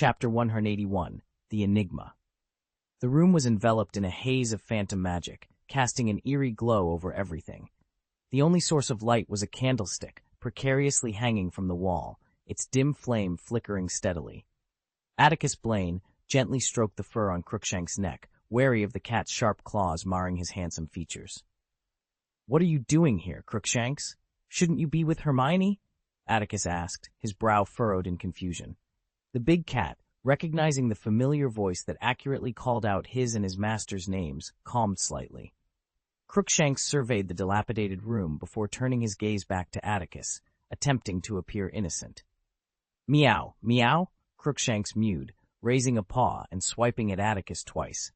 Chapter 181, The Enigma. The room was enveloped in a haze of phantom magic, casting an eerie glow over everything. The only source of light was a candlestick, precariously hanging from the wall, its dim flame flickering steadily. Atticus Blaine gently stroked the fur on Crookshank's neck, wary of the cat's sharp claws marring his handsome features. "What are you doing here, Crookshanks? Shouldn't you be with Hermione?" Atticus asked, his brow furrowed in confusion. The big cat, recognizing the familiar voice that accurately called out his and his master's names, calmed slightly. Crookshanks surveyed the dilapidated room before turning his gaze back to Atticus, attempting to appear innocent. "Meow, meow," Crookshanks mewed, raising a paw and swiping at Atticus twice.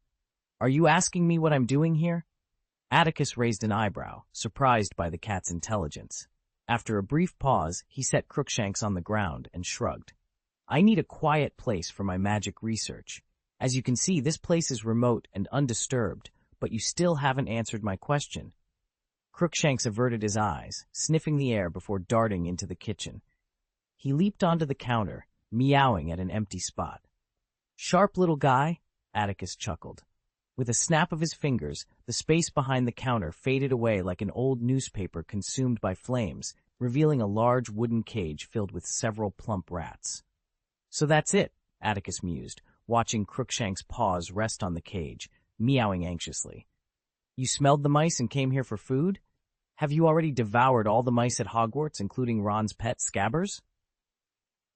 "Are you asking me what I'm doing here?" Atticus raised an eyebrow, surprised by the cat's intelligence. After a brief pause, he set Crookshanks on the ground and shrugged. "I need a quiet place for my magic research. As you can see, this place is remote and undisturbed, but you still haven't answered my question." Crookshanks averted his eyes, sniffing the air before darting into the kitchen. He leaped onto the counter, meowing at an empty spot. "Sharp little guy," Atticus chuckled. With a snap of his fingers, the space behind the counter faded away like an old newspaper consumed by flames, revealing a large wooden cage filled with several plump rats. "So that's it," Atticus mused, watching Crookshank's paws rest on the cage, meowing anxiously. "You smelled the mice and came here for food? Have you already devoured all the mice at Hogwarts, including Ron's pet, Scabbers?"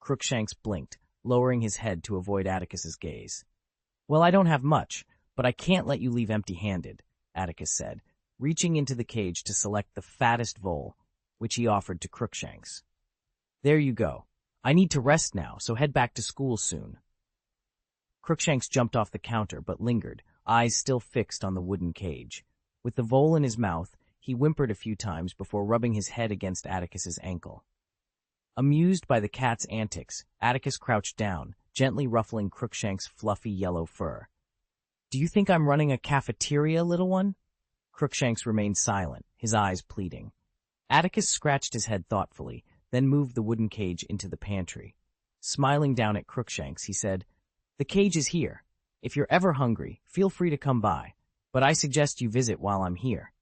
Crookshanks blinked, lowering his head to avoid Atticus's gaze. "Well, I don't have much, but I can't let you leave empty-handed," Atticus said, reaching into the cage to select the fattest vole, which he offered to Crookshanks. "There you go. I need to rest now, so head back to school soon." Crookshanks jumped off the counter but lingered, eyes still fixed on the wooden cage. With the vole in his mouth, he whimpered a few times before rubbing his head against Atticus's ankle. Amused by the cat's antics, Atticus crouched down, gently ruffling Crookshank's fluffy yellow fur. "Do you think I'm running a cafeteria, little one?" Crookshanks remained silent, his eyes pleading. Atticus scratched his head thoughtfully, then moved the wooden cage into the pantry. Smiling down at Crookshanks, he said, "The cage is here. If you're ever hungry, feel free to come by, but I suggest you visit while I'm here.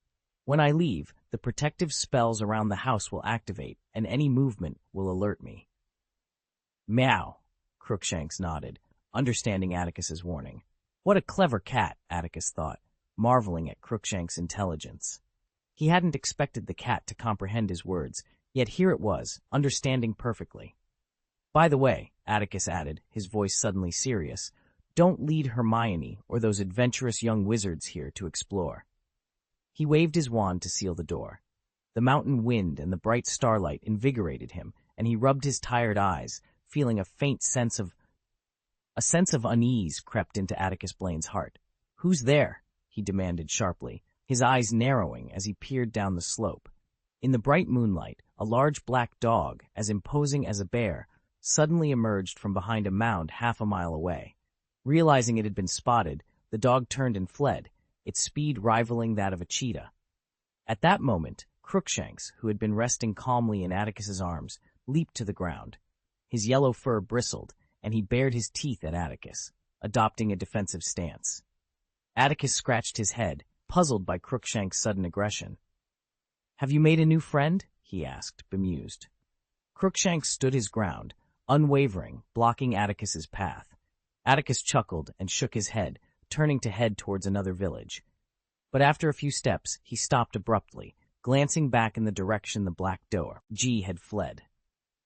When I leave, the protective spells around the house will activate, and any movement will alert me." "Meow," Crookshanks nodded, understanding Atticus's warning. What a clever cat, Atticus thought, marveling at Crookshanks' intelligence. He hadn't expected the cat to comprehend his words, yet here it was, understanding perfectly. "By the way," Atticus added, his voice suddenly serious, "don't lead Hermione or those adventurous young wizards here to explore." He waved his wand to seal the door. The mountain wind and the bright starlight invigorated him, and he rubbed his tired eyes, feeling a sense of unease crept into Atticus Blaine's heart. "Who's there?" he demanded sharply, his eyes narrowing as he peered down the slope. In the bright moonlight, a large black dog, as imposing as a bear, suddenly emerged from behind a mound half a mile away. Realizing it had been spotted, the dog turned and fled, its speed rivaling that of a cheetah. At that moment, Crookshanks, who had been resting calmly in Atticus's arms, leaped to the ground. His yellow fur bristled, and he bared his teeth at Atticus, adopting a defensive stance. Atticus scratched his head, puzzled by Crookshanks' sudden aggression. "Have you made a new friend?" he asked, bemused. Crookshanks stood his ground, unwavering, blocking Atticus's path. Atticus chuckled and shook his head, turning to head towards another village. But after a few steps, he stopped abruptly, glancing back in the direction the black door, G, had fled.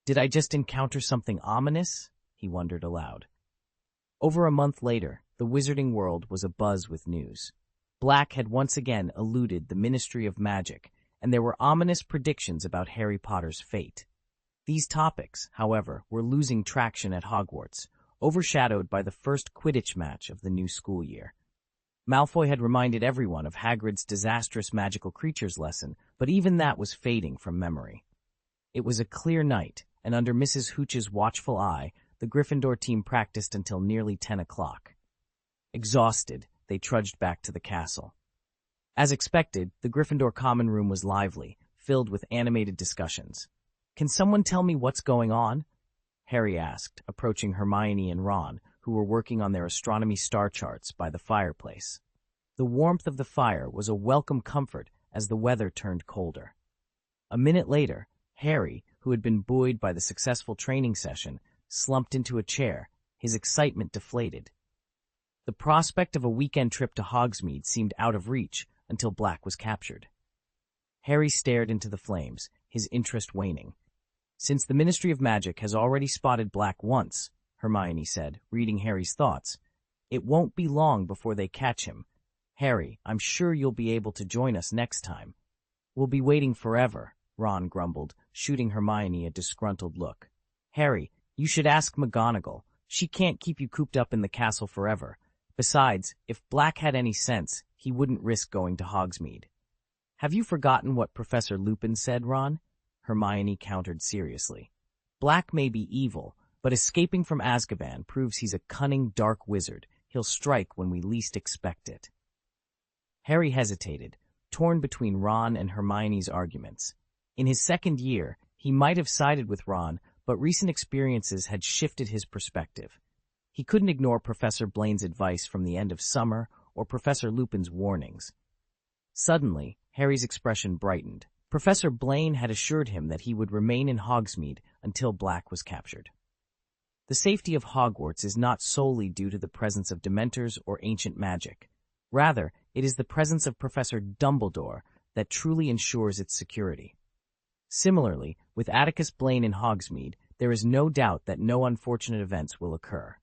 "Did I just encounter something ominous?" he wondered aloud. Over a month later, the wizarding world was abuzz with news. Black had once again eluded the Ministry of Magic, and there were ominous predictions about Harry Potter's fate. These topics, however, were losing traction at Hogwarts, overshadowed by the first Quidditch match of the new school year. Malfoy had reminded everyone of Hagrid's disastrous magical creatures lesson, but even that was fading from memory. It was a clear night, and under Mrs. Hooch's watchful eye, the Gryffindor team practiced until nearly 10 o'clock. Exhausted, they trudged back to the castle. As expected, the Gryffindor common room was lively, filled with animated discussions. "Can someone tell me what's going on? Harry asked, approaching Hermione and Ron, who were working on their astronomy star charts by the fireplace. The warmth of the fire was a welcome comfort as the weather turned colder. A minute later, Harry, who had been buoyed by the successful training session, slumped into a chair, his excitement deflated. The prospect of a weekend trip to Hogsmeade seemed out of reach until Black was captured. Harry stared into the flames, his interest waning. "Since the Ministry of Magic has already spotted Black once," Hermione said, reading Harry's thoughts, "it won't be long before they catch him. Harry, I'm sure you'll be able to join us next time." "We'll be waiting forever," Ron grumbled, shooting Hermione a disgruntled look. "Harry, you should ask McGonagall. She can't keep you cooped up in the castle forever. Besides, if Black had any sense, he wouldn't risk going to Hogsmeade." "Have you forgotten what Professor Lupin said, Ron?" Hermione countered seriously. "Black may be evil, but escaping from Azkaban proves he's a cunning dark wizard. He'll strike when we least expect it." Harry hesitated, torn between Ron and Hermione's arguments. In his second year, he might have sided with Ron, but recent experiences had shifted his perspective. He couldn't ignore Professor Blaine's advice from the end of summer or Professor Lupin's warnings. Suddenly, Harry's expression brightened. Professor Blaine had assured him that he would remain in Hogsmeade until Black was captured. The safety of Hogwarts is not solely due to the presence of Dementors or ancient magic. Rather, it is the presence of Professor Dumbledore that truly ensures its security. Similarly, with Atticus Blaine in Hogsmeade, there is no doubt that no unfortunate events will occur.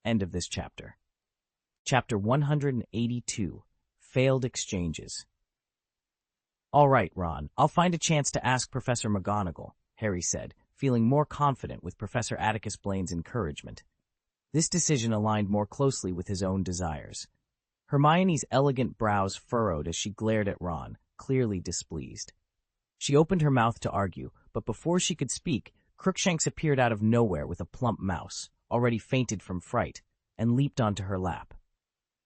End of this chapter. Chapter 182, Failed Exchanges. "All right, Ron, I'll find a chance to ask Professor McGonagall," Harry said, feeling more confident with Professor Atticus Blaine's encouragement. This decision aligned more closely with his own desires. Hermione's elegant brows furrowed as she glared at Ron, clearly displeased. She opened her mouth to argue, but before she could speak, Crookshanks appeared out of nowhere with a plump mouse, already fainted from fright, and leaped onto her lap.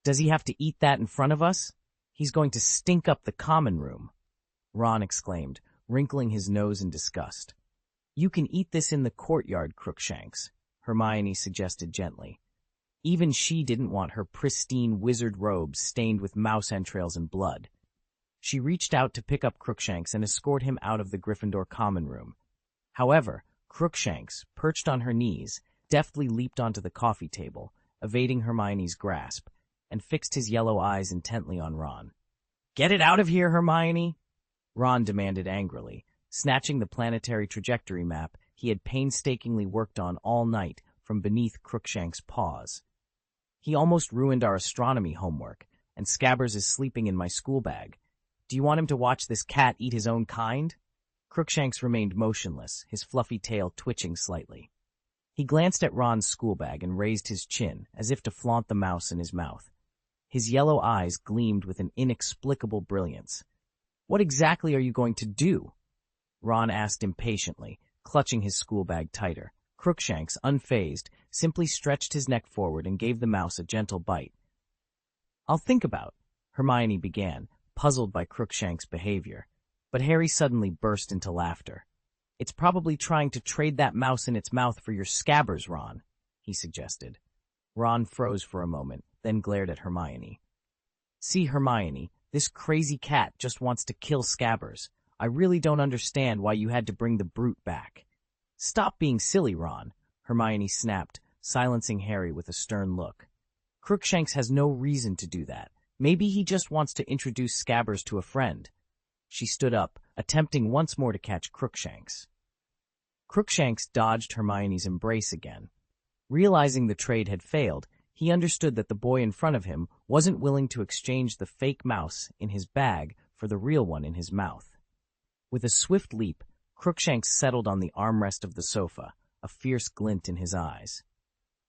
"Does he have to eat that in front of us? He's going to stink up the common room," Ron exclaimed, wrinkling his nose in disgust. "You can eat this in the courtyard, Crookshanks," Hermione suggested gently. Even she didn't want her pristine wizard robes stained with mouse entrails and blood. She reached out to pick up Crookshanks and escort him out of the Gryffindor common room. However, Crookshanks, perched on her knees, deftly leaped onto the coffee table, evading Hermione's grasp, and fixed his yellow eyes intently on Ron. "Get it out of here, Hermione!" Ron demanded angrily, snatching the planetary trajectory map he had painstakingly worked on all night from beneath Crookshanks' paws. "He almost ruined our astronomy homework, and Scabbers is sleeping in my school bag. Do you want him to watch this cat eat his own kind?" Crookshanks remained motionless, his fluffy tail twitching slightly. He glanced at Ron's school bag and raised his chin, as if to flaunt the mouse in his mouth. His yellow eyes gleamed with an inexplicable brilliance. "What exactly are you going to do?" Ron asked impatiently, clutching his school bag tighter. Crookshanks, unfazed, simply stretched his neck forward and gave the mouse a gentle bite. "I'll think about," Hermione began, puzzled by Crookshanks' behavior. But Harry suddenly burst into laughter. "It's probably trying to trade that mouse in its mouth for your Scabbers, Ron," he suggested. Ron froze for a moment, then glared at Hermione. "See, Hermione, this crazy cat just wants to kill Scabbers. I really don't understand why you had to bring the brute back." "Stop being silly, Ron," Hermione snapped, silencing Harry with a stern look. "Crookshanks has no reason to do that. Maybe he just wants to introduce Scabbers to a friend." She stood up, attempting once more to catch Crookshanks. Crookshanks dodged Hermione's embrace again. Realizing the trade had failed, he understood that the boy in front of him wasn't willing to exchange the fake mouse in his bag for the real one in his mouth. With a swift leap, Crookshanks settled on the armrest of the sofa, a fierce glint in his eyes.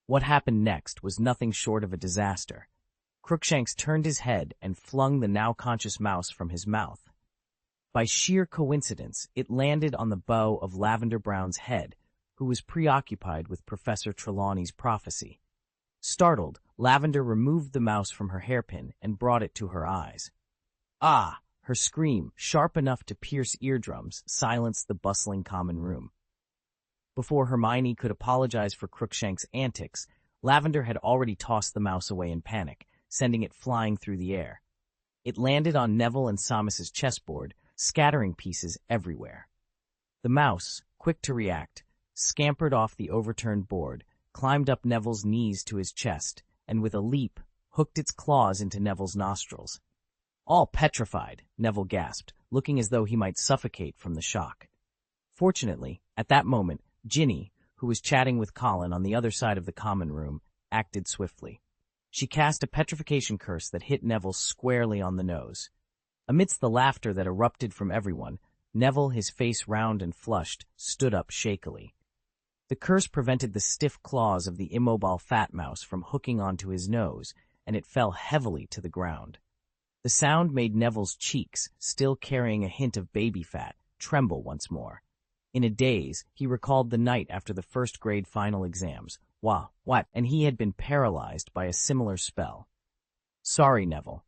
What happened next was nothing short of a disaster. Crookshanks turned his head and flung the now-conscious mouse from his mouth. By sheer coincidence, it landed on the bow of Lavender Brown's head, who was preoccupied with Professor Trelawney's prophecy. Startled, Lavender removed the mouse from her hairpin and brought it to her eyes. "Ah!" Her scream, sharp enough to pierce eardrums, silenced the bustling common room. Before Hermione could apologize for Crookshank's antics, Lavender had already tossed the mouse away in panic, sending it flying through the air. It landed on Neville and Samus's chessboard, scattering pieces everywhere. The mouse, quick to react, scampered off the overturned board, climbed up Neville's knees to his chest, and with a leap, hooked its claws into Neville's nostrils. "All petrified," Neville gasped, looking as though he might suffocate from the shock. Fortunately, at that moment, Ginny, who was chatting with Colin on the other side of the common room, acted swiftly. She cast a petrification curse that hit Neville squarely on the nose. Amidst the laughter that erupted from everyone, Neville, his face round and flushed, stood up shakily. The curse prevented the stiff claws of the immobile fat mouse from hooking onto his nose, and it fell heavily to the ground. The sound made Neville's cheeks, still carrying a hint of baby fat, tremble once more. In a daze, he recalled the night after the first-grade final exams. What? And he had been paralyzed by a similar spell. "Sorry, Neville."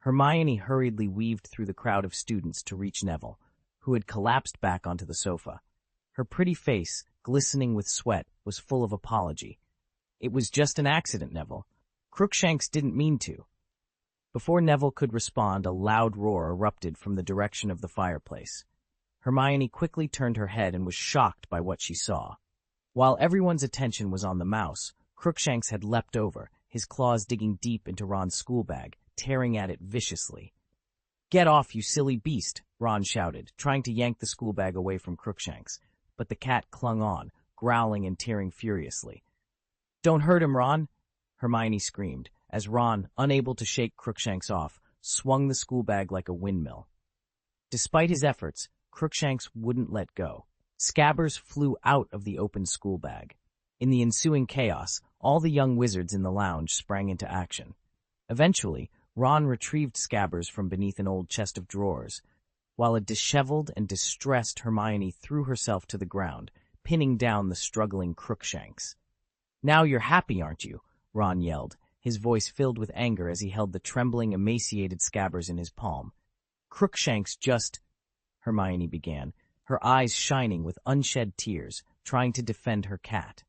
Hermione hurriedly weaved through the crowd of students to reach Neville, who had collapsed back onto the sofa. Her pretty face, glistening with sweat, was full of apology. "It was just an accident, Neville. Crookshanks didn't mean to." Before Neville could respond, a loud roar erupted from the direction of the fireplace. Hermione quickly turned her head and was shocked by what she saw. While everyone's attention was on the mouse, Crookshanks had leapt over, his claws digging deep into Ron's schoolbag, tearing at it viciously. "Get off, you silly beast!" Ron shouted, trying to yank the schoolbag away from Crookshanks, but the cat clung on, growling and tearing furiously. "Don't hurt him, Ron!" Hermione screamed, as Ron, unable to shake Crookshanks off, swung the schoolbag like a windmill. Despite his efforts, Crookshanks wouldn't let go. Scabbers flew out of the open schoolbag. In the ensuing chaos, all the young wizards in the lounge sprang into action. Eventually, Ron retrieved Scabbers from beneath an old chest of drawers, while a disheveled and distressed Hermione threw herself to the ground, pinning down the struggling Crookshanks. "Now you're happy, aren't you?" Ron yelled, his voice filled with anger as he held the trembling, emaciated Scabbers in his palm. "Crookshanks just—" Hermione began, her eyes shining with unshed tears, trying to defend her cat.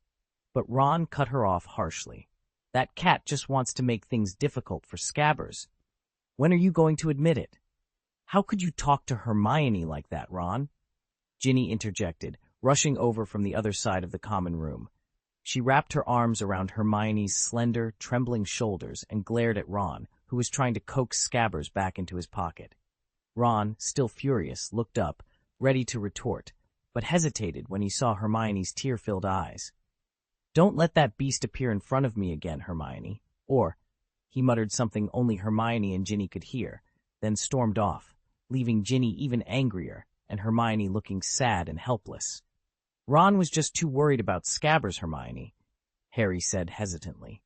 But Ron cut her off harshly. "That cat just wants to make things difficult for Scabbers. When are you going to admit it?" "How could you talk to Hermione like that, Ron?" Ginny interjected, rushing over from the other side of the common room. She wrapped her arms around Hermione's slender, trembling shoulders and glared at Ron, who was trying to coax Scabbers back into his pocket. Ron, still furious, looked up, ready to retort, but hesitated when he saw Hermione's tear-filled eyes. "Don't let that beast appear in front of me again, Hermione." Or, he muttered something only Hermione and Ginny could hear, then stormed off, leaving Ginny even angrier and Hermione looking sad and helpless. "Ron was just too worried about Scabbers, Hermione," Harry said hesitantly.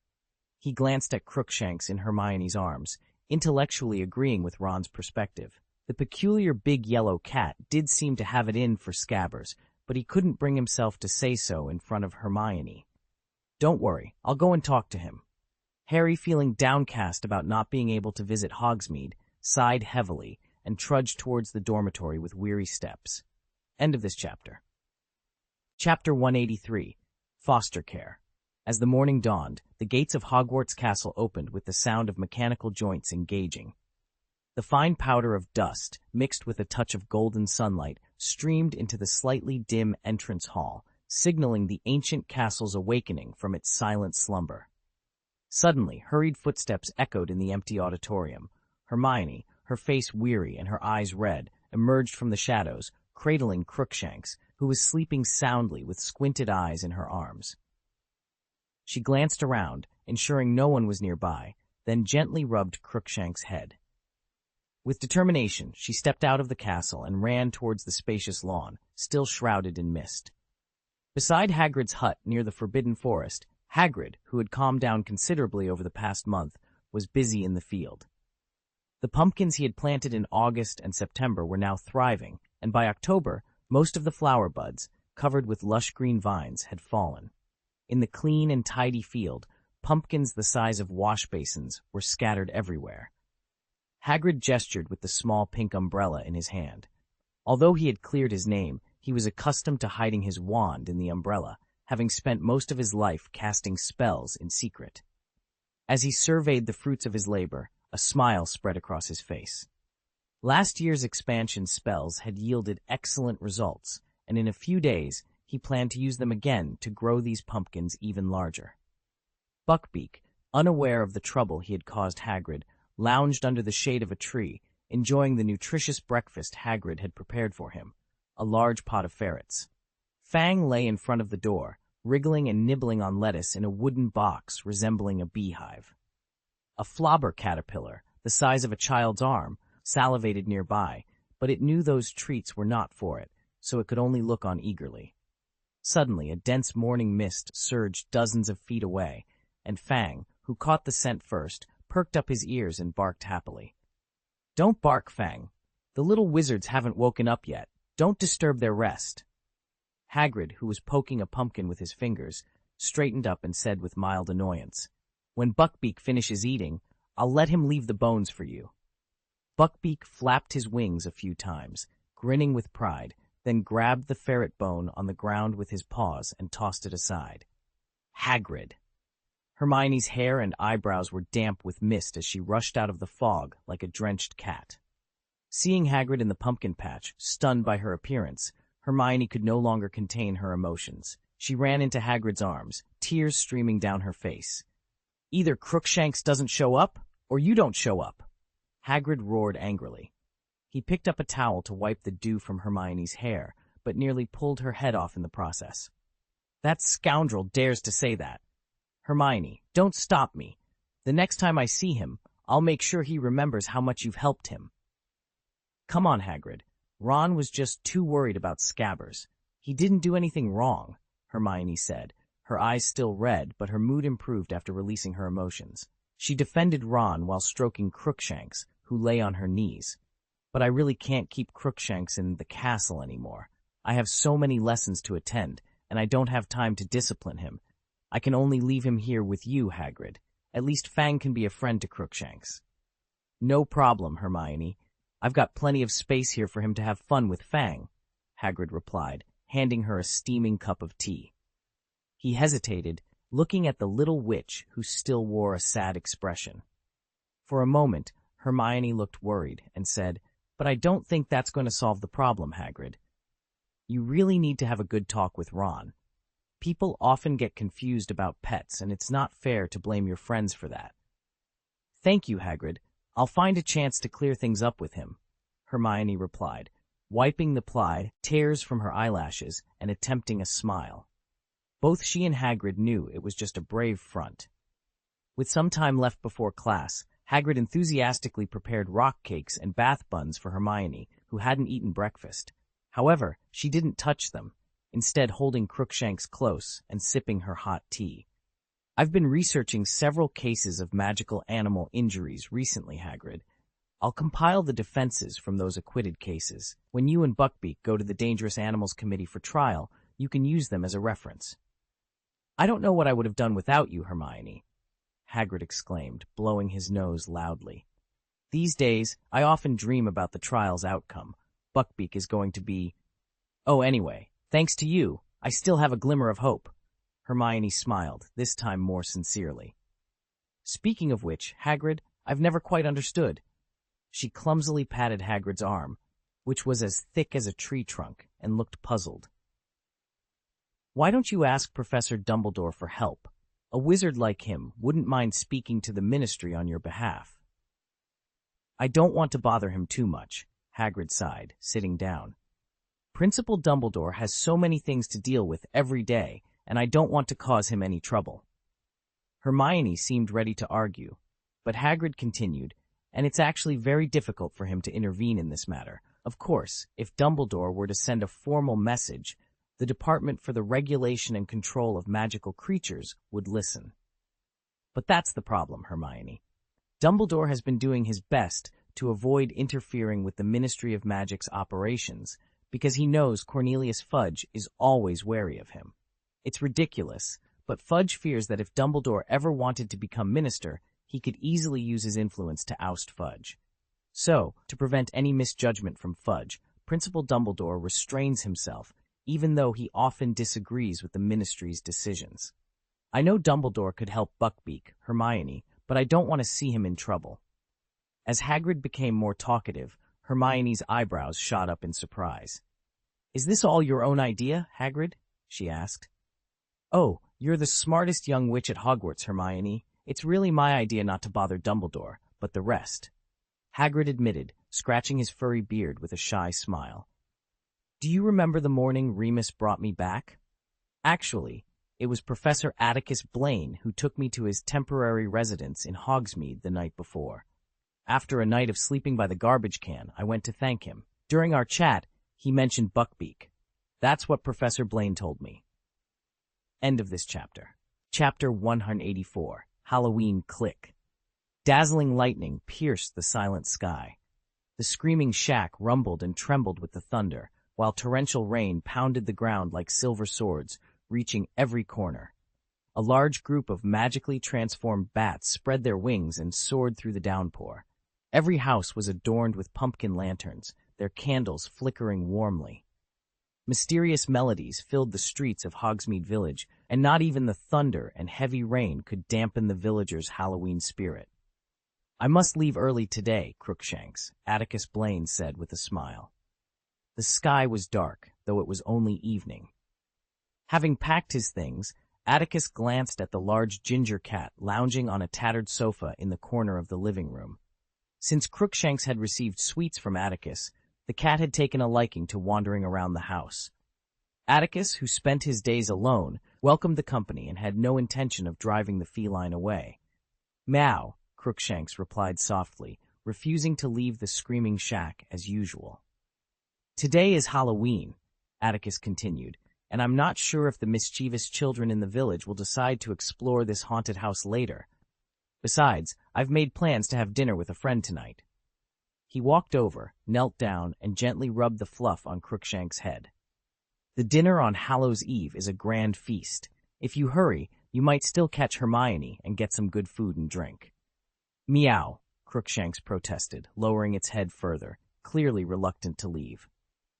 He glanced at Crookshanks in Hermione's arms, intellectually agreeing with Ron's perspective. The peculiar big yellow cat did seem to have it in for Scabbers, but he couldn't bring himself to say so in front of Hermione. "Don't worry, I'll go and talk to him." Harry, feeling downcast about not being able to visit Hogsmeade, sighed heavily and trudged towards the dormitory with weary steps. End of this chapter. Chapter 183. Foster Care. As the morning dawned, the gates of Hogwarts Castle opened with the sound of mechanical joints engaging. The fine powder of dust, mixed with a touch of golden sunlight, streamed into the slightly dim entrance hall, signaling the ancient castle's awakening from its silent slumber. Suddenly, hurried footsteps echoed in the empty auditorium. Hermione, her face weary and her eyes red, emerged from the shadows, cradling Crookshanks, who was sleeping soundly with squinted eyes in her arms. She glanced around, ensuring no one was nearby, then gently rubbed Crookshanks' head. With determination, she stepped out of the castle and ran towards the spacious lawn, still shrouded in mist. Beside Hagrid's hut near the Forbidden Forest, Hagrid, who had calmed down considerably over the past month, was busy in the field. The pumpkins he had planted in August and September were now thriving, and by October, most of the flower buds, covered with lush green vines, had fallen. In the clean and tidy field, pumpkins the size of wash basins were scattered everywhere. Hagrid gestured with the small pink umbrella in his hand. Although he had cleared his name, he was accustomed to hiding his wand in the umbrella, having spent most of his life casting spells in secret. As he surveyed the fruits of his labor, a smile spread across his face. Last year's expansion spells had yielded excellent results, and in a few days he planned to use them again to grow these pumpkins even larger. Buckbeak, unaware of the trouble he had caused Hagrid, lounged under the shade of a tree, enjoying the nutritious breakfast Hagrid had prepared for him, a large pot of ferrets. Fang lay in front of the door, wriggling and nibbling on lettuce in a wooden box resembling a beehive. A flobber caterpillar, the size of a child's arm, salivated nearby, but it knew those treats were not for it, so it could only look on eagerly. Suddenly, a dense morning mist surged dozens of feet away, and Fang, who caught the scent first, perked up his ears and barked happily. "Don't bark, Fang. The little wizards haven't woken up yet. Don't disturb their rest." Hagrid, who was poking a pumpkin with his fingers, straightened up and said with mild annoyance, "When Buckbeak finishes eating, I'll let him leave the bones for you." Buckbeak flapped his wings a few times, grinning with pride, then grabbed the ferret bone on the ground with his paws and tossed it aside. Hagrid! Hermione's hair and eyebrows were damp with mist as she rushed out of the fog like a drenched cat. Seeing Hagrid in the pumpkin patch, stunned by her appearance, Hermione could no longer contain her emotions. She ran into Hagrid's arms, tears streaming down her face. "Either Crookshanks doesn't show up, or you don't show up!" Hagrid roared angrily. He picked up a towel to wipe the dew from Hermione's hair, but nearly pulled her head off in the process. "That scoundrel dares to say that! Hermione, don't stop me. The next time I see him, I'll make sure he remembers how much you've helped him." "Come on, Hagrid. Ron was just too worried about Scabbers. He didn't do anything wrong," Hermione said, her eyes still red, but her mood improved after releasing her emotions. She defended Ron while stroking Crookshanks, who lay on her knees. "But I really can't keep Crookshanks in the castle anymore. I have so many lessons to attend, and I don't have time to discipline him. I can only leave him here with you, Hagrid. At least Fang can be a friend to Crookshanks." "No problem, Hermione. I've got plenty of space here for him to have fun with Fang," Hagrid replied, handing her a steaming cup of tea. He hesitated, looking at the little witch who still wore a sad expression. For a moment, Hermione looked worried and said, "But I don't think that's going to solve the problem, Hagrid. You really need to have a good talk with Ron. People often get confused about pets, and it's not fair to blame your friends for that." "Thank you, Hagrid. I'll find a chance to clear things up with him," Hermione replied, wiping the plaid tears from her eyelashes and attempting a smile. Both she and Hagrid knew it was just a brave front. With some time left before class, Hagrid enthusiastically prepared rock cakes and bath buns for Hermione, who hadn't eaten breakfast. However, she didn't touch them, instead holding Crookshanks close and sipping her hot tea. "I've been researching several cases of magical animal injuries recently, Hagrid. I'll compile the defenses from those acquitted cases. When you and Buckbeak go to the Dangerous Animals Committee for trial, you can use them as a reference." "I don't know what I would have done without you, Hermione," Hagrid exclaimed, blowing his nose loudly. "These days, I often dream about the trial's outcome. Buckbeak is going to be... Oh, anyway, thanks to you, I still have a glimmer of hope." Hermione smiled, this time more sincerely. "Speaking of which, Hagrid, I've never quite understood." She clumsily patted Hagrid's arm, which was as thick as a tree trunk, and looked puzzled. "Why don't you ask Professor Dumbledore for help? A wizard like him wouldn't mind speaking to the Ministry on your behalf." "I don't want to bother him too much," Hagrid sighed, sitting down. "Principal Dumbledore has so many things to deal with every day, and I don't want to cause him any trouble." Hermione seemed ready to argue, but Hagrid continued, "And it's actually very difficult for him to intervene in this matter. Of course, if Dumbledore were to send a formal message, the Department for the Regulation and Control of Magical Creatures would listen." "But that's the problem, Hermione. Dumbledore has been doing his best to avoid interfering with the Ministry of Magic's operations because he knows Cornelius Fudge is always wary of him. It's ridiculous, but Fudge fears that if Dumbledore ever wanted to become minister, he could easily use his influence to oust Fudge. So, to prevent any misjudgment from Fudge, Principal Dumbledore restrains himself, even though he often disagrees with the Ministry's decisions. I know Dumbledore could help Buckbeak, Hermione, but I don't want to see him in trouble. As Hagrid became more talkative, Hermione's eyebrows shot up in surprise. "Is this all your own idea, Hagrid?" she asked. "Oh, you're the smartest young witch at Hogwarts, Hermione. It's really my idea not to bother Dumbledore, but the rest," Hagrid admitted, scratching his furry beard with a shy smile. "Do you remember the morning Remus brought me back? Actually, it was Professor Atticus Blaine who took me to his temporary residence in Hogsmeade the night before. After a night of sleeping by the garbage can, I went to thank him. During our chat, he mentioned Buckbeak. That's what Professor Blaine told me." End of this chapter. Chapter 184, Halloween Click. Dazzling lightning pierced the silent sky. The screaming shack rumbled and trembled with the thunder, while torrential rain pounded the ground like silver swords, reaching every corner. A large group of magically transformed bats spread their wings and soared through the downpour. Every house was adorned with pumpkin lanterns, their candles flickering warmly. Mysterious melodies filled the streets of Hogsmeade Village, and not even the thunder and heavy rain could dampen the villagers' Halloween spirit. "I must leave early today, Crookshanks," Atticus Blaine said with a smile. The sky was dark, though it was only evening. Having packed his things, Atticus glanced at the large ginger cat lounging on a tattered sofa in the corner of the living room. Since Crookshanks had received sweets from Atticus, the cat had taken a liking to wandering around the house. Atticus, who spent his days alone, welcomed the company and had no intention of driving the feline away. "Meow," Crookshanks replied softly, refusing to leave the screaming shack as usual. "Today is Halloween," Atticus continued, "and I'm not sure if the mischievous children in the village will decide to explore this haunted house later. Besides, I've made plans to have dinner with a friend tonight." He walked over, knelt down, and gently rubbed the fluff on Crookshanks' head. "The dinner on Hallows' Eve is a grand feast. If you hurry, you might still catch Hermione and get some good food and drink." "Meow," Crookshanks protested, lowering its head further, clearly reluctant to leave.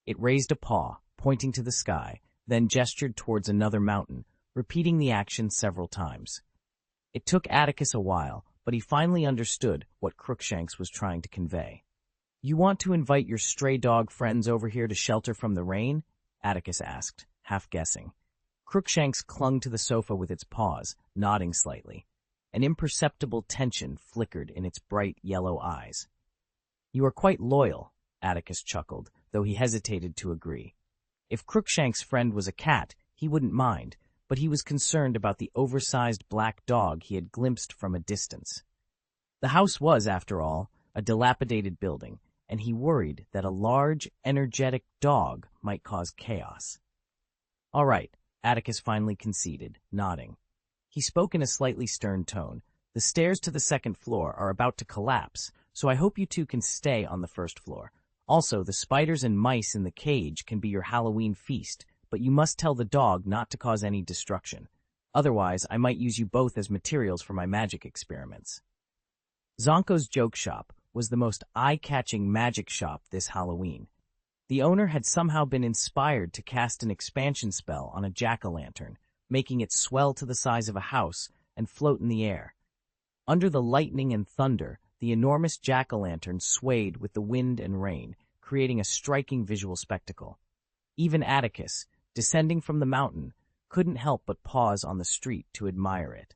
It raised a paw, pointing to the sky, then gestured towards another mountain, repeating the action several times. It took Atticus a while, but he finally understood what Crookshanks was trying to convey. "You want to invite your stray dog friends over here to shelter from the rain?" Atticus asked, half guessing. Crookshanks clung to the sofa with its paws, nodding slightly. An imperceptible tension flickered in its bright yellow eyes. "You are quite loyal," Atticus chuckled, though he hesitated to agree. If Crookshanks' friend was a cat, he wouldn't mind, but he was concerned about the oversized black dog he had glimpsed from a distance. The house was, after all, a dilapidated building, and he worried that a large, energetic dog might cause chaos. "All right," Atticus finally conceded, nodding. He spoke in a slightly stern tone. "The stairs to the second floor are about to collapse, so I hope you two can stay on the first floor. Also, the spiders and mice in the cage can be your Halloween feast, but you must tell the dog not to cause any destruction. Otherwise, I might use you both as materials for my magic experiments." Zonko's Joke Shop was the most eye-catching magic shop this Halloween. The owner had somehow been inspired to cast an expansion spell on a jack-o'-lantern, making it swell to the size of a house and float in the air. Under the lightning and thunder, the enormous jack-o'-lantern swayed with the wind and rain, creating a striking visual spectacle. Even Atticus, descending from the mountain, couldn't help but pause on the street to admire it.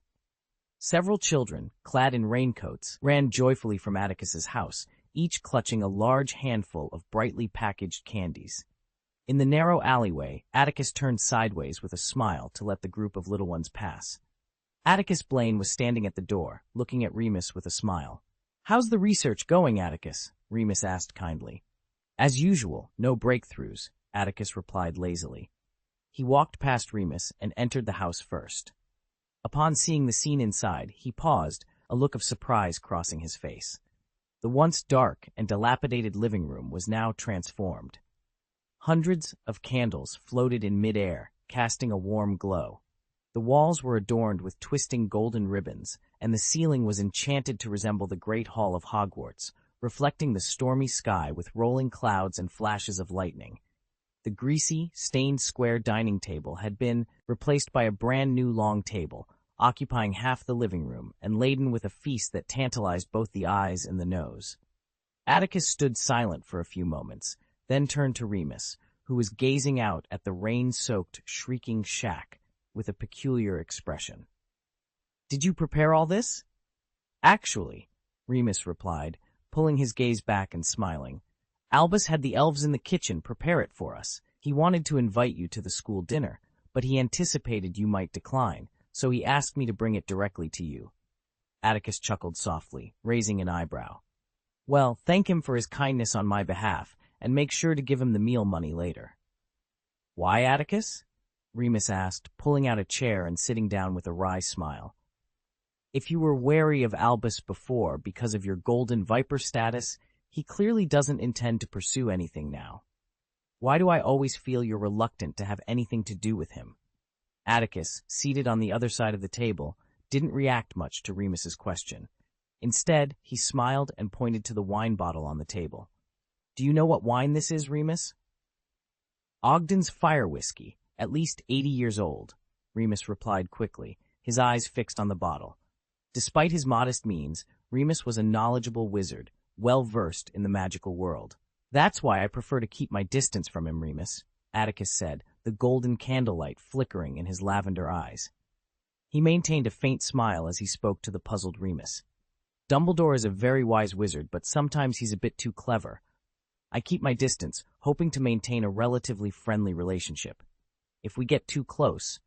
Several children, clad in raincoats, ran joyfully from Atticus's house, each clutching a large handful of brightly packaged candies. In the narrow alleyway, Atticus turned sideways with a smile to let the group of little ones pass. Atticus Blaine was standing at the door, looking at Remus with a smile. "How's the research going, Atticus?" Remus asked kindly. "As usual, no breakthroughs," Atticus replied lazily. He walked past Remus and entered the house first. Upon seeing the scene inside, he paused, a look of surprise crossing his face. The once dark and dilapidated living room was now transformed. Hundreds of candles floated in mid-air, casting a warm glow. The walls were adorned with twisting golden ribbons, and the ceiling was enchanted to resemble the Great Hall of Hogwarts, reflecting the stormy sky with rolling clouds and flashes of lightning. The greasy, stained square dining table had been replaced by a brand-new long table, occupying half the living room and laden with a feast that tantalized both the eyes and the nose. Atticus stood silent for a few moments, then turned to Remus, who was gazing out at the rain-soaked, shrieking shack with a peculiar expression. "Did you prepare all this?" "Actually," Remus replied, pulling his gaze back and smiling, "Albus had the elves in the kitchen prepare it for us. He wanted to invite you to the school dinner, but he anticipated you might decline, so he asked me to bring it directly to you." Atticus chuckled softly, raising an eyebrow. "Well, thank him for his kindness on my behalf, and make sure to give him the meal money later." "Why, Atticus?" Remus asked, pulling out a chair and sitting down with a wry smile. "If you were wary of Albus before because of your golden viper status, he clearly doesn't intend to pursue anything now. Why do I always feel you're reluctant to have anything to do with him?" Atticus, seated on the other side of the table, didn't react much to Remus's question. Instead, he smiled and pointed to the wine bottle on the table. "Do you know what wine this is, Remus?" "Ogden's fire whiskey, at least 80 years old," Remus replied quickly, his eyes fixed on the bottle. Despite his modest means, Remus was a knowledgeable wizard, well-versed in the magical world. "That's why I prefer to keep my distance from him, Remus," Atticus said, the golden candlelight flickering in his lavender eyes. He maintained a faint smile as he spoke to the puzzled Remus. "Dumbledore is a very wise wizard, but sometimes he's a bit too clever. I keep my distance, hoping to maintain a relatively friendly relationship. If we get too close—"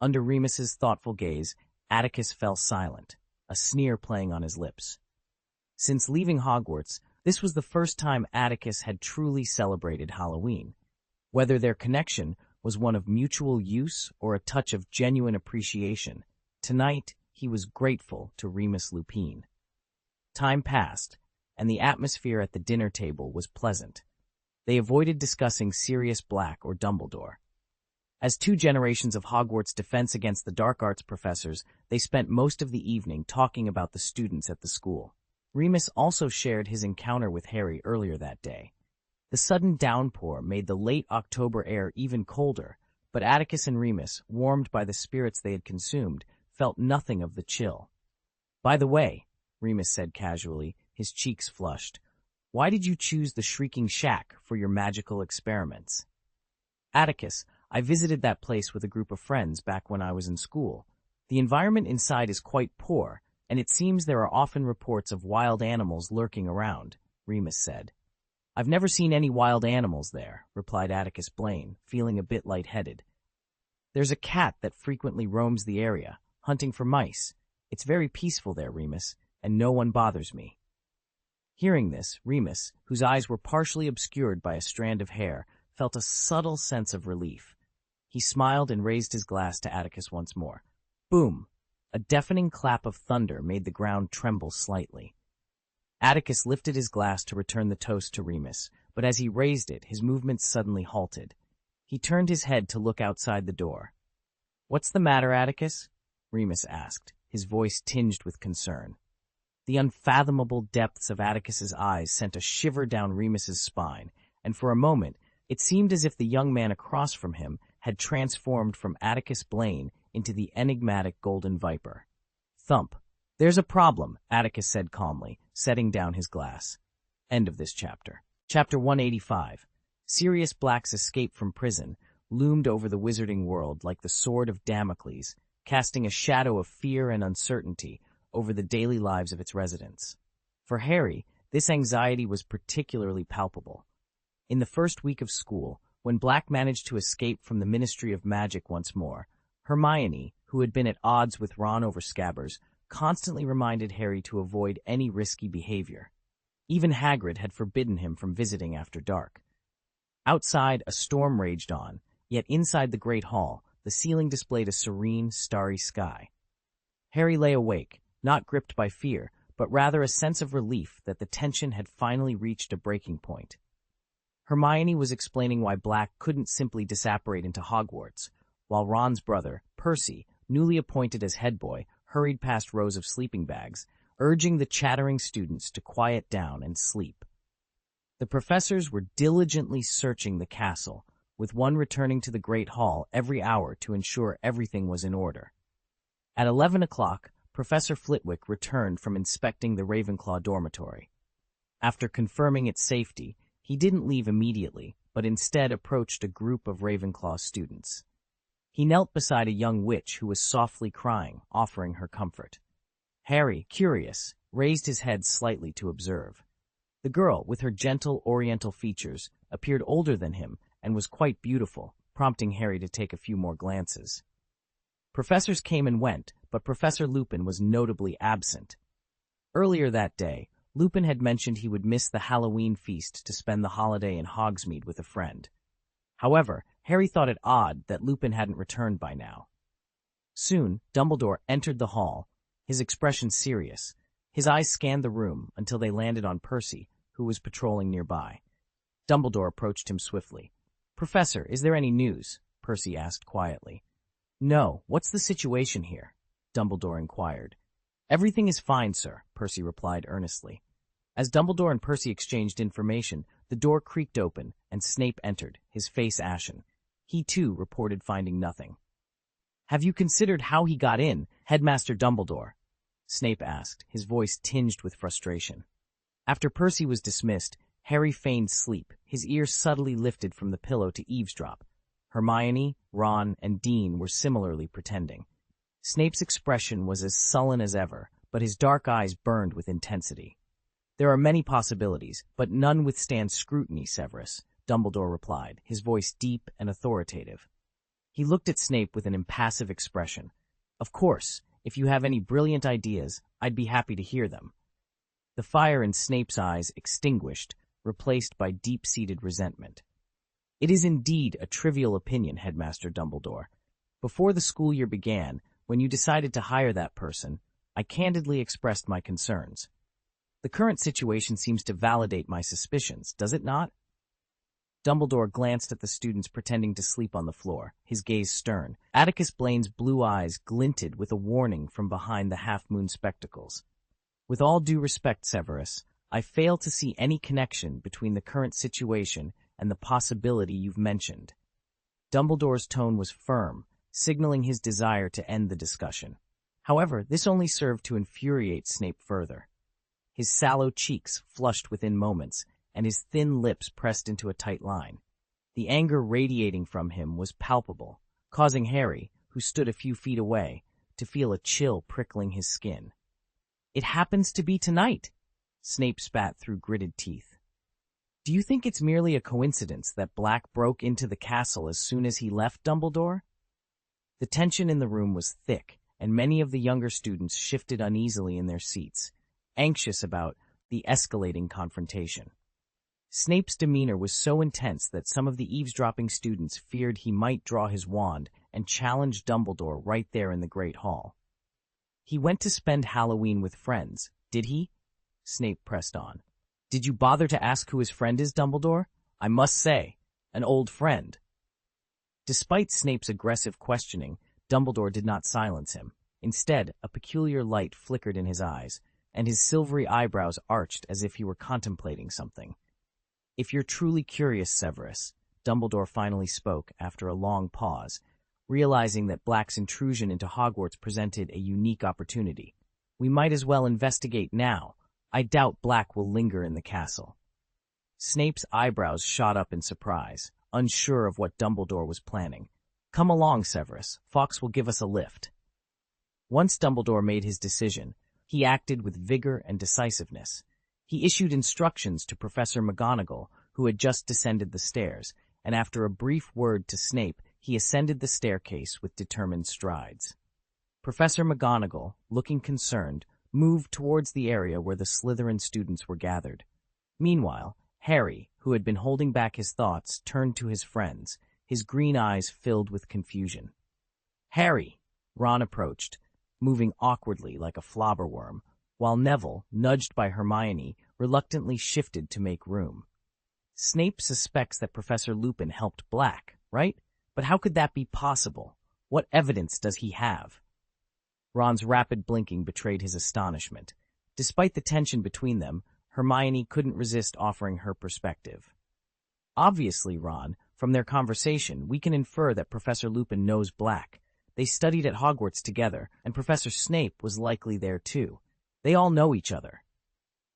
Under Remus's thoughtful gaze, Atticus fell silent, a sneer playing on his lips. Since leaving Hogwarts, this was the first time Atticus had truly celebrated Halloween. Whether their connection was one of mutual use or a touch of genuine appreciation, tonight he was grateful to Remus Lupin. Time passed, and the atmosphere at the dinner table was pleasant. They avoided discussing Sirius Black or Dumbledore. As two generations of Hogwarts' defense against the dark arts professors, they spent most of the evening talking about the students at the school. Remus also shared his encounter with Harry earlier that day. The sudden downpour made the late October air even colder, but Atticus and Remus, warmed by the spirits they had consumed, felt nothing of the chill. "By the way," Remus said casually, his cheeks flushed, "why did you choose the Shrieking Shack for your magical experiments?" "Atticus, I visited that place with a group of friends back when I was in school. The environment inside is quite poor, and it seems there are often reports of wild animals lurking around," Remus said. "I've never seen any wild animals there," replied Atticus Blaine, feeling a bit lightheaded. "There's a cat that frequently roams the area, hunting for mice. It's very peaceful there, Remus, and no one bothers me." Hearing this, Remus, whose eyes were partially obscured by a strand of hair, felt a subtle sense of relief. He smiled and raised his glass to Atticus once more. Boom! A deafening clap of thunder made the ground tremble slightly. Atticus lifted his glass to return the toast to Remus, but as he raised it, his movements suddenly halted. He turned his head to look outside the door. "What's the matter, Atticus?" Remus asked, his voice tinged with concern. The unfathomable depths of Atticus's eyes sent a shiver down Remus's spine, and for a moment it seemed as if the young man across from him had transformed from Atticus Blaine into the enigmatic Golden Viper. Thump. "There's a problem," Atticus said calmly, setting down his glass. End of this chapter. Chapter 185. Sirius Black's escape from prison loomed over the wizarding world like the sword of Damocles, casting a shadow of fear and uncertainty over the daily lives of its residents. For Harry, this anxiety was particularly palpable. In the first week of school, when Black managed to escape from the Ministry of Magic once more, Hermione, who had been at odds with Ron over Scabbers, constantly reminded Harry to avoid any risky behavior. Even Hagrid had forbidden him from visiting after dark. Outside, a storm raged on, yet inside the Great Hall, the ceiling displayed a serene, starry sky. Harry lay awake, not gripped by fear, but rather a sense of relief that the tension had finally reached a breaking point. Hermione was explaining why Black couldn't simply disapparate into Hogwarts, while Ron's brother, Percy, newly appointed as head boy, hurried past rows of sleeping bags, urging the chattering students to quiet down and sleep. The professors were diligently searching the castle, with one returning to the Great Hall every hour to ensure everything was in order. At 11 o'clock, Professor Flitwick returned from inspecting the Ravenclaw dormitory. After confirming its safety, he didn't leave immediately, but instead approached a group of Ravenclaw students. He knelt beside a young witch who was softly crying, offering her comfort. Harry, curious, raised his head slightly to observe. The girl, with her gentle oriental features, appeared older than him and was quite beautiful, prompting Harry to take a few more glances. Professors came and went, but Professor Lupin was notably absent. Earlier that day, Lupin had mentioned he would miss the Halloween feast to spend the holiday in Hogsmeade with a friend. However, Harry thought it odd that Lupin hadn't returned by now. Soon, Dumbledore entered the hall, his expression serious. His eyes scanned the room until they landed on Percy, who was patrolling nearby. Dumbledore approached him swiftly. "Professor, is there any news?" Percy asked quietly. "No, what's the situation here?" Dumbledore inquired. "Everything is fine, sir," Percy replied earnestly. As Dumbledore and Percy exchanged information, the door creaked open, and Snape entered, his face ashen. He, too, reported finding nothing. "Have you considered how he got in, Headmaster Dumbledore?" Snape asked, his voice tinged with frustration. After Percy was dismissed, Harry feigned sleep, his ears subtly lifted from the pillow to eavesdrop. Hermione, Ron, and Dean were similarly pretending. Snape's expression was as sullen as ever, but his dark eyes burned with intensity. "There are many possibilities, but none withstand scrutiny, Severus," Dumbledore replied, his voice deep and authoritative. He looked at Snape with an impassive expression. "Of course, if you have any brilliant ideas, I'd be happy to hear them." The fire in Snape's eyes extinguished, replaced by deep-seated resentment. "It is indeed a trivial opinion, Headmaster Dumbledore. Before the school year began, when you decided to hire that person, I candidly expressed my concerns. The current situation seems to validate my suspicions, does it not?" Dumbledore glanced at the students pretending to sleep on the floor, his gaze stern. Atticus Blaine's blue eyes glinted with a warning from behind the half-moon spectacles. "With all due respect, Severus, I fail to see any connection between the current situation and the possibility you've mentioned." Dumbledore's tone was firm, signaling his desire to end the discussion. However, this only served to infuriate Snape further. His sallow cheeks flushed within moments, and his thin lips pressed into a tight line. The anger radiating from him was palpable, causing Harry, who stood a few feet away, to feel a chill prickling his skin. "It happens to be tonight," Snape spat through gritted teeth. "Do you think it's merely a coincidence that Black broke into the castle as soon as he left, Dumbledore?" The tension in the room was thick, and many of the younger students shifted uneasily in their seats, anxious about the escalating confrontation. Snape's demeanor was so intense that some of the eavesdropping students feared he might draw his wand and challenge Dumbledore right there in the Great Hall. "He went to spend Halloween with friends, did he?" Snape pressed on. "Did you bother to ask who his friend is, Dumbledore? I must say, an old friend." Despite Snape's aggressive questioning, Dumbledore did not silence him. Instead, a peculiar light flickered in his eyes, and his silvery eyebrows arched as if he were contemplating something. "If you're truly curious, Severus," Dumbledore finally spoke after a long pause, realizing that Black's intrusion into Hogwarts presented a unique opportunity. "We might as well investigate now. I doubt Black will linger in the castle." Snape's eyebrows shot up in surprise, unsure of what Dumbledore was planning. "Come along, Severus. Fawkes will give us a lift." Once Dumbledore made his decision, he acted with vigor and decisiveness. He issued instructions to Professor McGonagall, who had just descended the stairs, and after a brief word to Snape, he ascended the staircase with determined strides. Professor McGonagall, looking concerned, moved towards the area where the Slytherin students were gathered. Meanwhile, Harry, who had been holding back his thoughts, turned to his friends, his green eyes filled with confusion. "Harry!" Ron approached, moving awkwardly like a flobberworm, while Neville, nudged by Hermione, reluctantly shifted to make room. "Snape suspects that Professor Lupin helped Black, right? But how could that be possible? What evidence does he have?" Ron's rapid blinking betrayed his astonishment. Despite the tension between them, Hermione couldn't resist offering her perspective. Obviously, Ron, from their conversation, we can infer that Professor Lupin knows Black. They studied at Hogwarts together, and Professor Snape was likely there too. They all know each other.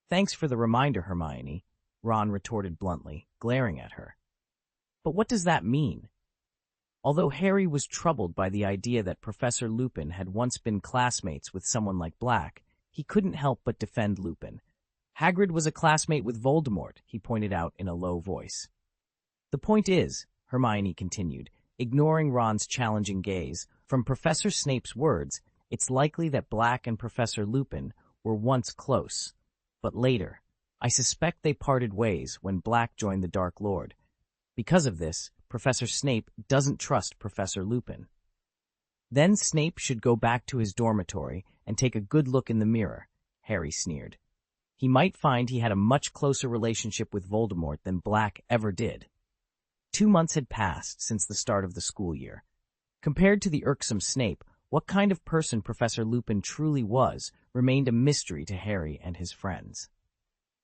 Thanks for the reminder, Hermione, Ron retorted bluntly, glaring at her. But what does that mean? Although Harry was troubled by the idea that Professor Lupin had once been classmates with someone like Black, he couldn't help but defend Lupin. Hagrid was a classmate with Voldemort, he pointed out in a low voice. The point is, Hermione continued, ignoring Ron's challenging gaze, from Professor Snape's words, it's likely that Black and Professor Lupin were once close. But later, I suspect they parted ways when Black joined the Dark Lord. Because of this, Professor Snape doesn't trust Professor Lupin. Then Snape should go back to his dormitory and take a good look in the mirror, Harry sneered. He might find he had a much closer relationship with Voldemort than Black ever did. 2 months had passed since the start of the school year. Compared to the irksome Snape, what kind of person Professor Lupin truly was remained a mystery to Harry and his friends.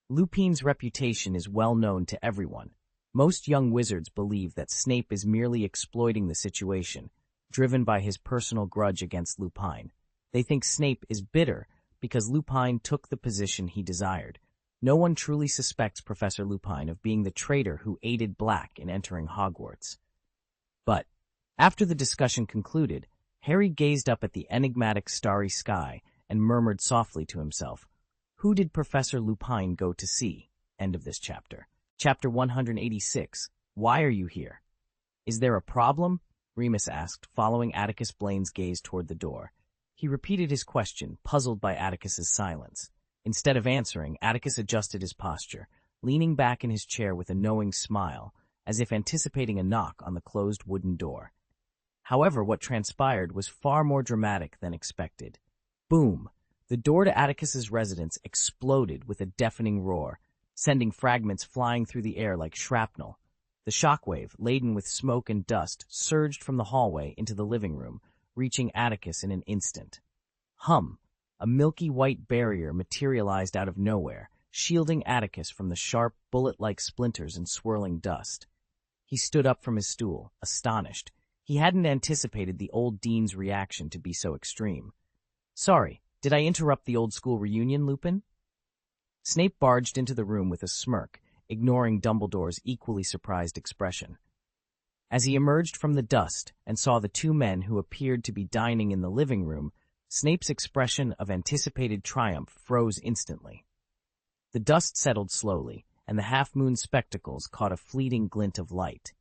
Lupin's reputation is well known to everyone. Most young wizards believe that Snape is merely exploiting the situation, driven by his personal grudge against Lupin. They think Snape is bitter because Lupin took the position he desired. No one truly suspects Professor Lupin of being the traitor who aided Black in entering Hogwarts. But, after the discussion concluded, Harry gazed up at the enigmatic starry sky and murmured softly to himself, "Who did Professor Lupin go to see?" End of this chapter. Chapter 186. Why are you here? Is there a problem? Remus asked, following Atticus Blaine's gaze toward the door. He repeated his question, puzzled by Atticus's silence. Instead of answering, Atticus adjusted his posture, leaning back in his chair with a knowing smile, as if anticipating a knock on the closed wooden door. However, what transpired was far more dramatic than expected. Boom! The door to Atticus's residence exploded with a deafening roar, sending fragments flying through the air like shrapnel. The shockwave, laden with smoke and dust, surged from the hallway into the living room, reaching Atticus in an instant. Hum! A milky white barrier materialized out of nowhere, shielding Atticus from the sharp, bullet-like splinters and swirling dust. He stood up from his stool, astonished. He hadn't anticipated the old dean's reaction to be so extreme. "Sorry, did I interrupt the old school reunion, Lupin?" Snape barged into the room with a smirk, ignoring Dumbledore's equally surprised expression. As he emerged from the dust and saw the 2 men who appeared to be dining in the living room, Snape's expression of anticipated triumph froze instantly. The dust settled slowly, and the half-moon spectacles caught a fleeting glint of light.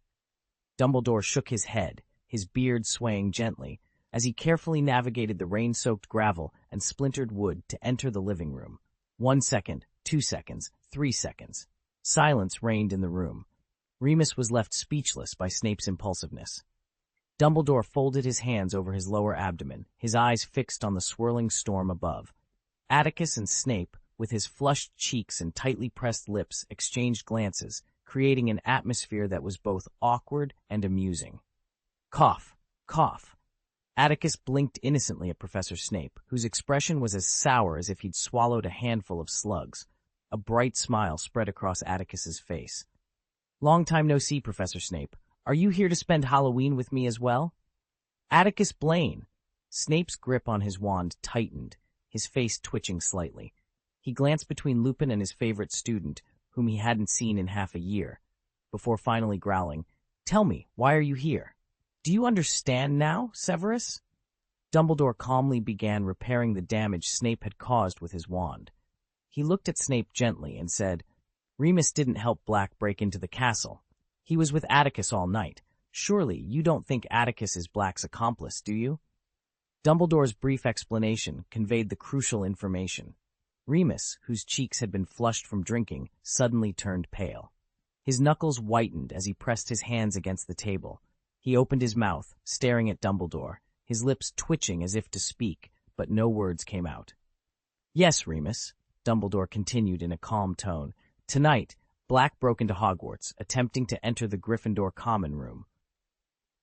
Dumbledore shook his head, his beard swaying gently, as he carefully navigated the rain-soaked gravel and splintered wood to enter the living room. 1 second, 2 seconds, 3 seconds. Silence reigned in the room. Remus was left speechless by Snape's impulsiveness. Dumbledore folded his hands over his lower abdomen, his eyes fixed on the swirling storm above. Atticus and Snape, with his flushed cheeks and tightly pressed lips, exchanged glances, creating an atmosphere that was both awkward and amusing. Cough, cough. Atticus blinked innocently at Professor Snape, whose expression was as sour as if he'd swallowed a handful of slugs. A bright smile spread across Atticus's face. "Long time no see, Professor Snape. Are you here to spend Halloween with me as well?" "Atticus Blaine." Snape's grip on his wand tightened, his face twitching slightly. He glanced between Lupin and his favorite student, whom he hadn't seen in half a year, before finally growling, "Tell me, why are you here?" "Do you understand now, Severus?" Dumbledore calmly began repairing the damage Snape had caused with his wand. He looked at Snape gently and said, "Remus didn't help Black break into the castle. He was with Atticus all night. Surely you don't think Atticus is Black's accomplice, do you?" Dumbledore's brief explanation conveyed the crucial information. Remus, whose cheeks had been flushed from drinking, suddenly turned pale. His knuckles whitened as he pressed his hands against the table. He opened his mouth, staring at Dumbledore, his lips twitching as if to speak, but no words came out. "Yes, Remus," Dumbledore continued in a calm tone. "Tonight, Black broke into Hogwarts, attempting to enter the Gryffindor common room."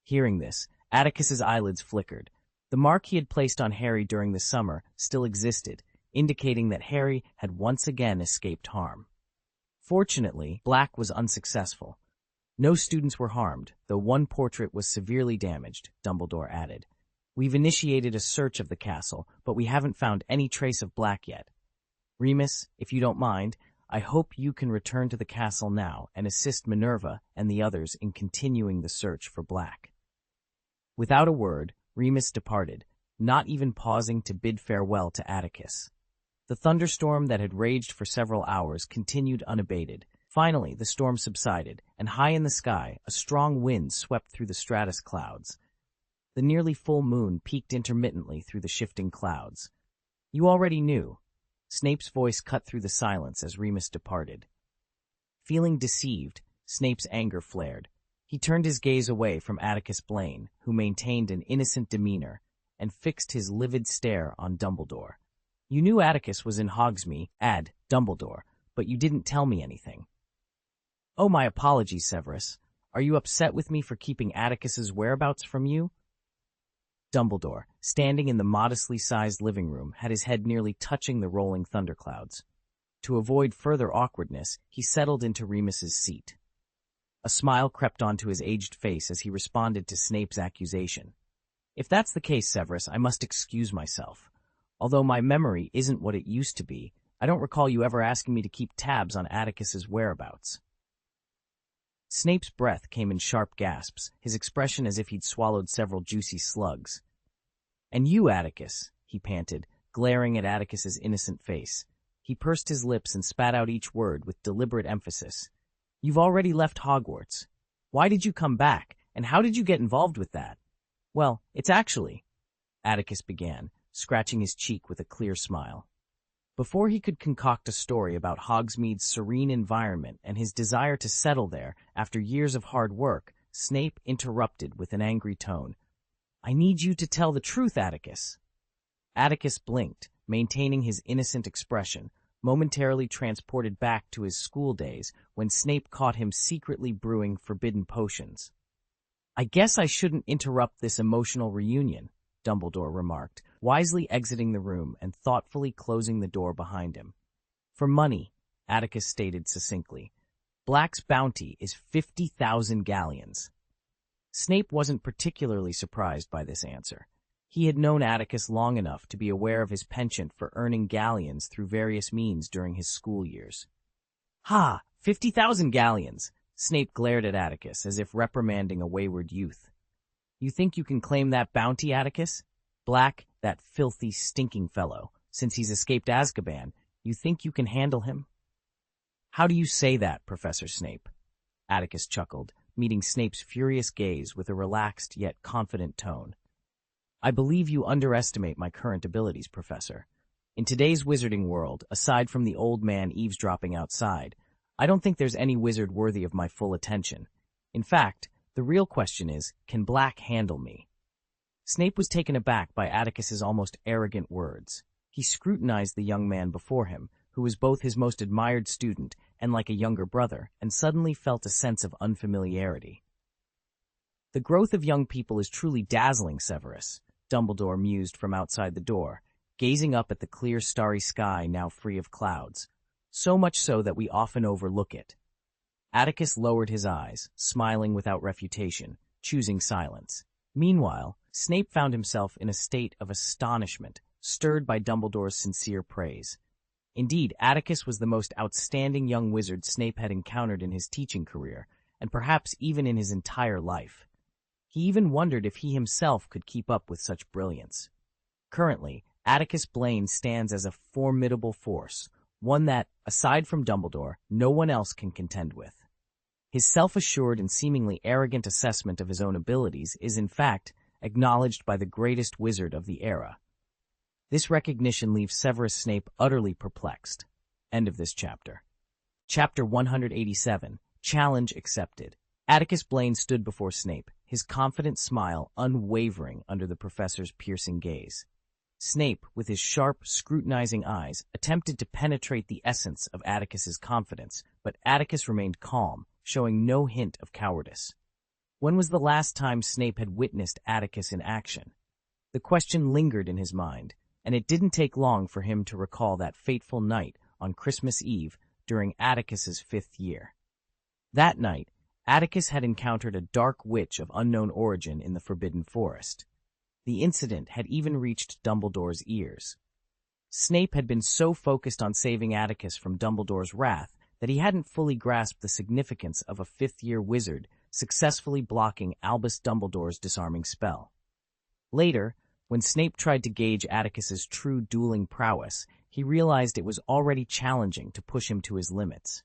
Hearing this, Atticus's eyelids flickered. The mark he had placed on Harry during the summer still existed, indicating that Harry had once again escaped harm. Fortunately, Black was unsuccessful. No students were harmed, though one portrait was severely damaged, Dumbledore added. We've initiated a search of the castle, but we haven't found any trace of Black yet. Remus, if you don't mind, I hope you can return to the castle now and assist Minerva and the others in continuing the search for Black. Without a word, Remus departed, not even pausing to bid farewell to Atticus. The thunderstorm that had raged for several hours continued unabated. Finally, the storm subsided, and high in the sky, a strong wind swept through the stratus clouds. The nearly full moon peeked intermittently through the shifting clouds. You already knew. Snape's voice cut through the silence as Remus departed. Feeling deceived, Snape's anger flared. He turned his gaze away from Atticus Blaine, who maintained an innocent demeanor, and fixed his livid stare on Dumbledore. You knew Atticus was in Hogsmeade, Dumbledore, but you didn't tell me anything. Oh, my apologies, Severus. Are you upset with me for keeping Atticus's whereabouts from you? Dumbledore, standing in the modestly sized living room, had his head nearly touching the rolling thunderclouds. To avoid further awkwardness, he settled into Remus's seat. A smile crept onto his aged face as he responded to Snape's accusation. If that's the case, Severus, I must excuse myself. Although my memory isn't what it used to be, I don't recall you ever asking me to keep tabs on Atticus's whereabouts. Snape's breath came in sharp gasps, his expression as if he'd swallowed several juicy slugs. And you, Atticus, he panted, glaring at Atticus's innocent face. He pursed his lips and spat out each word with deliberate emphasis. You've already left Hogwarts. Why did you come back, and how did you get involved with that? Well, it's actually, Atticus began, scratching his cheek with a clear smile. Before he could concoct a story about Hogsmeade's serene environment and his desire to settle there after years of hard work, Snape interrupted with an angry tone. I need you to tell the truth, Atticus. Atticus blinked, maintaining his innocent expression, momentarily transported back to his school days when Snape caught him secretly brewing forbidden potions. I guess I shouldn't interrupt this emotional reunion, Dumbledore remarked, wisely exiting the room and thoughtfully closing the door behind him. For money, Atticus stated succinctly. Black's bounty is 50,000 galleons. Snape wasn't particularly surprised by this answer. He had known Atticus long enough to be aware of his penchant for earning galleons through various means during his school years. Ha! 50,000 galleons! Snape glared at Atticus as if reprimanding a wayward youth. You think you can claim that bounty, Atticus? Black, that filthy, stinking fellow. Since he's escaped Azkaban, you think you can handle him? How do you say that, Professor Snape? Atticus chuckled, meeting Snape's furious gaze with a relaxed yet confident tone. I believe you underestimate my current abilities, Professor. In today's wizarding world, aside from the old man eavesdropping outside, I don't think there's any wizard worthy of my full attention. In fact, the real question is, can Black handle me? Snape was taken aback by Atticus's almost arrogant words. He scrutinized the young man before him, who was both his most admired student and like a younger brother, and suddenly felt a sense of unfamiliarity. The growth of young people is truly dazzling, Severus, Dumbledore mused from outside the door, gazing up at the clear starry sky now free of clouds, so much so that we often overlook it. Atticus lowered his eyes, smiling without refutation, choosing silence. Meanwhile, Snape found himself in a state of astonishment, stirred by Dumbledore's sincere praise. Indeed, Atticus was the most outstanding young wizard Snape had encountered in his teaching career, and perhaps even in his entire life. He even wondered if he himself could keep up with such brilliance. Currently, Atticus Blaine stands as a formidable force, one that, aside from Dumbledore, no one else can contend with. His self-assured and seemingly arrogant assessment of his own abilities is, in fact, acknowledged by the greatest wizard of the era. This recognition leaves Severus Snape utterly perplexed. End of this chapter. Chapter 187, Challenge Accepted. Atticus Blaine stood before Snape, his confident smile unwavering under the professor's piercing gaze. Snape, with his sharp, scrutinizing eyes, attempted to penetrate the essence of Atticus's confidence, but Atticus remained calm, showing no hint of cowardice. When was the last time Snape had witnessed Atticus in action? The question lingered in his mind, and it didn't take long for him to recall that fateful night on Christmas Eve during Atticus's 5th year. That night, Atticus had encountered a dark witch of unknown origin in the Forbidden Forest. The incident had even reached Dumbledore's ears. Snape had been so focused on saving Atticus from Dumbledore's wrath that he hadn't fully grasped the significance of a 5th-year wizard successfully blocking Albus Dumbledore's disarming spell. Later, when Snape tried to gauge Atticus's true dueling prowess, he realized it was already challenging to push him to his limits.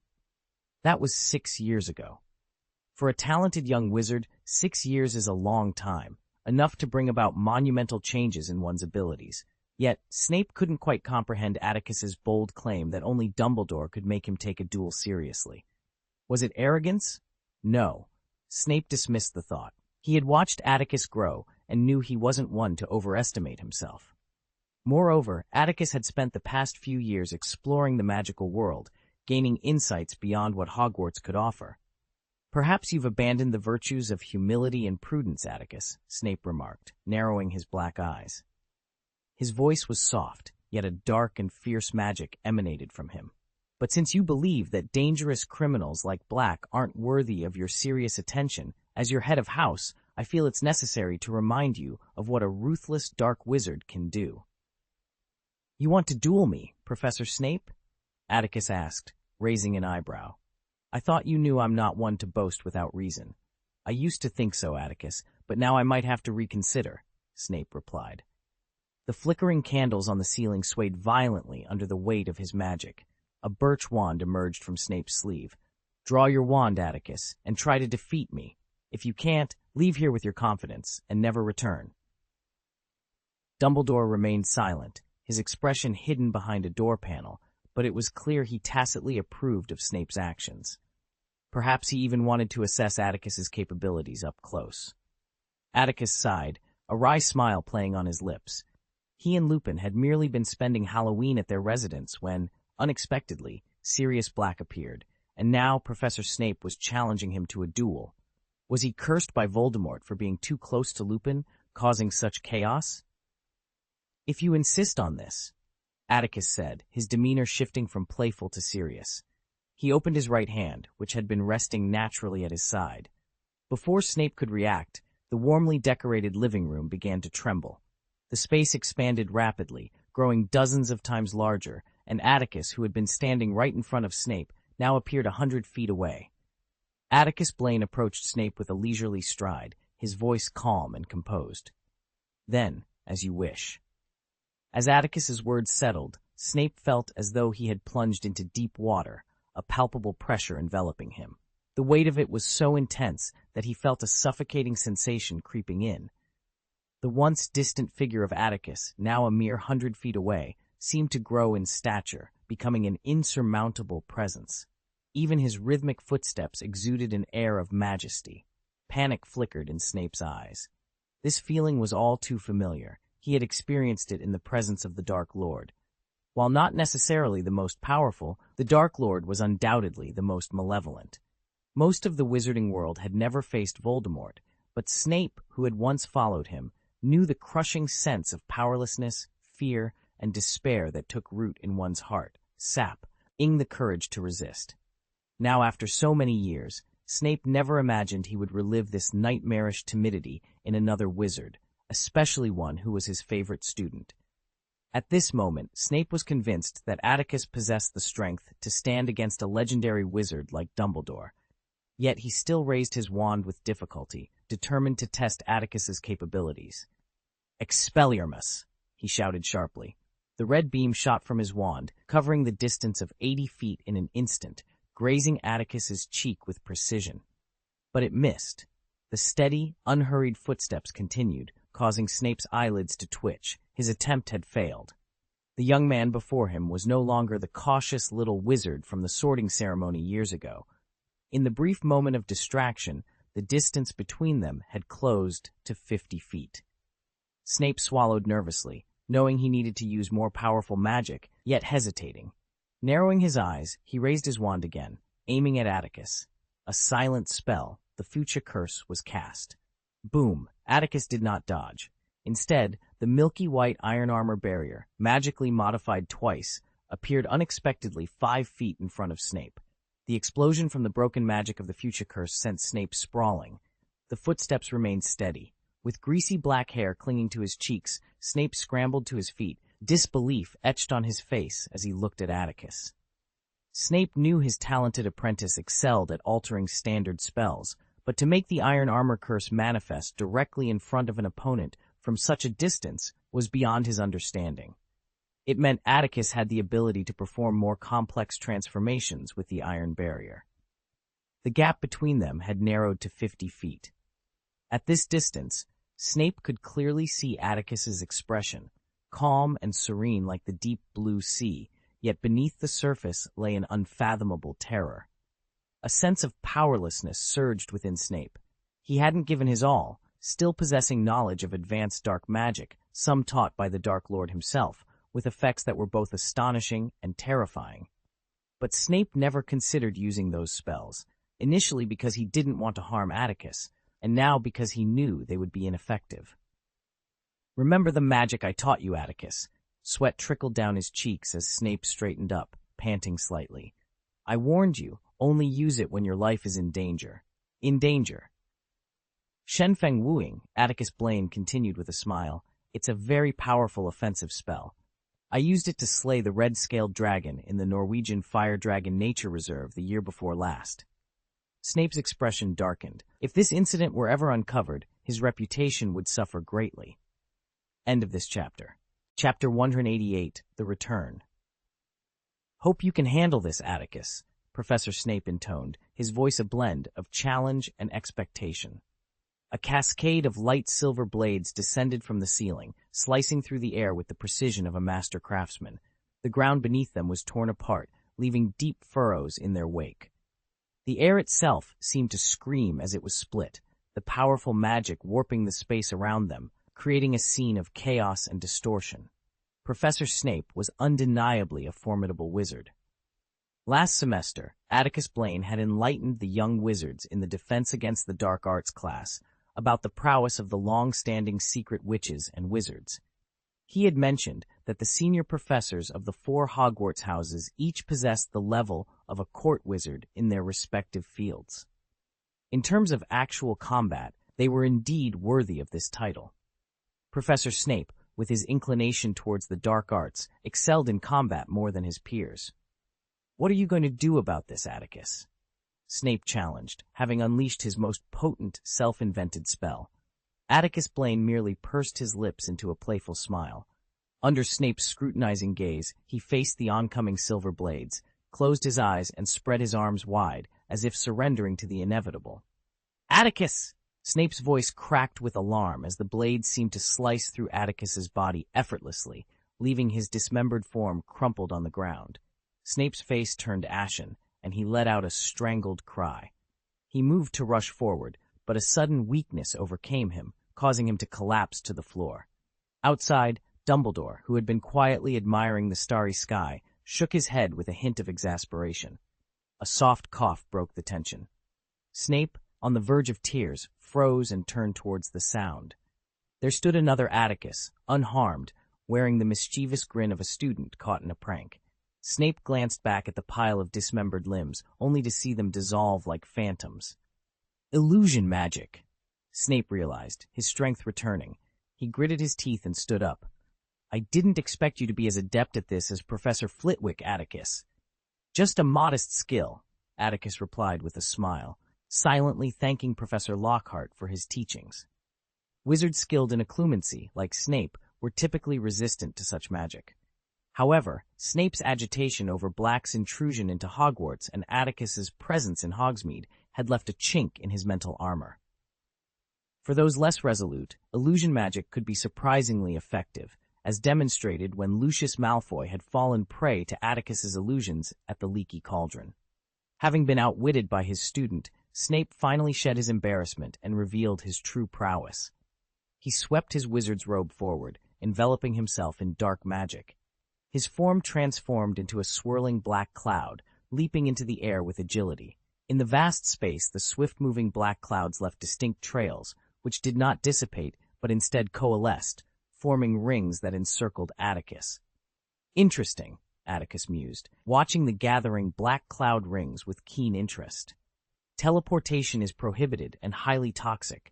That was 6 years ago. For a talented young wizard, 6 years is a long time, enough to bring about monumental changes in one's abilities. Yet, Snape couldn't quite comprehend Atticus's bold claim that only Dumbledore could make him take a duel seriously. Was it arrogance? No. Snape dismissed the thought. He had watched Atticus grow and knew he wasn't one to overestimate himself. Moreover, Atticus had spent the past few years exploring the magical world, gaining insights beyond what Hogwarts could offer. "Perhaps you've abandoned the virtues of humility and prudence, Atticus," Snape remarked, narrowing his black eyes. His voice was soft, yet a dark and fierce magic emanated from him. "But since you believe that dangerous criminals like Black aren't worthy of your serious attention, as your head of house, I feel it's necessary to remind you of what a ruthless dark wizard can do." "You want to duel me, Professor Snape?" Atticus asked, raising an eyebrow. "I thought you knew I'm not one to boast without reason." "I used to think so, Atticus, but now I might have to reconsider," Snape replied. The flickering candles on the ceiling swayed violently under the weight of his magic. A birch wand emerged from Snape's sleeve. "Draw your wand, Atticus, and try to defeat me. If you can't, leave here with your confidence and never return." Dumbledore remained silent, his expression hidden behind a door panel, but it was clear he tacitly approved of Snape's actions. Perhaps he even wanted to assess Atticus's capabilities up close. Atticus sighed, a wry smile playing on his lips. He and Lupin had merely been spending Halloween at their residence when, unexpectedly, Sirius Black appeared, and now Professor Snape was challenging him to a duel. Was he cursed by Voldemort for being too close to Lupin, causing such chaos? "If you insist on this," Atticus said, his demeanor shifting from playful to serious. He opened his right hand, which had been resting naturally at his side. Before Snape could react, the warmly decorated living room began to tremble. The space expanded rapidly, growing dozens of times larger, and Atticus, who had been standing right in front of Snape, now appeared 100 feet away. Atticus Blaine approached Snape with a leisurely stride, his voice calm and composed. "Then, as you wish." As Atticus's words settled, Snape felt as though he had plunged into deep water, a palpable pressure enveloping him. The weight of it was so intense that he felt a suffocating sensation creeping in. The once distant figure of Atticus, now a mere 100 feet away, seemed to grow in stature, becoming an insurmountable presence. Even his rhythmic footsteps exuded an air of majesty. Panic flickered in Snape's eyes. This feeling was all too familiar. He had experienced it in the presence of the Dark Lord. While not necessarily the most powerful, the Dark Lord was undoubtedly the most malevolent. Most of the wizarding world had never faced Voldemort, but Snape, who had once followed him, knew the crushing sense of powerlessness, fear, and despair that took root in one's heart, sapping the courage to resist. Now, after so many years, Snape never imagined he would relive this nightmarish timidity in another wizard, especially one who was his favorite student. At this moment, Snape was convinced that Atticus possessed the strength to stand against a legendary wizard like Dumbledore. Yet he still raised his wand with difficulty, determined to test Atticus's capabilities. "Expelliarmus!" he shouted sharply. The red beam shot from his wand, covering the distance of 80 feet in an instant, grazing Atticus's cheek with precision. But it missed. The steady, unhurried footsteps continued, causing Snape's eyelids to twitch. His attempt had failed. The young man before him was no longer the cautious little wizard from the sorting ceremony years ago. In the brief moment of distraction, the distance between them had closed to 50 feet. Snape swallowed nervously, knowing he needed to use more powerful magic, yet hesitating. Narrowing his eyes, he raised his wand again, aiming at Atticus. A silent spell, the Future Curse, was cast. Boom! Atticus did not dodge. Instead, the milky white iron armor barrier, magically modified twice, appeared unexpectedly 5 feet in front of Snape. The explosion from the broken magic of the future curse sent Snape sprawling. The footsteps remained steady. With greasy black hair clinging to his cheeks, Snape scrambled to his feet, disbelief etched on his face as he looked at Atticus. Snape knew his talented apprentice excelled at altering standard spells, but to make the iron armor curse manifest directly in front of an opponent from such a distance was beyond his understanding. It meant Atticus had the ability to perform more complex transformations with the iron barrier. The gap between them had narrowed to 50 feet. At this distance, Snape could clearly see Atticus's expression, calm and serene like the deep blue sea, yet beneath the surface lay an unfathomable terror. A sense of powerlessness surged within Snape. He hadn't given his all, still possessing knowledge of advanced dark magic, some taught by the Dark Lord himself, with effects that were both astonishing and terrifying. But Snape never considered using those spells, initially because he didn't want to harm Atticus, and now because he knew they would be ineffective. "Remember the magic I taught you, Atticus." Sweat trickled down his cheeks as Snape straightened up, panting slightly. "I warned you, only use it when your life is in danger." In danger. "Shenfeng Wuing," Atticus Blaine continued with a smile. "It's a very powerful offensive spell. I used it to slay the red-scaled dragon in the Norwegian Fire Dragon Nature Reserve the year before last." Snape's expression darkened. If this incident were ever uncovered, his reputation would suffer greatly. End of this chapter. Chapter 188, The Return. "Hope you can handle this, Atticus," Professor Snape intoned, his voice a blend of challenge and expectation. A cascade of light silver blades descended from the ceiling, slicing through the air with the precision of a master craftsman. The ground beneath them was torn apart, leaving deep furrows in their wake. The air itself seemed to scream as it was split, the powerful magic warping the space around them, creating a scene of chaos and distortion. Professor Snape was undeniably a formidable wizard. Last semester, Atticus Blaine had enlightened the young wizards in the Defense Against the Dark Arts class about the prowess of the long-standing secret witches and wizards. He had mentioned that the senior professors of the 4 Hogwarts houses each possessed the level of a court wizard in their respective fields. In terms of actual combat, they were indeed worthy of this title. Professor Snape, with his inclination towards the dark arts, excelled in combat more than his peers. "What are you going to do about this, Atticus?" Snape challenged, having unleashed his most potent, self-invented spell. Atticus Blaine merely pursed his lips into a playful smile. Under Snape's scrutinizing gaze, he faced the oncoming silver blades, closed his eyes, and spread his arms wide, as if surrendering to the inevitable. "Atticus!" Snape's voice cracked with alarm as the blades seemed to slice through Atticus's body effortlessly, leaving his dismembered form crumpled on the ground. Snape's face turned ashen, and he let out a strangled cry. He moved to rush forward, but a sudden weakness overcame him, causing him to collapse to the floor. Outside, Dumbledore, who had been quietly admiring the starry sky, shook his head with a hint of exasperation. A soft cough broke the tension. Snape, on the verge of tears, froze and turned towards the sound. There stood another Atticus, unharmed, wearing the mischievous grin of a student caught in a prank. Snape glanced back at the pile of dismembered limbs, only to see them dissolve like phantoms. Illusion magic, Snape realized, his strength returning. He gritted his teeth and stood up. "I didn't expect you to be as adept at this as Professor Flitwick, Atticus." "Just a modest skill," Atticus replied with a smile, silently thanking Professor Lockhart for his teachings. Wizards skilled in occlumency, like Snape, were typically resistant to such magic. However, Snape's agitation over Black's intrusion into Hogwarts and Atticus's presence in Hogsmeade had left a chink in his mental armor. For those less resolute, illusion magic could be surprisingly effective, as demonstrated when Lucius Malfoy had fallen prey to Atticus's illusions at the Leaky Cauldron. Having been outwitted by his student, Snape finally shed his embarrassment and revealed his true prowess. He swept his wizard's robe forward, enveloping himself in dark magic. His form transformed into a swirling black cloud, leaping into the air with agility. In the vast space, the swift-moving black clouds left distinct trails, which did not dissipate, but instead coalesced, forming rings that encircled Atticus. Interesting, Atticus mused, watching the gathering black cloud rings with keen interest. Teleportation is prohibited and highly toxic.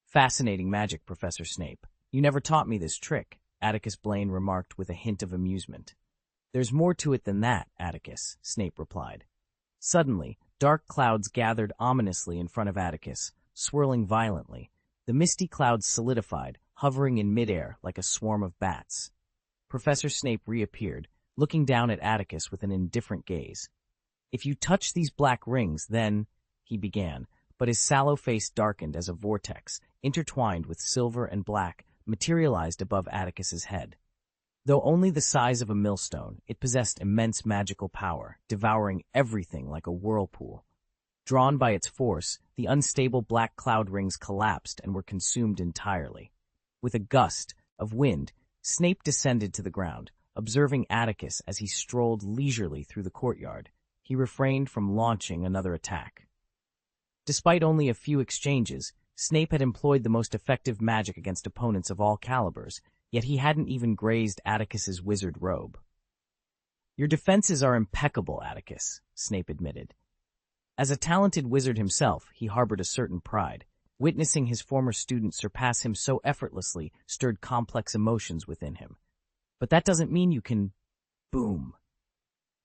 Fascinating magic, Professor Snape. You never taught me this trick, Atticus Blaine remarked with a hint of amusement. There's more to it than that, Atticus, Snape replied. Suddenly, dark clouds gathered ominously in front of Atticus, swirling violently. The misty clouds solidified, hovering in midair like a swarm of bats. Professor Snape reappeared, looking down at Atticus with an indifferent gaze. If you touch these black rings, then, he began, but his sallow face darkened as a vortex, intertwined with silver and black, materialized above Atticus's head. Though only the size of a millstone, it possessed immense magical power, devouring everything like a whirlpool. Drawn by its force, the unstable black cloud rings collapsed and were consumed entirely. With a gust of wind, Snape descended to the ground, observing Atticus as he strolled leisurely through the courtyard. He refrained from launching another attack. Despite only a few exchanges, Snape had employed the most effective magic against opponents of all calibers, yet he hadn't even grazed Atticus's wizard robe. Your defenses are impeccable, Atticus, Snape admitted. As a talented wizard himself, he harbored a certain pride. Witnessing his former student surpass him so effortlessly stirred complex emotions within him. But that doesn't mean you can... Boom!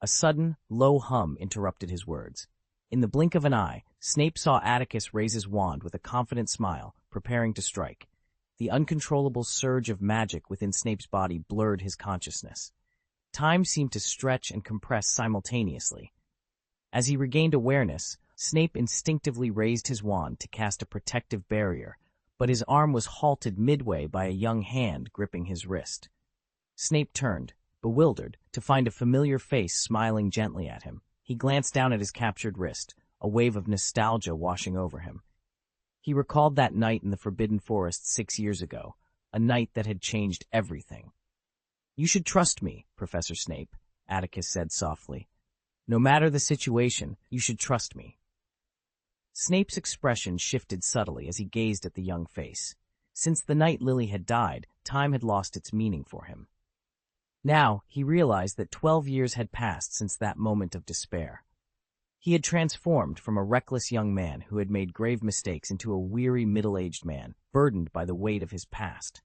A sudden, low hum interrupted his words. In the blink of an eye, Snape saw Atticus raise his wand with a confident smile, preparing to strike. The uncontrollable surge of magic within Snape's body blurred his consciousness. Time seemed to stretch and compress simultaneously. As he regained awareness, Snape instinctively raised his wand to cast a protective barrier, but his arm was halted midway by a young hand gripping his wrist. Snape turned, bewildered, to find a familiar face smiling gently at him. He glanced down at his captured wrist, a wave of nostalgia washing over him. He recalled that night in the Forbidden Forest 6 years ago, a night that had changed everything. You should trust me, Professor Snape, Atticus said softly. No matter the situation, you should trust me. Snape's expression shifted subtly as he gazed at the young face. Since the night Lily had died, time had lost its meaning for him. Now, he realized that 12 years had passed since that moment of despair. He had transformed from a reckless young man who had made grave mistakes into a weary middle-aged man, burdened by the weight of his past.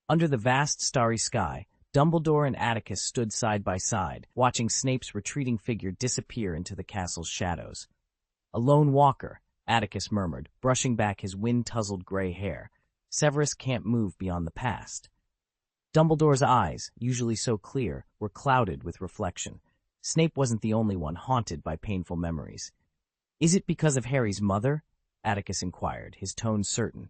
Under the vast starry sky, Dumbledore and Atticus stood side by side, watching Snape's retreating figure disappear into the castle's shadows. A lone walker, Atticus murmured, brushing back his wind-tousled gray hair. Severus can't move beyond the past. Dumbledore's eyes, usually so clear, were clouded with reflection. Snape wasn't the only one haunted by painful memories. Is it because of Harry's mother? Atticus inquired, his tone certain.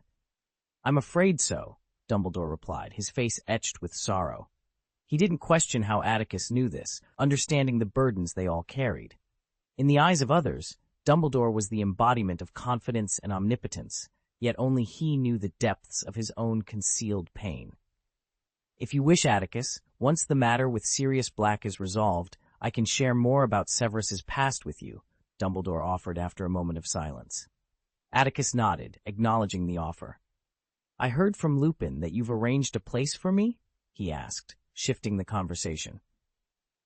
I'm afraid so, Dumbledore replied, his face etched with sorrow. He didn't question how Atticus knew this, understanding the burdens they all carried. In the eyes of others, Dumbledore was the embodiment of confidence and omnipotence, yet only he knew the depths of his own concealed pain. If you wish, Atticus, once the matter with Sirius Black is resolved, I can share more about Severus's past with you, Dumbledore offered after a moment of silence. Atticus nodded, acknowledging the offer. I heard from Lupin that you've arranged a place for me? He asked, shifting the conversation.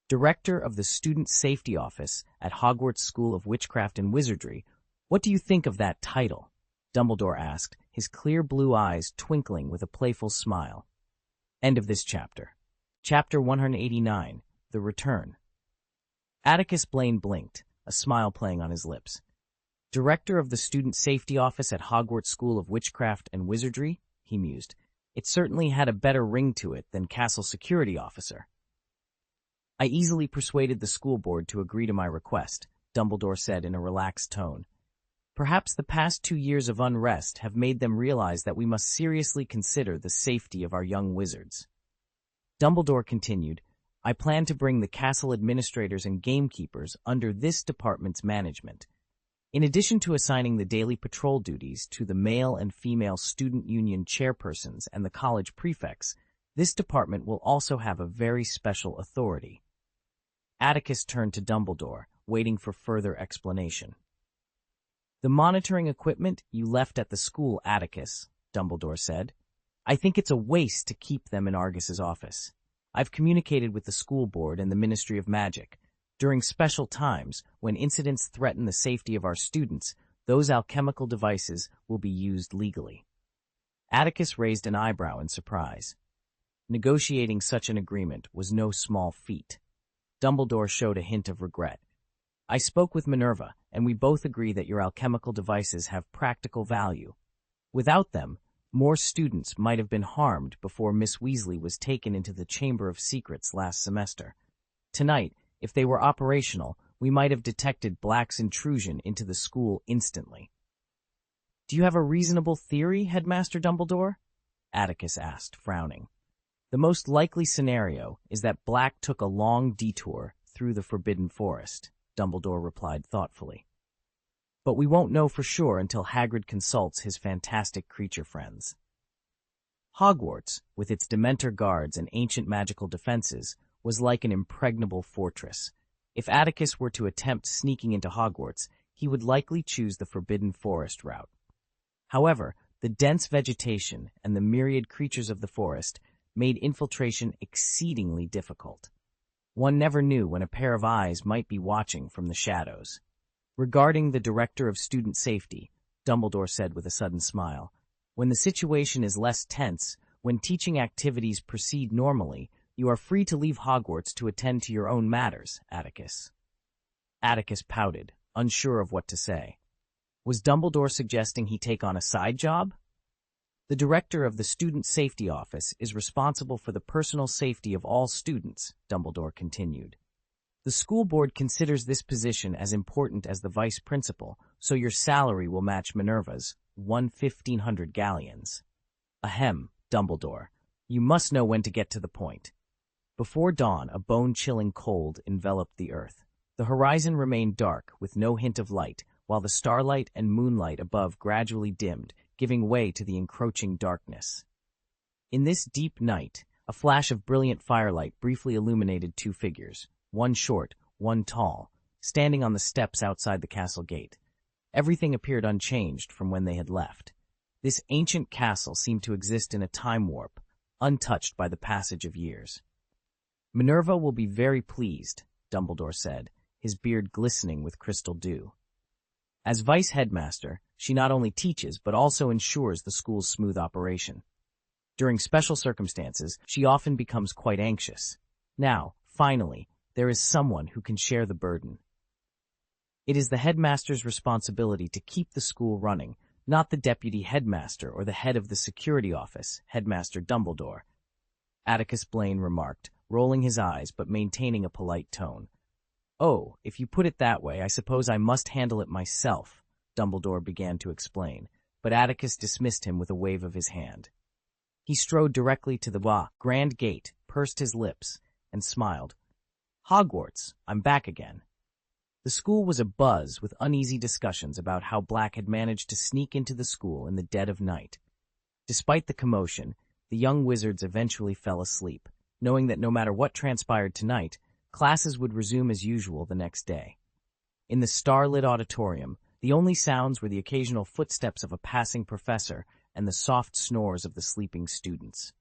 Director of the Student Safety Office at Hogwarts School of Witchcraft and Wizardry, what do you think of that title? Dumbledore asked, his clear blue eyes twinkling with a playful smile. End of this chapter. Chapter 189, The Return. Atticus Blaine blinked, a smile playing on his lips. Director of the Student Safety Office at Hogwarts School of Witchcraft and Wizardry, he mused. It certainly had a better ring to it than Castle Security Officer. I easily persuaded the school board to agree to my request, Dumbledore said in a relaxed tone. Perhaps the past 2 years of unrest have made them realize that we must seriously consider the safety of our young wizards. Dumbledore continued, I plan to bring the castle administrators and gamekeepers under this department's management. In addition to assigning the daily patrol duties to the male and female student union chairpersons and the college prefects, this department will also have a very special authority. Atticus turned to Dumbledore, waiting for further explanation. The monitoring equipment you left at the school, Atticus, Dumbledore said. I think it's a waste to keep them in Argus's office. I've communicated with the school board and the Ministry of Magic. During special times, when incidents threaten the safety of our students, those alchemical devices will be used legally. Atticus raised an eyebrow in surprise. Negotiating such an agreement was no small feat. Dumbledore showed a hint of regret. I spoke with Minerva, and we both agree that your alchemical devices have practical value. Without them, more students might have been harmed before Miss Weasley was taken into the Chamber of Secrets last semester. Tonight, if they were operational, we might have detected Black's intrusion into the school instantly. Do you have a reasonable theory, Headmaster Dumbledore? Atticus asked, frowning. The most likely scenario is that Black took a long detour through the Forbidden Forest, Dumbledore replied thoughtfully. But we won't know for sure until Hagrid consults his fantastic creature friends. Hogwarts, with its Dementor guards and ancient magical defenses, was like an impregnable fortress. If Atticus were to attempt sneaking into Hogwarts, he would likely choose the Forbidden Forest route. However, the dense vegetation and the myriad creatures of the forest made infiltration exceedingly difficult. One never knew when a pair of eyes might be watching from the shadows. Regarding the Director of Student Safety, Dumbledore said with a sudden smile, when the situation is less tense, when teaching activities proceed normally, you are free to leave Hogwarts to attend to your own matters, Atticus. Atticus pouted, unsure of what to say. Was Dumbledore suggesting he take on a side job? The Director of the Student Safety Office is responsible for the personal safety of all students, Dumbledore continued. The school board considers this position as important as the vice principal, so your salary will match Minerva's, 1,500 galleons. Ahem, Dumbledore. You must know when to get to the point. Before dawn, a bone-chilling cold enveloped the earth. The horizon remained dark, with no hint of light, while the starlight and moonlight above gradually dimmed, giving way to the encroaching darkness. In this deep night, a flash of brilliant firelight briefly illuminated two figures, one short, one tall, standing on the steps outside the castle gate. Everything appeared unchanged from when they had left. This ancient castle seemed to exist in a time warp, untouched by the passage of years. Minerva will be very pleased, Dumbledore said, his beard glistening with crystal dew. As vice headmaster, she not only teaches but also ensures the school's smooth operation. During special circumstances, she often becomes quite anxious. Now, finally, there is someone who can share the burden. It is the headmaster's responsibility to keep the school running, not the deputy headmaster or the head of the security office, Headmaster Dumbledore, Atticus Blaine remarked, rolling his eyes but maintaining a polite tone. Oh, if you put it that way, I suppose I must handle it myself, Dumbledore began to explain, but Atticus dismissed him with a wave of his hand. He strode directly to the grand gate, pursed his lips, and smiled. Hogwarts, I'm back again. The school was abuzz with uneasy discussions about how Black had managed to sneak into the school in the dead of night. Despite the commotion, the young wizards eventually fell asleep, knowing that no matter what transpired tonight, classes would resume as usual the next day. In the starlit auditorium, the only sounds were the occasional footsteps of a passing professor and the soft snores of the sleeping students.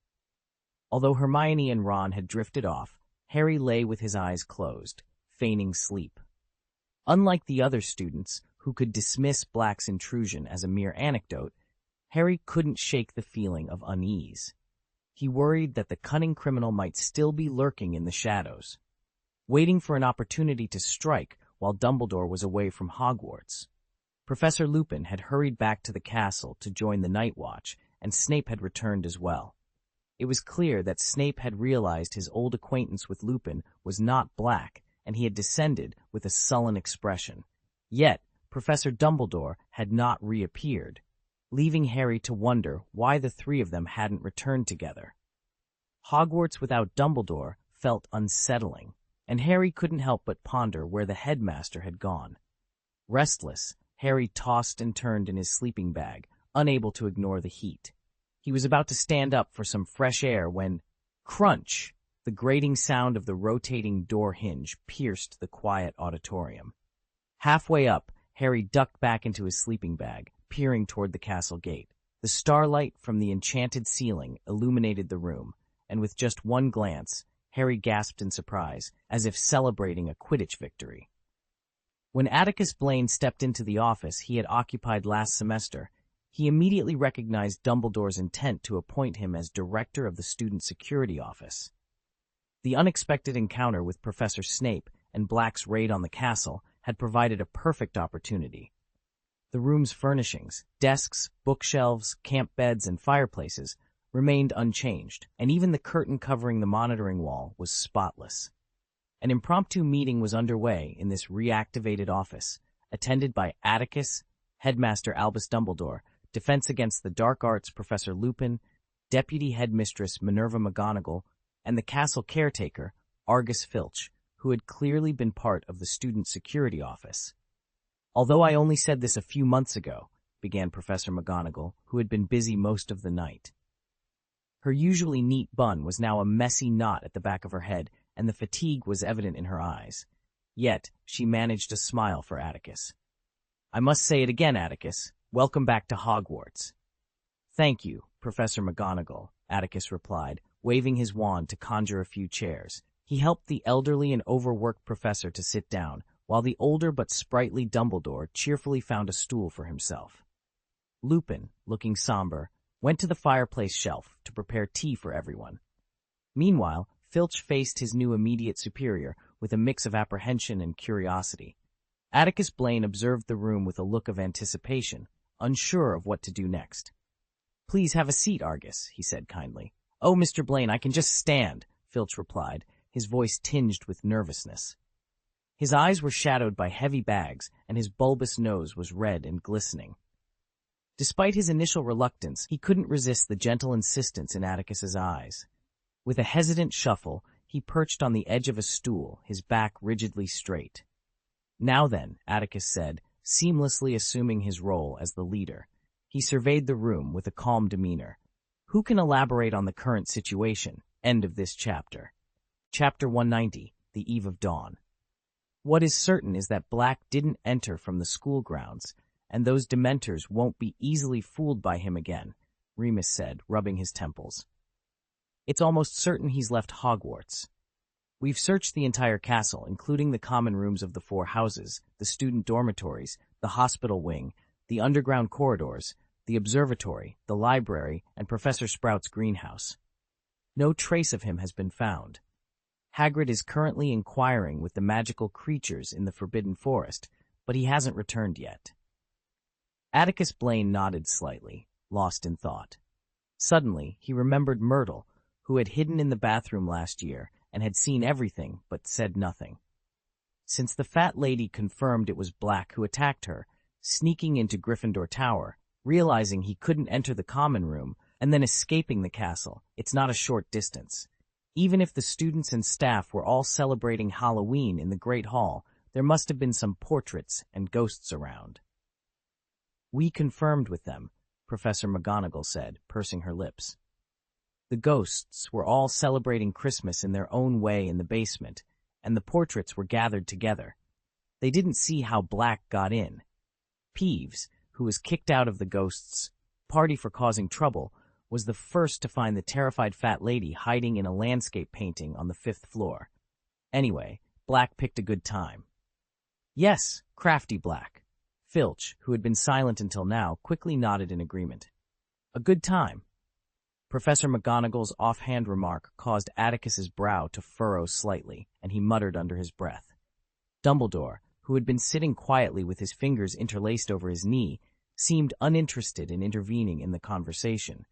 Although Hermione and Ron had drifted off, Harry lay with his eyes closed, feigning sleep. Unlike the other students, who could dismiss Black's intrusion as a mere anecdote, Harry couldn't shake the feeling of unease. He worried that the cunning criminal might still be lurking in the shadows, waiting for an opportunity to strike while Dumbledore was away from Hogwarts. Professor Lupin had hurried back to the castle to join the Night Watch, and Snape had returned as well. It was clear that Snape had realized his old acquaintance with Lupin was not Black, and he had descended with a sullen expression. Yet, Professor Dumbledore had not reappeared, leaving Harry to wonder why the three of them hadn't returned together. Hogwarts without Dumbledore felt unsettling, and Harry couldn't help but ponder where the headmaster had gone. Restless, Harry tossed and turned in his sleeping bag, unable to ignore the heat. He was about to stand up for some fresh air when, crunch! The grating sound of the rotating door hinge pierced the quiet auditorium. Halfway up, Harry ducked back into his sleeping bag, peering toward the castle gate. The starlight from the enchanted ceiling illuminated the room, and with just one glance, Harry gasped in surprise, as if celebrating a Quidditch victory. When Atticus Blaine stepped into the office he had occupied last semester, he immediately recognized Dumbledore's intent to appoint him as director of the Student Security Office. The unexpected encounter with Professor Snape and Black's raid on the castle had provided a perfect opportunity. The room's furnishings, desks, bookshelves, camp beds, and fireplaces remained unchanged, and even the curtain covering the monitoring wall was spotless. An impromptu meeting was underway in this reactivated office, attended by Atticus, Headmaster Albus Dumbledore, Defense Against the Dark Arts Professor Lupin, Deputy Headmistress Minerva McGonagall, and the castle caretaker, Argus Filch, who had clearly been part of the Student Security Office. "Although I only said this a few months ago," began Professor McGonagall, who had been busy most of the night. Her usually neat bun was now a messy knot at the back of her head, and the fatigue was evident in her eyes. Yet, she managed a smile for Atticus. "I must say it again, Atticus. Welcome back to Hogwarts." "Thank you, Professor McGonagall," Atticus replied, waving his wand to conjure a few chairs. He helped the elderly and overworked professor to sit down, while the older but sprightly Dumbledore cheerfully found a stool for himself. Lupin, looking somber, went to the fireplace shelf to prepare tea for everyone. Meanwhile, Filch faced his new immediate superior with a mix of apprehension and curiosity. Atticus Blaine observed the room with a look of anticipation, unsure of what to do next. "Please have a seat, Argus," he said kindly. "Oh, Mr. Blaine, I can just stand," Filch replied, his voice tinged with nervousness. His eyes were shadowed by heavy bags, and his bulbous nose was red and glistening. Despite his initial reluctance, he couldn't resist the gentle insistence in Atticus's eyes. With a hesitant shuffle, he perched on the edge of a stool, his back rigidly straight. "Now then," Atticus said, seamlessly assuming his role as the leader. He surveyed the room with a calm demeanor. "Who can elaborate on the current situation?" End of this chapter. Chapter 190, The Eve of Dawn. "What is certain is that Black didn't enter from the school grounds, and those Dementors won't be easily fooled by him again," Remus said, rubbing his temples. "It's almost certain he's left Hogwarts. We've searched the entire castle, including the common rooms of the 4 houses, the student dormitories, the hospital wing, the underground corridors, the observatory, the library, and Professor Sprout's greenhouse. No trace of him has been found. Hagrid is currently inquiring with the magical creatures in the Forbidden Forest, but he hasn't returned yet." Atticus Blaine nodded slightly, lost in thought. Suddenly, he remembered Myrtle, who had hidden in the bathroom last year and had seen everything but said nothing. Since the fat lady confirmed it was Black who attacked her, sneaking into Gryffindor Tower, realizing he couldn't enter the common room, and then escaping the castle, it's not a short distance. Even if the students and staff were all celebrating Halloween in the Great Hall, there must have been some portraits and ghosts around. "We confirmed with them," Professor McGonagall said, pursing her lips. "The ghosts were all celebrating Christmas in their own way in the basement, and the portraits were gathered together. They didn't see how Black got in. Peeves, who was kicked out of the ghosts' party for causing trouble, was the first to find the terrified fat lady hiding in a landscape painting on the 5th floor. Anyway, Black picked a good time." "Yes, crafty Black." Filch, who had been silent until now, quickly nodded in agreement. "A good time." Professor McGonagall's offhand remark caused Atticus's brow to furrow slightly, and he muttered under his breath. Dumbledore, who had been sitting quietly with his fingers interlaced over his knee, seemed uninterested in intervening in the conversation.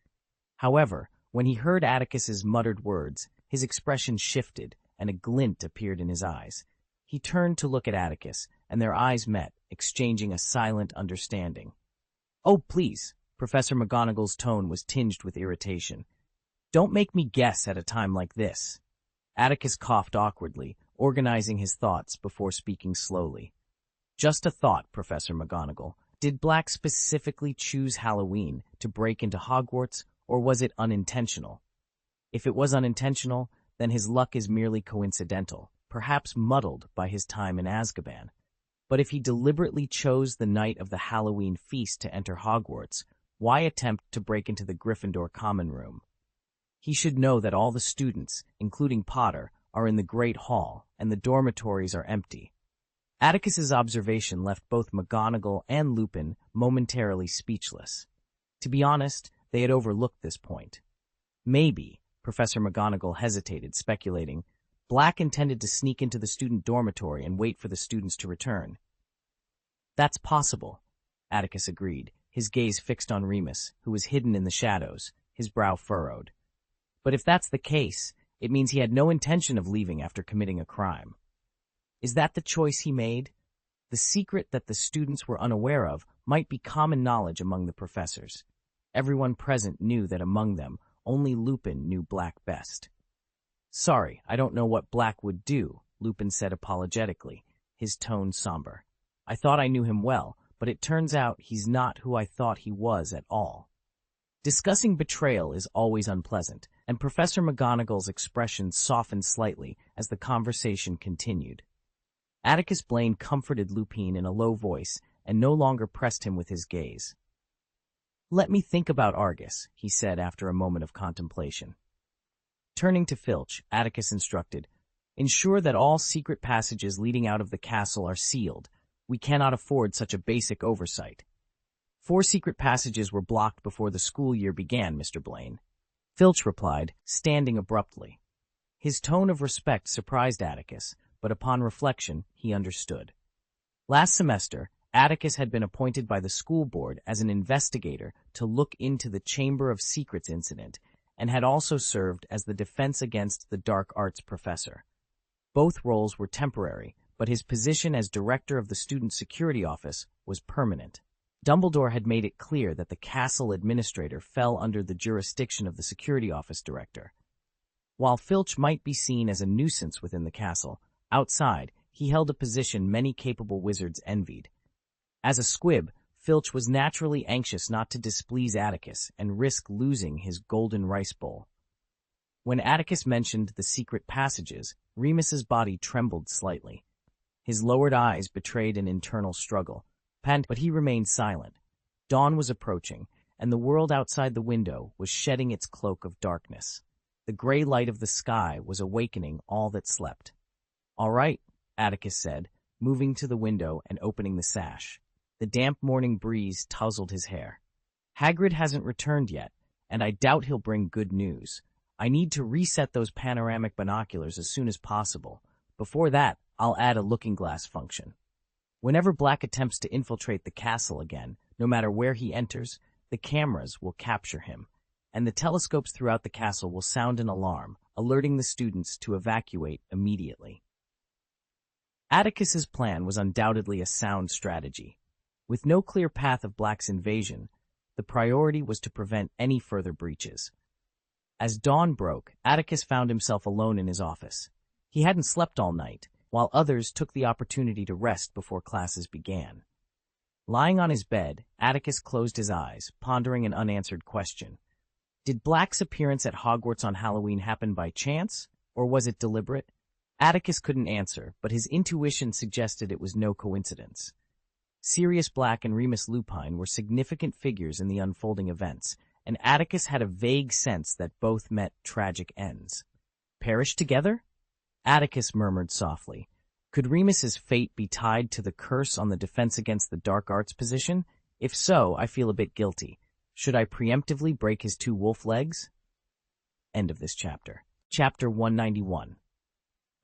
However, when he heard Atticus's muttered words, his expression shifted, and a glint appeared in his eyes. He turned to look at Atticus, and their eyes met, exchanging a silent understanding. "Oh, please," Professor McGonagall's tone was tinged with irritation. "Don't make me guess at a time like this." Atticus coughed awkwardly, organizing his thoughts before speaking slowly. "Just a thought, Professor McGonagall. Did Black specifically choose Halloween to break into Hogwarts, or was it unintentional? If it was unintentional, then his luck is merely coincidental, perhaps muddled by his time in Azkaban. But if he deliberately chose the night of the Halloween feast to enter Hogwarts, Why attempt to break into the Gryffindor common room? He should know that all the students, including Potter, are in the Great Hall, and the dormitories are empty. Atticus's observation left both McGonagall and Lupin momentarily speechless. To be honest, they had overlooked this point. Maybe, Professor McGonagall hesitated, speculating, Black intended to sneak into the student dormitory and wait for the students to return. That's possible, Atticus agreed, his gaze fixed on Remus, who was hidden in the shadows, his brow furrowed. But if that's the case, it means he had no intention of leaving after committing a crime. Is that the choice he made? The secret that the students were unaware of might be common knowledge among the professors. Everyone present knew that among them, only Lupin knew Black best. Sorry, I don't know what Black would do, Lupin said apologetically, his tone somber. I thought I knew him well, but it turns out he's not who I thought he was at all. Discussing betrayal is always unpleasant, and Professor McGonagall's expression softened slightly as the conversation continued. Atticus Blaine comforted Lupin in a low voice and no longer pressed him with his gaze. Let me think about Argus, he said after a moment of contemplation. Turning to Filch, Atticus instructed, ensure that all secret passages leading out of the castle are sealed. We cannot afford such a basic oversight. 4 secret passages were blocked before the school year began, Mr. Blaine. Filch replied, standing abruptly. His tone of respect surprised Atticus, but upon reflection, he understood. Last semester, Atticus had been appointed by the school board as an investigator to look into the Chamber of Secrets incident and had also served as the defense against the dark arts professor. Both roles were temporary, but his position as director of the Student Security Office was permanent. Dumbledore had made it clear that the castle administrator fell under the jurisdiction of the Security Office director. While Filch might be seen as a nuisance within the castle, outside, he held a position many capable wizards envied. As a squib, Filch was naturally anxious not to displease Atticus and risk losing his golden rice bowl. When Atticus mentioned the secret passages, Remus's body trembled slightly. His lowered eyes betrayed an internal struggle, but he remained silent. Dawn was approaching, and the world outside the window was shedding its cloak of darkness. The gray light of the sky was awakening all that slept. All right, Atticus said, moving to the window and opening the sash. The damp morning breeze tousled his hair. Hagrid hasn't returned yet, and I doubt he'll bring good news. I need to reset those panoramic binoculars as soon as possible. Before that, I'll add a looking glass function. Whenever Black attempts to infiltrate the castle again, no matter where he enters, the cameras will capture him, and the telescopes throughout the castle will sound an alarm, alerting the students to evacuate immediately. Atticus's plan was undoubtedly a sound strategy. With no clear path of Black's invasion, the priority was to prevent any further breaches. As dawn broke, Atticus found himself alone in his office. He hadn't slept all night, while others took the opportunity to rest before classes began. Lying on his bed, Atticus closed his eyes, pondering an unanswered question. Did Black's appearance at Hogwarts on Halloween happen by chance, or was it deliberate? Atticus couldn't answer, but his intuition suggested it was no coincidence. Sirius Black and Remus Lupin were significant figures in the unfolding events, and Atticus had a vague sense that both met tragic ends. Perish together? Atticus murmured softly. Could Remus's fate be tied to the curse on the Defense Against the Dark Arts position? If so, I feel a bit guilty. Should I preemptively break his 2 wolf legs? End of this chapter. Chapter 191.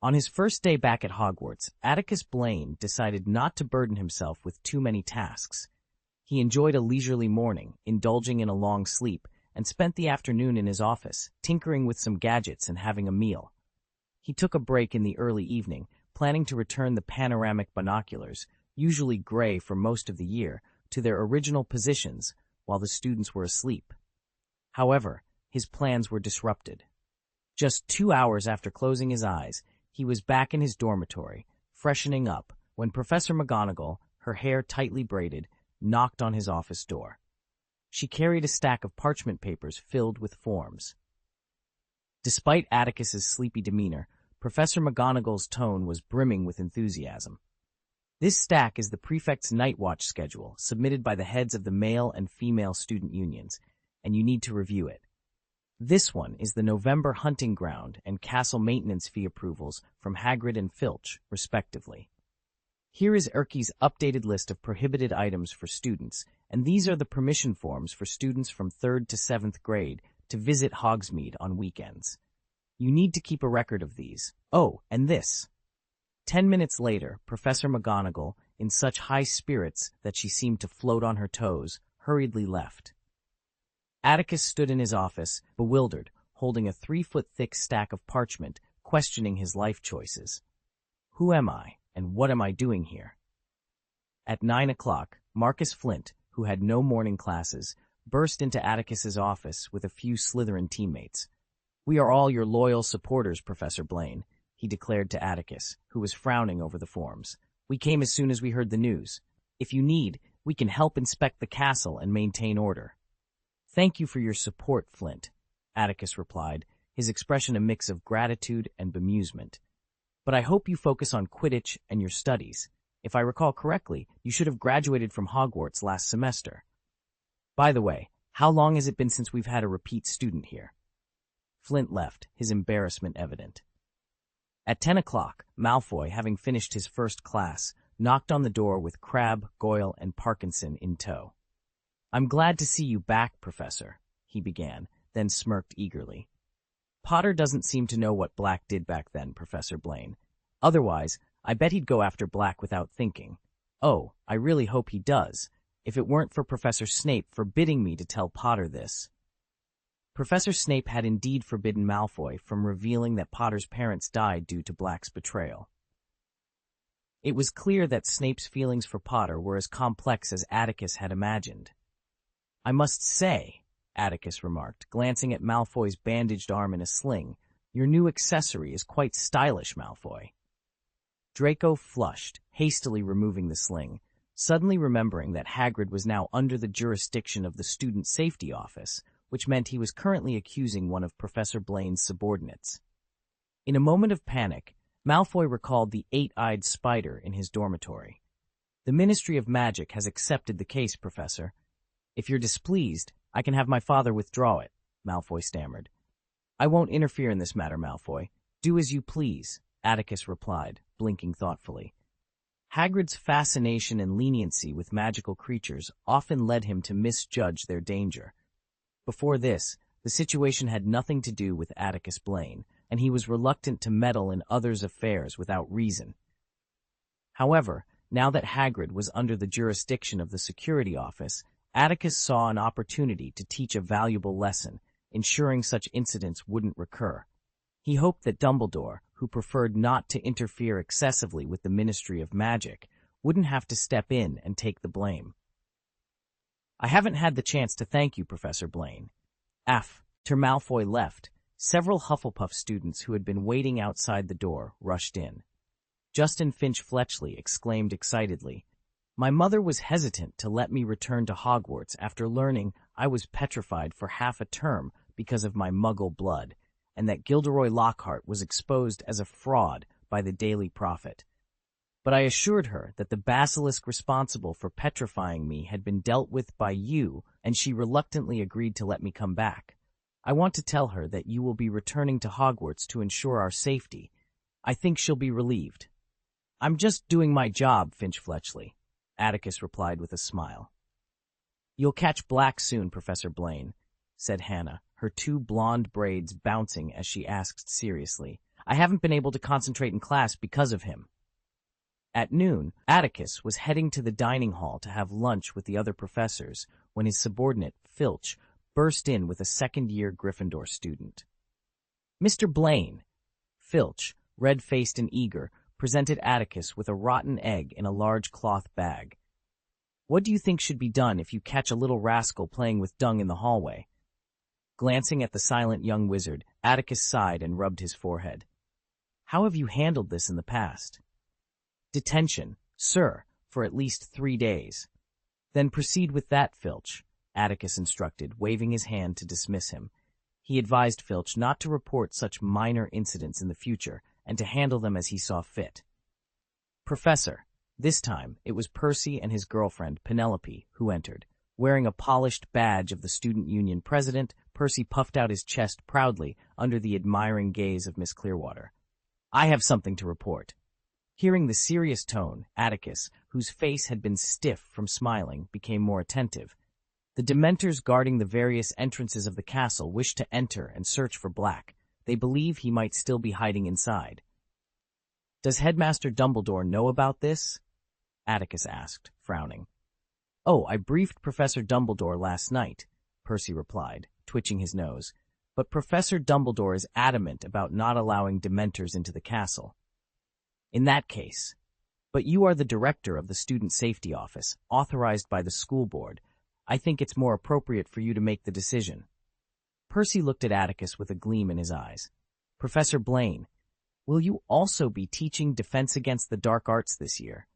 On his first day back at Hogwarts, Atticus Blaine decided not to burden himself with too many tasks. He enjoyed a leisurely morning, indulging in a long sleep, and spent the afternoon in his office, tinkering with some gadgets and having a meal. He took a break in the early evening, planning to return the panoramic binoculars, usually gray for most of the year, to their original positions while the students were asleep. However, his plans were disrupted. Just 2 hours after closing his eyes, he was back in his dormitory, freshening up, when Professor McGonagall, her hair tightly braided, knocked on his office door. She carried a stack of parchment papers filled with forms. Despite Atticus's sleepy demeanor, Professor McGonagall's tone was brimming with enthusiasm. This stack is the prefect's night watch schedule, submitted by the heads of the male and female student unions, and you need to review it. This one is the November hunting ground and castle maintenance fee approvals from Hagrid and Filch, respectively. Here is Erky's updated list of prohibited items for students, and these are the permission forms for students from 3rd to 7th grade to visit Hogsmeade on weekends. You need to keep a record of these. Oh, and this. 10 minutes later, Professor McGonagall, in such high spirits that she seemed to float on her toes, hurriedly left. Atticus stood in his office, bewildered, holding a 3-foot-thick stack of parchment, questioning his life choices. Who am I, and what am I doing here? At 9 o'clock, Marcus Flint, who had no morning classes, burst into Atticus's office with a few Slytherin teammates. "We are all your loyal supporters, Professor Blaine," he declared to Atticus, who was frowning over the forms. "We came as soon as we heard the news. If you need, we can help inspect the castle and maintain order." "Thank you for your support, Flint," Atticus replied, his expression a mix of gratitude and bemusement. "But I hope you focus on Quidditch and your studies. If I recall correctly, you should have graduated from Hogwarts last semester. By the way, how long has it been since we've had a repeat student here?" Flint left, his embarrassment evident. At 10 o'clock, Malfoy, having finished his first class, knocked on the door with Crabbe, Goyle, and Parkinson in tow. "I'm glad to see you back, Professor," he began, then smirked eagerly. "Potter doesn't seem to know what Black did back then, Professor Blaine. Otherwise, I bet he'd go after Black without thinking. Oh, I really hope he does, if it weren't for Professor Snape forbidding me to tell Potter this." Professor Snape had indeed forbidden Malfoy from revealing that Potter's parents died due to Black's betrayal. It was clear that Snape's feelings for Potter were as complex as Atticus had imagined. "I must say," Atticus remarked, glancing at Malfoy's bandaged arm in a sling, "your new accessory is quite stylish, Malfoy." Draco flushed, hastily removing the sling, suddenly remembering that Hagrid was now under the jurisdiction of the Student Safety Office, which meant he was currently accusing one of Professor Blaine's subordinates. In a moment of panic, Malfoy recalled the 8-eyed spider in his dormitory. "The Ministry of Magic has accepted the case, Professor. If you're displeased, I can have my father withdraw it," Malfoy stammered. "I won't interfere in this matter, Malfoy. Do as you please," Atticus replied, blinking thoughtfully. Hagrid's fascination and leniency with magical creatures often led him to misjudge their danger. Before this, the situation had nothing to do with Atticus Blaine, and he was reluctant to meddle in others' affairs without reason. However, now that Hagrid was under the jurisdiction of the security office, Atticus saw an opportunity to teach a valuable lesson, ensuring such incidents wouldn't recur. He hoped that Dumbledore, who preferred not to interfere excessively with the Ministry of Magic, wouldn't have to step in and take the blame. "I haven't had the chance to thank you, Professor Blaine." After Malfoy left, several Hufflepuff students who had been waiting outside the door rushed in. Justin Finch-Fletchley exclaimed excitedly, "My mother was hesitant to let me return to Hogwarts after learning I was petrified for half a term because of my Muggle blood, and that Gilderoy Lockhart was exposed as a fraud by the Daily Prophet. But I assured her that the basilisk responsible for petrifying me had been dealt with by you, and she reluctantly agreed to let me come back. I want to tell her that you will be returning to Hogwarts to ensure our safety. I think she'll be relieved." "I'm just doing my job, Finch-Fletchley," Atticus replied with a smile. "You'll catch Black soon, Professor Blaine," said Hannah, her 2 blonde braids bouncing as she asked seriously. "I haven't been able to concentrate in class because of him." At noon, Atticus was heading to the dining hall to have lunch with the other professors when his subordinate, Filch, burst in with a second-year Gryffindor student. "Mr. Blaine." Filch, red-faced and eager, presented Atticus with a rotten egg in a large cloth bag. "What do you think should be done if you catch a little rascal playing with dung in the hallway?" Glancing at the silent young wizard, Atticus sighed and rubbed his forehead. "How have you handled this in the past?" "Detention, sir, for at least 3 days. "Then proceed with that, Filch," Atticus instructed, waving his hand to dismiss him. He advised Filch not to report such minor incidents in the future and to handle them as he saw fit. "Professor," This time, it was Percy and his girlfriend, Penelope, who entered. Wearing a polished badge of the student union president, Percy puffed out his chest proudly under the admiring gaze of Miss Clearwater. "I have something to report." Hearing the serious tone, Atticus, whose face had been stiff from smiling, became more attentive. The Dementors guarding the various entrances of the castle wish to enter and search for Black. They believe he might still be hiding inside. "Does Headmaster Dumbledore know about this?" Atticus asked, frowning. "Oh, I briefed Professor Dumbledore last night," Percy replied, twitching his nose. "But Professor Dumbledore is adamant about not allowing Dementors into the castle." "In that case. But you are the director of the Student Safety Office, authorized by the school board. I think it's more appropriate for you to make the decision." Percy looked at Atticus with a gleam in his eyes. "Professor Blaine, will you also be teaching Defense Against the Dark Arts this year?"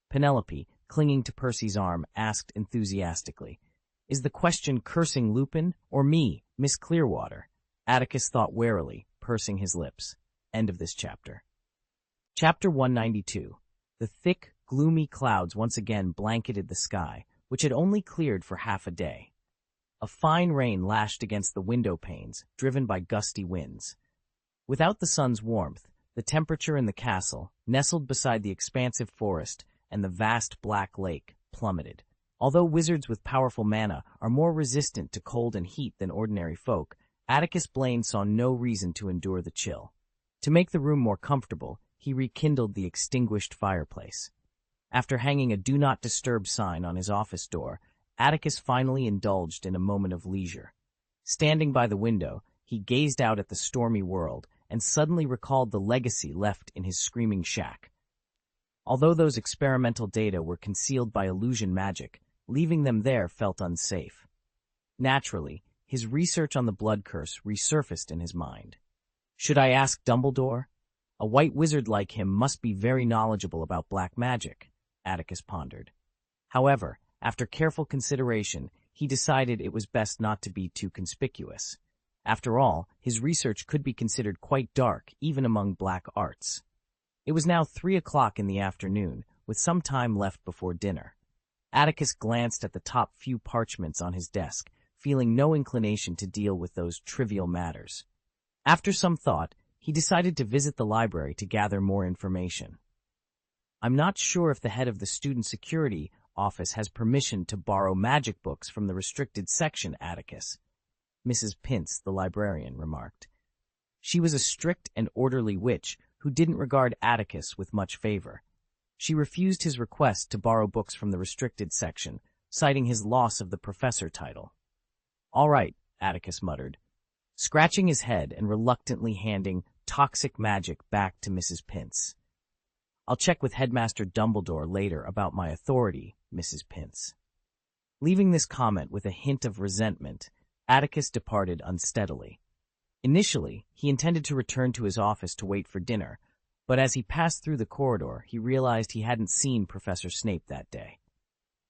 Penelope, clinging to Percy's arm, asked enthusiastically. "Is the question cursing Lupin or me, Miss Clearwater?" Atticus thought warily, pursing his lips. End of this chapter. Chapter 192. The thick, gloomy clouds once again blanketed the sky, which had only cleared for half a day. A fine rain lashed against the window panes, driven by gusty winds. Without the sun's warmth, the temperature in the castle, nestled beside the expansive forest and the vast black lake, plummeted. Although wizards with powerful mana are more resistant to cold and heat than ordinary folk, Atticus Blaine saw no reason to endure the chill. To make the room more comfortable, he rekindled the extinguished fireplace. After hanging a "Do Not Disturb" sign on his office door, Atticus finally indulged in a moment of leisure. Standing by the window, he gazed out at the stormy world and suddenly recalled the legacy left in his screaming shack. Although those experimental data were concealed by illusion magic, leaving them there felt unsafe. Naturally, his research on the blood curse resurfaced in his mind. Should I ask Dumbledore? A white wizard like him must be very knowledgeable about black magic, Atticus pondered. However, after careful consideration, he decided it was best not to be too conspicuous. After all, his research could be considered quite dark, even among black arts. It was now 3 o'clock in the afternoon, with some time left before dinner. Atticus glanced at the top few parchments on his desk, feeling no inclination to deal with those trivial matters. After some thought, he decided to visit the library to gather more information. "I'm not sure if the head of the Student Security Office has permission to borrow magic books from the restricted section, Atticus," Mrs. Pince, the librarian, remarked. She was a strict and orderly witch who didn't regard Atticus with much favor. She refused his request to borrow books from the restricted section, citing his loss of the professor title. "All right," Atticus muttered, scratching his head and reluctantly handing Toxic Magic back to Mrs. Pince. "I'll check with Headmaster Dumbledore later about my authority, Mrs. Pince." Leaving this comment with a hint of resentment, Atticus departed unsteadily. Initially, he intended to return to his office to wait for dinner, but as he passed through the corridor, he realized he hadn't seen Professor Snape that day.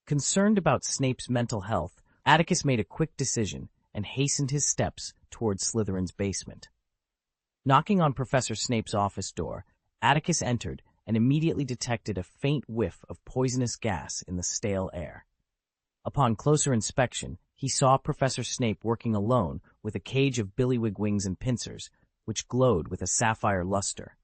Concerned about Snape's mental health, Atticus made a quick decision and hastened his steps towards Slytherin's basement. Knocking on Professor Snape's office door, Atticus entered and immediately detected a faint whiff of poisonous gas in the stale air. Upon closer inspection, he saw Professor Snape working alone with a cage of billywig wings and pincers, which glowed with a sapphire luster.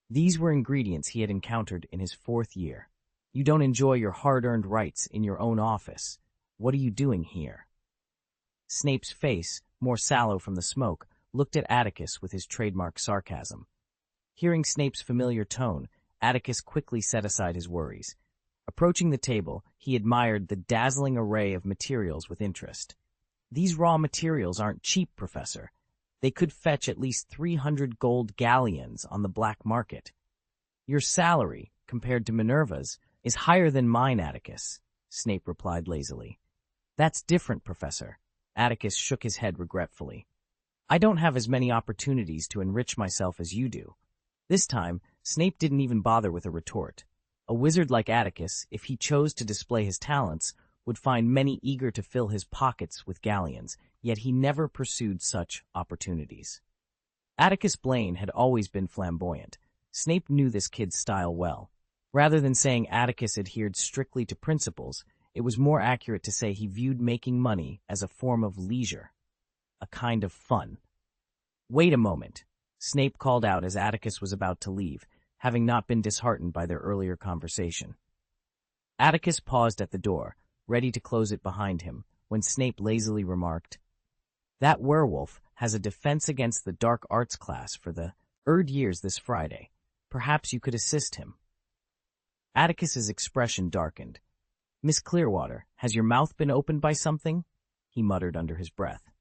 These were ingredients he had encountered in his 4th year. "You don't enjoy your hard-earned rights in your own office. What are you doing here?" Snape's face, more sallow from the smoke, looked at Atticus with his trademark sarcasm. Hearing Snape's familiar tone, Atticus quickly set aside his worries. Approaching the table, he admired the dazzling array of materials with interest. "These raw materials aren't cheap, Professor. They could fetch at least 300 gold galleons on the black market. Your salary, compared to Minerva's, is higher than mine, Atticus," Snape replied lazily. "That's different, Professor." Atticus shook his head regretfully. "I don't have as many opportunities to enrich myself as you do." This time, Snape didn't even bother with a retort. A wizard like Atticus, if he chose to display his talents, would find many eager to fill his pockets with galleons, yet he never pursued such opportunities. Atticus Blaine had always been flamboyant. Snape knew this kid's style well. Rather than saying Atticus adhered strictly to principles, it was more accurate to say he viewed making money as a form of leisure, a kind of fun. "Wait a moment," Snape called out as Atticus was about to leave, having not been disheartened by their earlier conversation. Atticus paused at the door, ready to close it behind him, when Snape lazily remarked, "That werewolf has a defense against the dark arts class for the years this Friday. Perhaps you could assist him." Atticus's expression darkened. "Miss Clearwater, has your mouth been opened by something?" he muttered under his breath.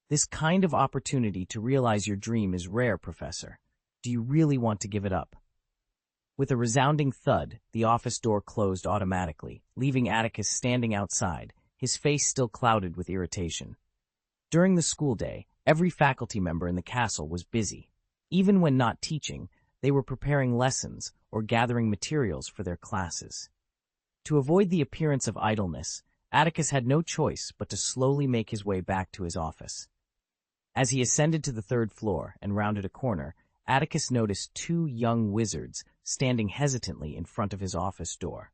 "This kind of opportunity to realize your dream is rare, Professor. Do you really want to give it up?" With a resounding thud, the office door closed automatically, leaving Atticus standing outside, his face still clouded with irritation. During the school day, every faculty member in the castle was busy. Even when not teaching, they were preparing lessons or gathering materials for their classes. To avoid the appearance of idleness, Atticus had no choice but to slowly make his way back to his office. As he ascended to the third floor and rounded a corner, Atticus noticed two young wizards standing hesitantly in front of his office door.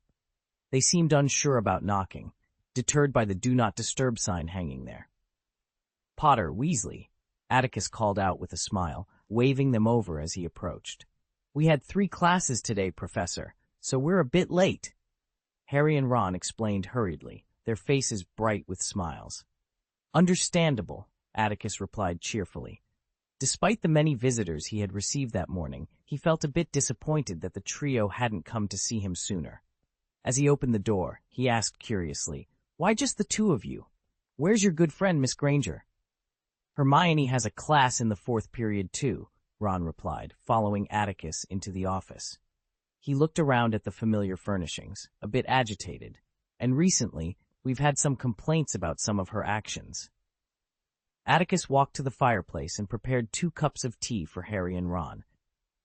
They seemed unsure about knocking, deterred by the "Do Not Disturb" sign hanging there. "Potter, Weasley," Atticus called out with a smile, waving them over as he approached. "We had 3 classes today, Professor, so we're a bit late." Harry and Ron explained hurriedly, their faces bright with smiles. "Understandable," Atticus replied cheerfully. Despite the many visitors he had received that morning, he felt a bit disappointed that the trio hadn't come to see him sooner. As he opened the door, he asked curiously, "Why just the 2 of you? Where's your good friend, Miss Granger?" "Hermione has a class in the 4th period, too," Ron replied, following Atticus into the office. He looked around at the familiar furnishings, a bit agitated, and recently, we've had some complaints about some of her actions. Atticus walked to the fireplace and prepared 2 cups of tea for Harry and Ron.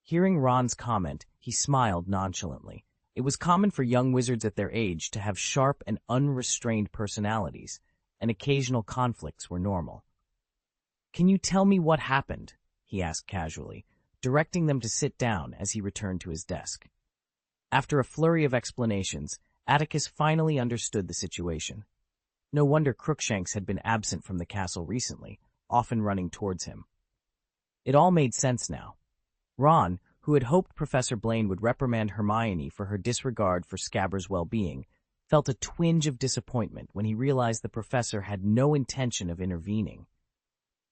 Hearing Ron's comment, he smiled nonchalantly. It was common for young wizards at their age to have sharp and unrestrained personalities, and occasional conflicts were normal. "Can you tell me what happened?" he asked casually, directing them to sit down as he returned to his desk. After a flurry of explanations, Atticus finally understood the situation. No wonder Crookshanks had been absent from the castle recently, often running towards him. It all made sense now. Ron, who had hoped Professor Blaine would reprimand Hermione for her disregard for Scabr's well-being, felt a twinge of disappointment when he realized the professor had no intention of intervening.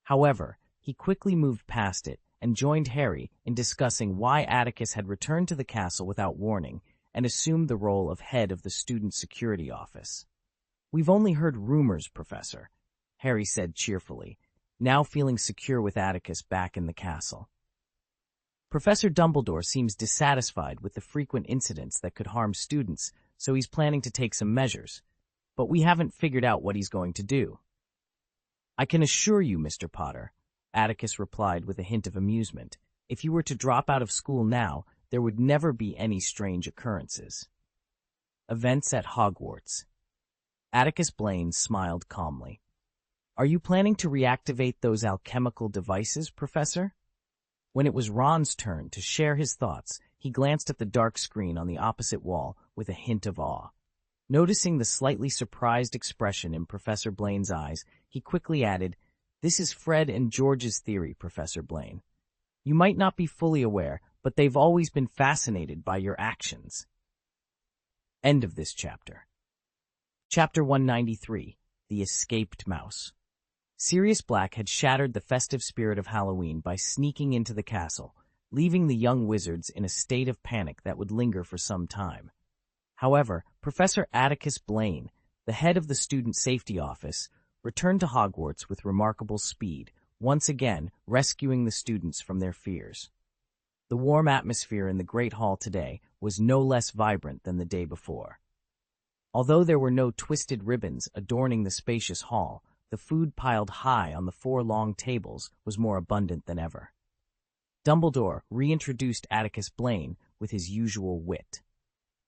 However, he quickly moved past it and joined Harry in discussing why Atticus had returned to the castle without warning and assumed the role of head of the Student Security Office. "We've only heard rumors, Professor," Harry said cheerfully, now feeling secure with Atticus back in the castle. "Professor Dumbledore seems dissatisfied with the frequent incidents that could harm students, so he's planning to take some measures. But we haven't figured out what he's going to do." "I can assure you, Mr. Potter," Atticus replied with a hint of amusement, "if you were to drop out of school now, there would never be any strange occurrences." Events at Hogwarts. Atticus Blaine smiled calmly. "Are you planning to reactivate those alchemical devices, Professor?" When it was Ron's turn to share his thoughts, he glanced at the dark screen on the opposite wall with a hint of awe. Noticing the slightly surprised expression in Professor Blaine's eyes, he quickly added, "This is Fred and George's theory, Professor Blaine. You might not be fully aware, but they've always been fascinated by your actions." End of this chapter. Chapter 193, The Escaped Mouse. Sirius Black had shattered the festive spirit of Halloween by sneaking into the castle, leaving the young wizards in a state of panic that would linger for some time. However, Professor Atticus Blaine, the head of the Student Safety Office, returned to Hogwarts with remarkable speed, once again rescuing the students from their fears. The warm atmosphere in the Great Hall today was no less vibrant than the day before. Although there were no twisted ribbons adorning the spacious hall, the food piled high on the 4 long tables was more abundant than ever. Dumbledore reintroduced Atticus Blaine with his usual wit.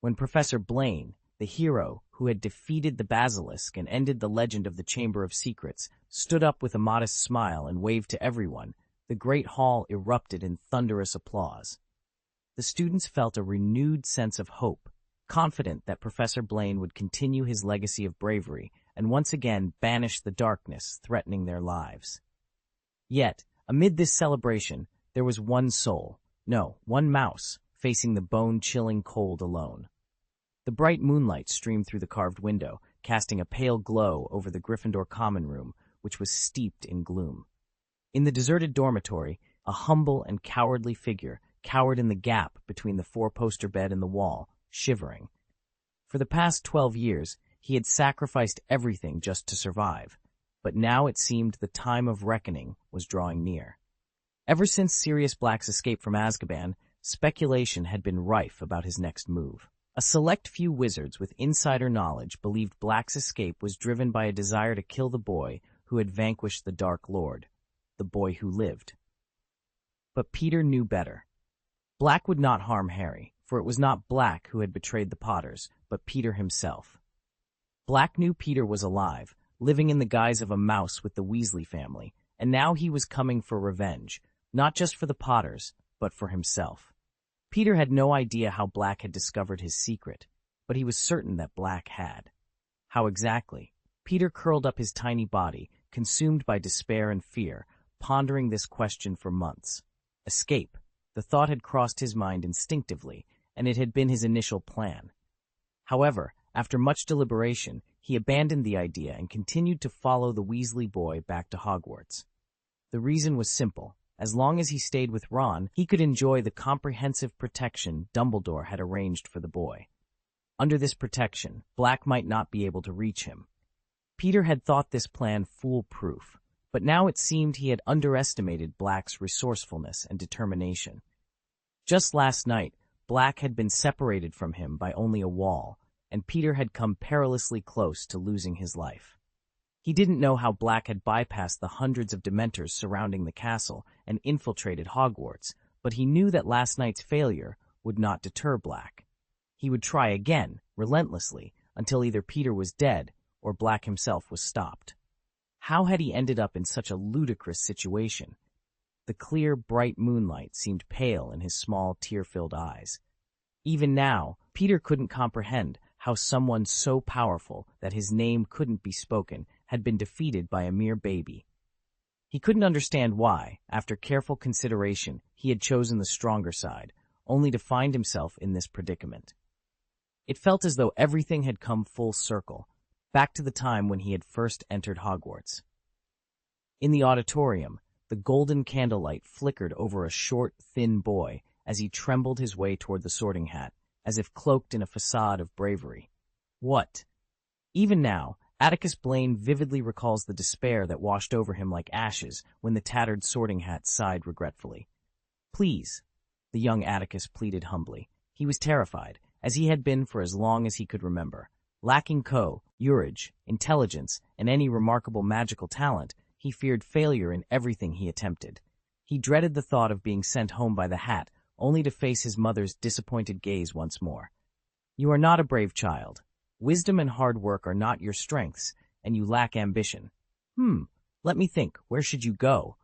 When Professor Blaine, the hero who had defeated the basilisk and ended the legend of the Chamber of Secrets, stood up with a modest smile and waved to everyone, the great hall erupted in thunderous applause. The students felt a renewed sense of hope, confident that Professor Blaine would continue his legacy of bravery and once again banish the darkness threatening their lives. Yet, amid this celebration, there was one soul, no, one mouse, facing the bone-chilling cold alone. The bright moonlight streamed through the carved window, casting a pale glow over the Gryffindor common room, which was steeped in gloom. In the deserted dormitory, a humble and cowardly figure cowered in the gap between the four-poster bed and the wall, shivering. For the past 12 years, he had sacrificed everything just to survive, but now it seemed the time of reckoning was drawing near. Ever since Sirius Black's escape from Azkaban, speculation had been rife about his next move. A select few wizards with insider knowledge believed Black's escape was driven by a desire to kill the boy who had vanquished the Dark Lord, the boy who lived. But Peter knew better. Black would not harm Harry, for it was not Black who had betrayed the Potters, but Peter himself. Black knew Peter was alive, living in the guise of a mouse with the Weasley family, and now he was coming for revenge, not just for the Potters, but for himself. Peter had no idea how Black had discovered his secret, but he was certain that Black had. How exactly? Peter curled up his tiny body, consumed by despair and fear, pondering this question for months. Escape. The thought had crossed his mind instinctively, and it had been his initial plan. However, after much deliberation, he abandoned the idea and continued to follow the Weasley boy back to Hogwarts. The reason was simple. As long as he stayed with Ron, he could enjoy the comprehensive protection Dumbledore had arranged for the boy. Under this protection, Black might not be able to reach him. Peter had thought this plan foolproof, but now it seemed he had underestimated Black's resourcefulness and determination. Just last night, Black had been separated from him by only a wall, and Peter had come perilously close to losing his life. He didn't know how Black had bypassed the hundreds of Dementors surrounding the castle and infiltrated Hogwarts, but he knew that last night's failure would not deter Black. He would try again, relentlessly, until either Peter was dead or Black himself was stopped. How had he ended up in such a ludicrous situation? The clear, bright moonlight seemed pale in his small, tear-filled eyes. Even now, Peter couldn't comprehend how someone so powerful that his name couldn't be spoken had been defeated by a mere baby. He couldn't understand why, after careful consideration, he had chosen the stronger side, only to find himself in this predicament. It felt as though everything had come full circle, back to the time when he had first entered Hogwarts. In the auditorium, the golden candlelight flickered over a short, thin boy as he trembled his way toward the Sorting Hat, as if cloaked in a facade of bravery. What? Even now, Atticus Blaine vividly recalls the despair that washed over him like ashes when the tattered Sorting Hat sighed regretfully. "Please," the young Atticus pleaded humbly. He was terrified, as he had been for as long as he could remember. Lacking courage, intelligence, and any remarkable magical talent, he feared failure in everything he attempted. He dreaded the thought of being sent home by the Hat, only to face his mother's disappointed gaze once more. "You are not a brave child. Wisdom and hard work are not your strengths, and you lack ambition." Let me think. Where should you go?"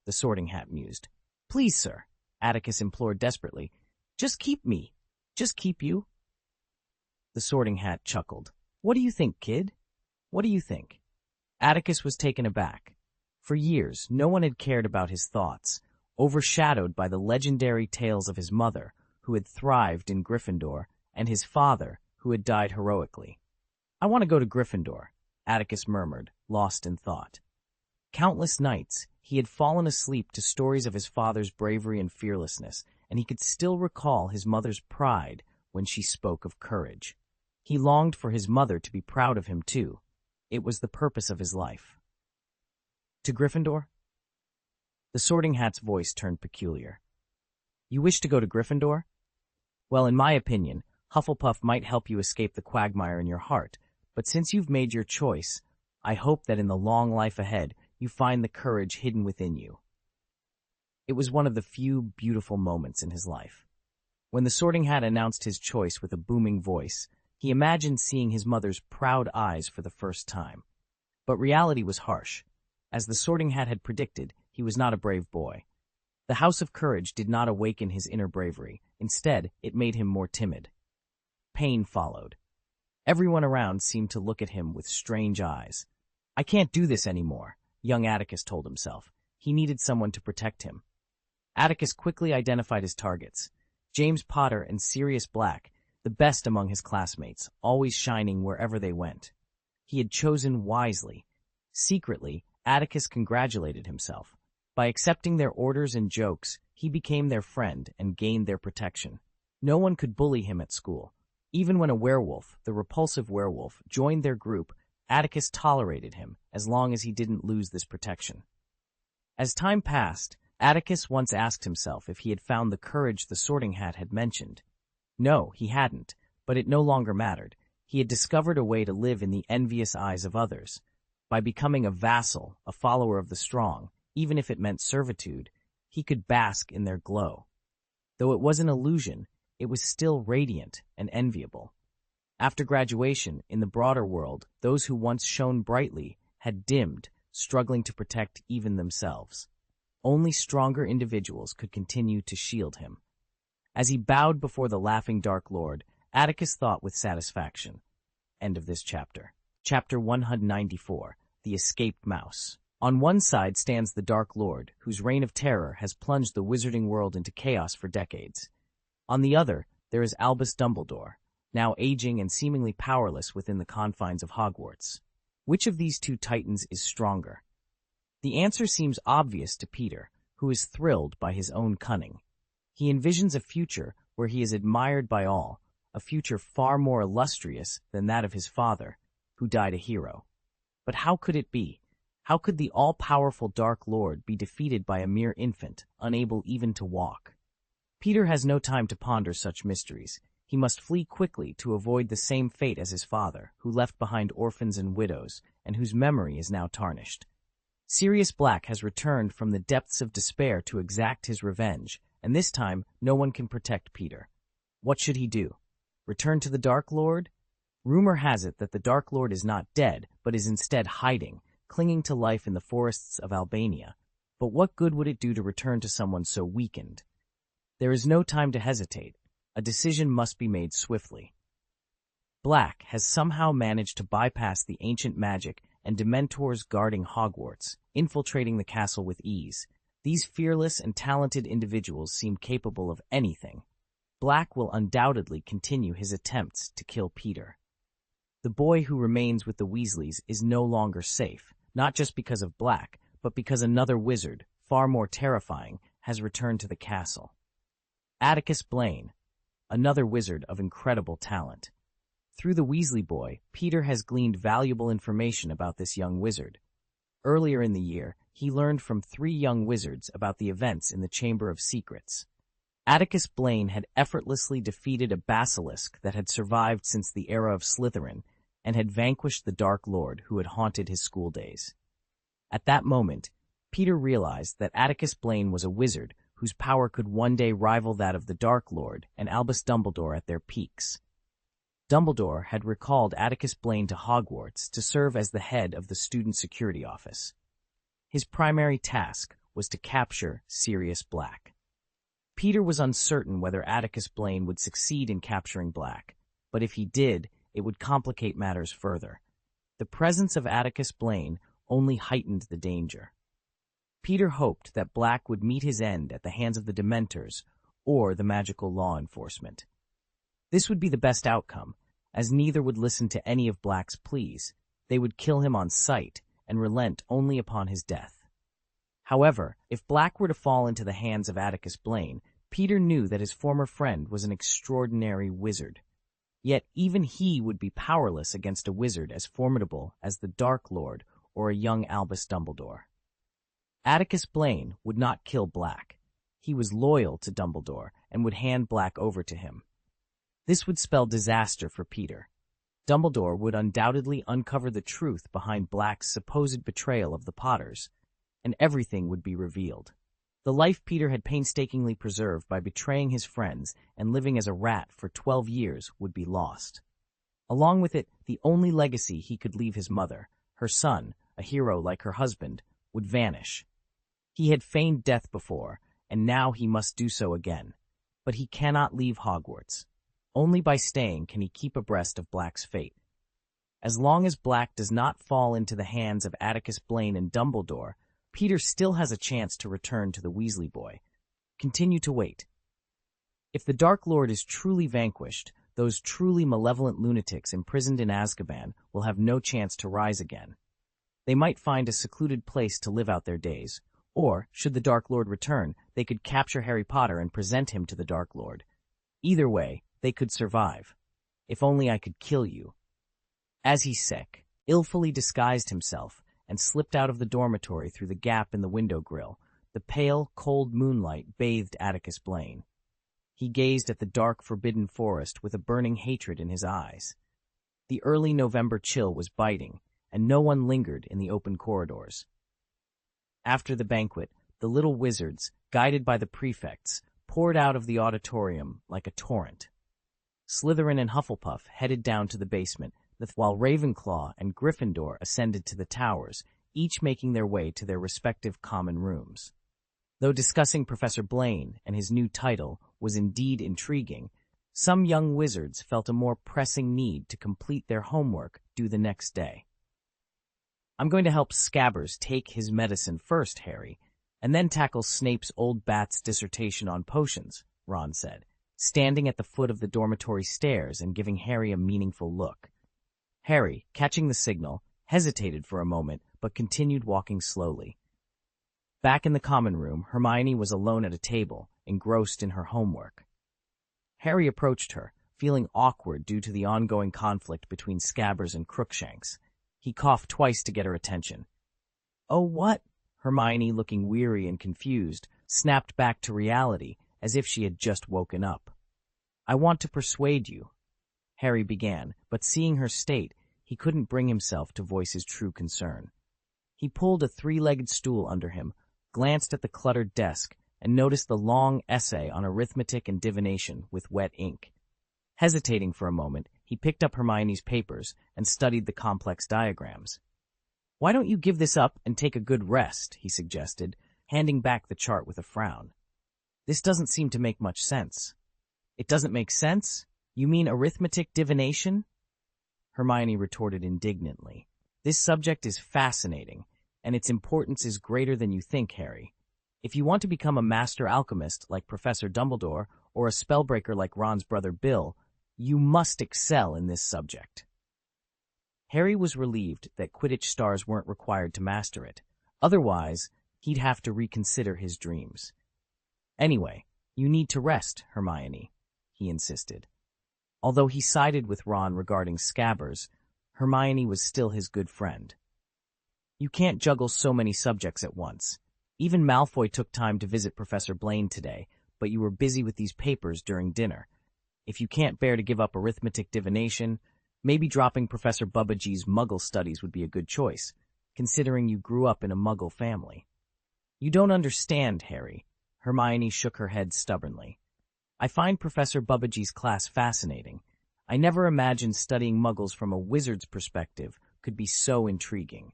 the Sorting Hat mused. "Please, sir," Atticus implored desperately. "Just keep me. Just keep you." The Sorting Hat chuckled. "What do you think, kid? What do you think?" Atticus was taken aback. For years, no one had cared about his thoughts, overshadowed by the legendary tales of his mother, who had thrived in Gryffindor, and his father, who had died heroically. "I want to go to Gryffindor," Atticus murmured, lost in thought. Countless nights, he had fallen asleep to stories of his father's bravery and fearlessness, and he could still recall his mother's pride when she spoke of courage. He longed for his mother to be proud of him, too. It was the purpose of his life. "To Gryffindor?" The Sorting Hat's voice turned peculiar. "You wish to go to Gryffindor? Well, in my opinion, Hufflepuff might help you escape the quagmire in your heart, but since you've made your choice, I hope that in the long life ahead, you find the courage hidden within you." It was one of the few beautiful moments in his life. When the Sorting Hat announced his choice with a booming voice, he imagined seeing his mother's proud eyes for the first time. But reality was harsh. As the Sorting Hat had predicted, he was not a brave boy. The House of Courage did not awaken his inner bravery. Instead, it made him more timid. Pain followed. Everyone around seemed to look at him with strange eyes. "I can't do this anymore," young Atticus told himself. He needed someone to protect him. Atticus quickly identified his targets: James Potter and Sirius Black, the best among his classmates, always shining wherever they went. He had chosen wisely. Secretly, Atticus congratulated himself. By accepting their orders and jokes, he became their friend and gained their protection. No one could bully him at school. Even when a werewolf, the repulsive werewolf, joined their group, Atticus tolerated him as long as he didn't lose this protection. As time passed, Atticus once asked himself if he had found the courage the Sorting Hat had mentioned. No, he hadn't, but it no longer mattered. He had discovered a way to live in the envious eyes of others. By becoming a vassal, a follower of the strong, even if it meant servitude, he could bask in their glow. Though it was an illusion, it was still radiant and enviable. After graduation, in the broader world, those who once shone brightly had dimmed, struggling to protect even themselves. Only stronger individuals could continue to shield him. As he bowed before the laughing Dark Lord, Atticus thought with satisfaction. End of this chapter. Chapter 194, The Escaped Mouse. On one side stands the Dark Lord, whose reign of terror has plunged the wizarding world into chaos for decades. On the other, there is Albus Dumbledore, now aging and seemingly powerless within the confines of Hogwarts. Which of these two titans is stronger? The answer seems obvious to Peter, who is thrilled by his own cunning. He envisions a future where he is admired by all, a future far more illustrious than that of his father, who died a hero. But how could it be? How could the all-powerful Dark Lord be defeated by a mere infant, unable even to walk? Peter has no time to ponder such mysteries. He must flee quickly to avoid the same fate as his father, who left behind orphans and widows, and whose memory is now tarnished. Sirius Black has returned from the depths of despair to exact his revenge, and this time no one can protect Peter. What should he do? Return to the Dark Lord? Rumor has it that the Dark Lord is not dead, but is instead hiding, clinging to life in the forests of Albania. But what good would it do to return to someone so weakened? There is no time to hesitate. A decision must be made swiftly. Black has somehow managed to bypass the ancient magic and Dementors guarding Hogwarts, infiltrating the castle with ease. These fearless and talented individuals seem capable of anything. Black will undoubtedly continue his attempts to kill Peter. The boy who remains with the Weasleys is no longer safe, not just because of Black, but because another wizard, far more terrifying, has returned to the castle. Atticus Blaine, another wizard of incredible talent. Through the Weasley boy, Peter has gleaned valuable information about this young wizard. Earlier in the year, he learned from 3 young wizards about the events in the Chamber of Secrets. Atticus Blaine had effortlessly defeated a basilisk that had survived since the era of Slytherin and had vanquished the Dark Lord who had haunted his school days. At that moment, Peter realized that Atticus Blaine was a wizard whose power could one day rival that of the Dark Lord and Albus Dumbledore at their peaks. Dumbledore had recalled Atticus Blaine to Hogwarts to serve as the head of the Student Security Office. His primary task was to capture Sirius Black. Peter was uncertain whether Atticus Blaine would succeed in capturing Black, but if he did, it would complicate matters further. The presence of Atticus Blaine only heightened the danger. Peter hoped that Black would meet his end at the hands of the Dementors or the magical law enforcement. This would be the best outcome, as neither would listen to any of Black's pleas. They would kill him on sight and relent only upon his death. However, if Black were to fall into the hands of Atticus Blaine, Peter knew that his former friend was an extraordinary wizard. Yet even he would be powerless against a wizard as formidable as the Dark Lord or a young Albus Dumbledore. Atticus Blaine would not kill Black. He was loyal to Dumbledore and would hand Black over to him. This would spell disaster for Peter. Dumbledore would undoubtedly uncover the truth behind Black's supposed betrayal of the Potters, and everything would be revealed. The life Peter had painstakingly preserved by betraying his friends and living as a rat for 12 years would be lost. Along with it, the only legacy he could leave his mother, her son, a hero like her husband, would vanish. He had feigned death before, and now he must do so again. But he cannot leave Hogwarts. Only by staying can he keep abreast of Black's fate. As long as Black does not fall into the hands of Atticus Blaine and Dumbledore, Peter still has a chance to return to the Weasley boy. Continue to wait. If the Dark Lord is truly vanquished, those truly malevolent lunatics imprisoned in Azkaban will have no chance to rise again. They might find a secluded place to live out their days, or, should the Dark Lord return, they could capture Harry Potter and present him to the Dark Lord. Either way, they could survive. If only I could kill you. As he sick, illfully disguised himself and slipped out of the dormitory through the gap in the window grill, the pale, cold moonlight bathed Atticus Blaine. He gazed at the dark, forbidden forest with a burning hatred in his eyes. The early November chill was biting, and no one lingered in the open corridors. After the banquet, the little wizards, guided by the prefects, poured out of the auditorium like a torrent. Slytherin and Hufflepuff headed down to the basement, while Ravenclaw and Gryffindor ascended to the towers, each making their way to their respective common rooms. Though discussing Professor Blaine and his new title was indeed intriguing, some young wizards felt a more pressing need to complete their homework due the next day. I'm going to help Scabbers take his medicine first, Harry, and then tackle Snape's old bat's dissertation on potions, Ron said, standing at the foot of the dormitory stairs and giving Harry a meaningful look. Harry, catching the signal, hesitated for a moment but continued walking slowly. Back in the common room, Hermione was alone at a table, engrossed in her homework. Harry approached her, feeling awkward due to the ongoing conflict between Scabbers and Crookshanks. He coughed twice to get her attention. "Oh, what?" Hermione, looking weary and confused, snapped back to reality as if she had just woken up. "I want to persuade you," Harry began, but seeing her state, he couldn't bring himself to voice his true concern. He pulled a three-legged stool under him, glanced at the cluttered desk, and noticed the long essay on arithmetic and divination with wet ink. Hesitating for a moment, he picked up Hermione's papers and studied the complex diagrams. "Why don't you give this up and take a good rest?" he suggested, handing back the chart with a frown. "This doesn't seem to make much sense." "It doesn't make sense? You mean arithmetic divination?" Hermione retorted indignantly. "This subject is fascinating, and its importance is greater than you think, Harry. If you want to become a master alchemist like Professor Dumbledore or a spellbreaker like Ron's brother Bill, you must excel in this subject." Harry was relieved that Quidditch stars weren't required to master it. Otherwise, he'd have to reconsider his dreams. "Anyway, you need to rest, Hermione," he insisted. Although he sided with Ron regarding Scabbers, Hermione was still his good friend. "You can't juggle so many subjects at once. Even Malfoy took time to visit Professor Blaine today, but you were busy with these papers during dinner. If you can't bear to give up arithmetic divination, maybe dropping Professor Bubbagee's Muggle studies would be a good choice, considering you grew up in a Muggle family." "You don't understand, Harry." Hermione shook her head stubbornly. "I find Professor Bubbagee's class fascinating. I never imagined studying Muggles from a wizard's perspective could be so intriguing."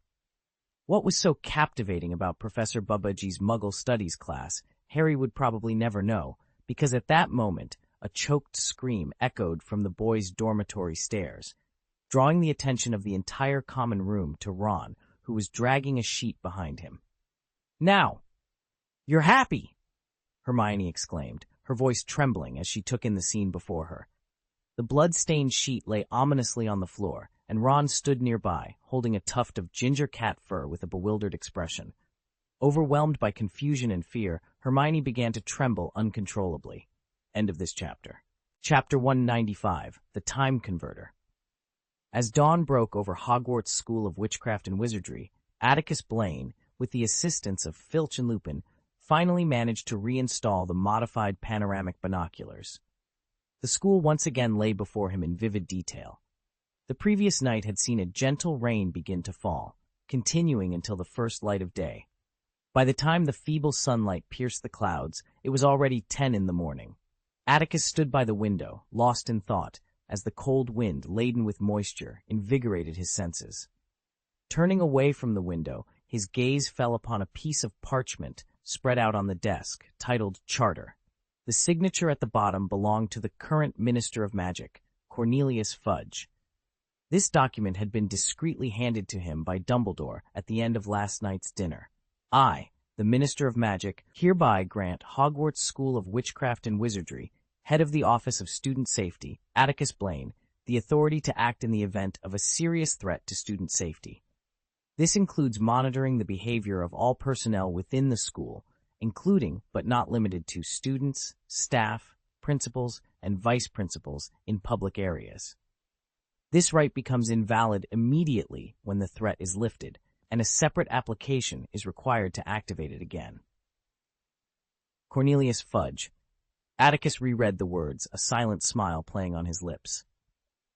What was so captivating about Professor Bubbagee's Muggle Studies class, Harry would probably never know, because at that moment, a choked scream echoed from the boys' dormitory stairs, drawing the attention of the entire common room to Ron, who was dragging a sheet behind him. "Now! You're happy!" Hermione exclaimed, her voice trembling as she took in the scene before her. The blood-stained sheet lay ominously on the floor, and Ron stood nearby, holding a tuft of ginger cat fur with a bewildered expression. Overwhelmed by confusion and fear, Hermione began to tremble uncontrollably. End of this chapter. Chapter 195, The Time Converter. As dawn broke over Hogwarts School of Witchcraft and Wizardry, Atticus Blaine, with the assistance of Filch and Lupin, finally managed to reinstall the modified panoramic binoculars. The school once again lay before him in vivid detail. The previous night had seen a gentle rain begin to fall, continuing until the first light of day. By the time the feeble sunlight pierced the clouds, it was already 10 in the morning. Atticus stood by the window, lost in thought, as the cold wind, laden with moisture, invigorated his senses. Turning away from the window, his gaze fell upon a piece of parchment spread out on the desk, titled Charter. The signature at the bottom belonged to the current Minister of Magic, Cornelius Fudge. This document had been discreetly handed to him by Dumbledore at the end of last night's dinner. I, the Minister of Magic, hereby grant Hogwarts School of Witchcraft and Wizardry, head of the Office of Student Safety, Atticus Blaine, the authority to act in the event of a serious threat to student safety. This includes monitoring the behavior of all personnel within the school, including but not limited to students, staff, principals, and vice principals in public areas. This right becomes invalid immediately when the threat is lifted, and a separate application is required to activate it again. Cornelius Fudge. Atticus reread the words, a silent smile playing on his lips.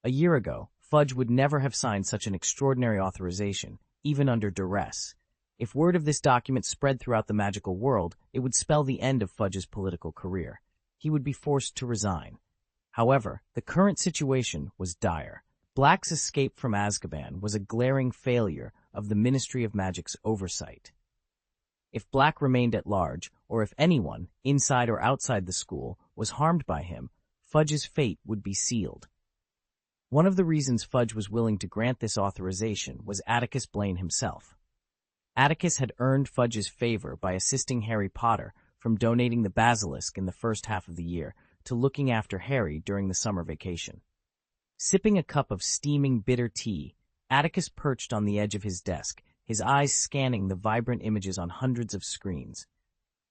A year ago, Fudge would never have signed such an extraordinary authorization, even under duress. If word of this document spread throughout the magical world, it would spell the end of Fudge's political career. He would be forced to resign. However, the current situation was dire. Black's escape from Azkaban was a glaring failure of the Ministry of Magic's oversight. If Black remained at large, or if anyone, inside or outside the school, was harmed by him, Fudge's fate would be sealed. One of the reasons Fudge was willing to grant this authorization was Atticus Blaine himself. Atticus had earned Fudge's favor by assisting Harry Potter from donating the basilisk in the first half of the year to looking after Harry during the summer vacation. Sipping a cup of steaming bitter tea, Atticus perched on the edge of his desk, his eyes scanning the vibrant images on hundreds of screens.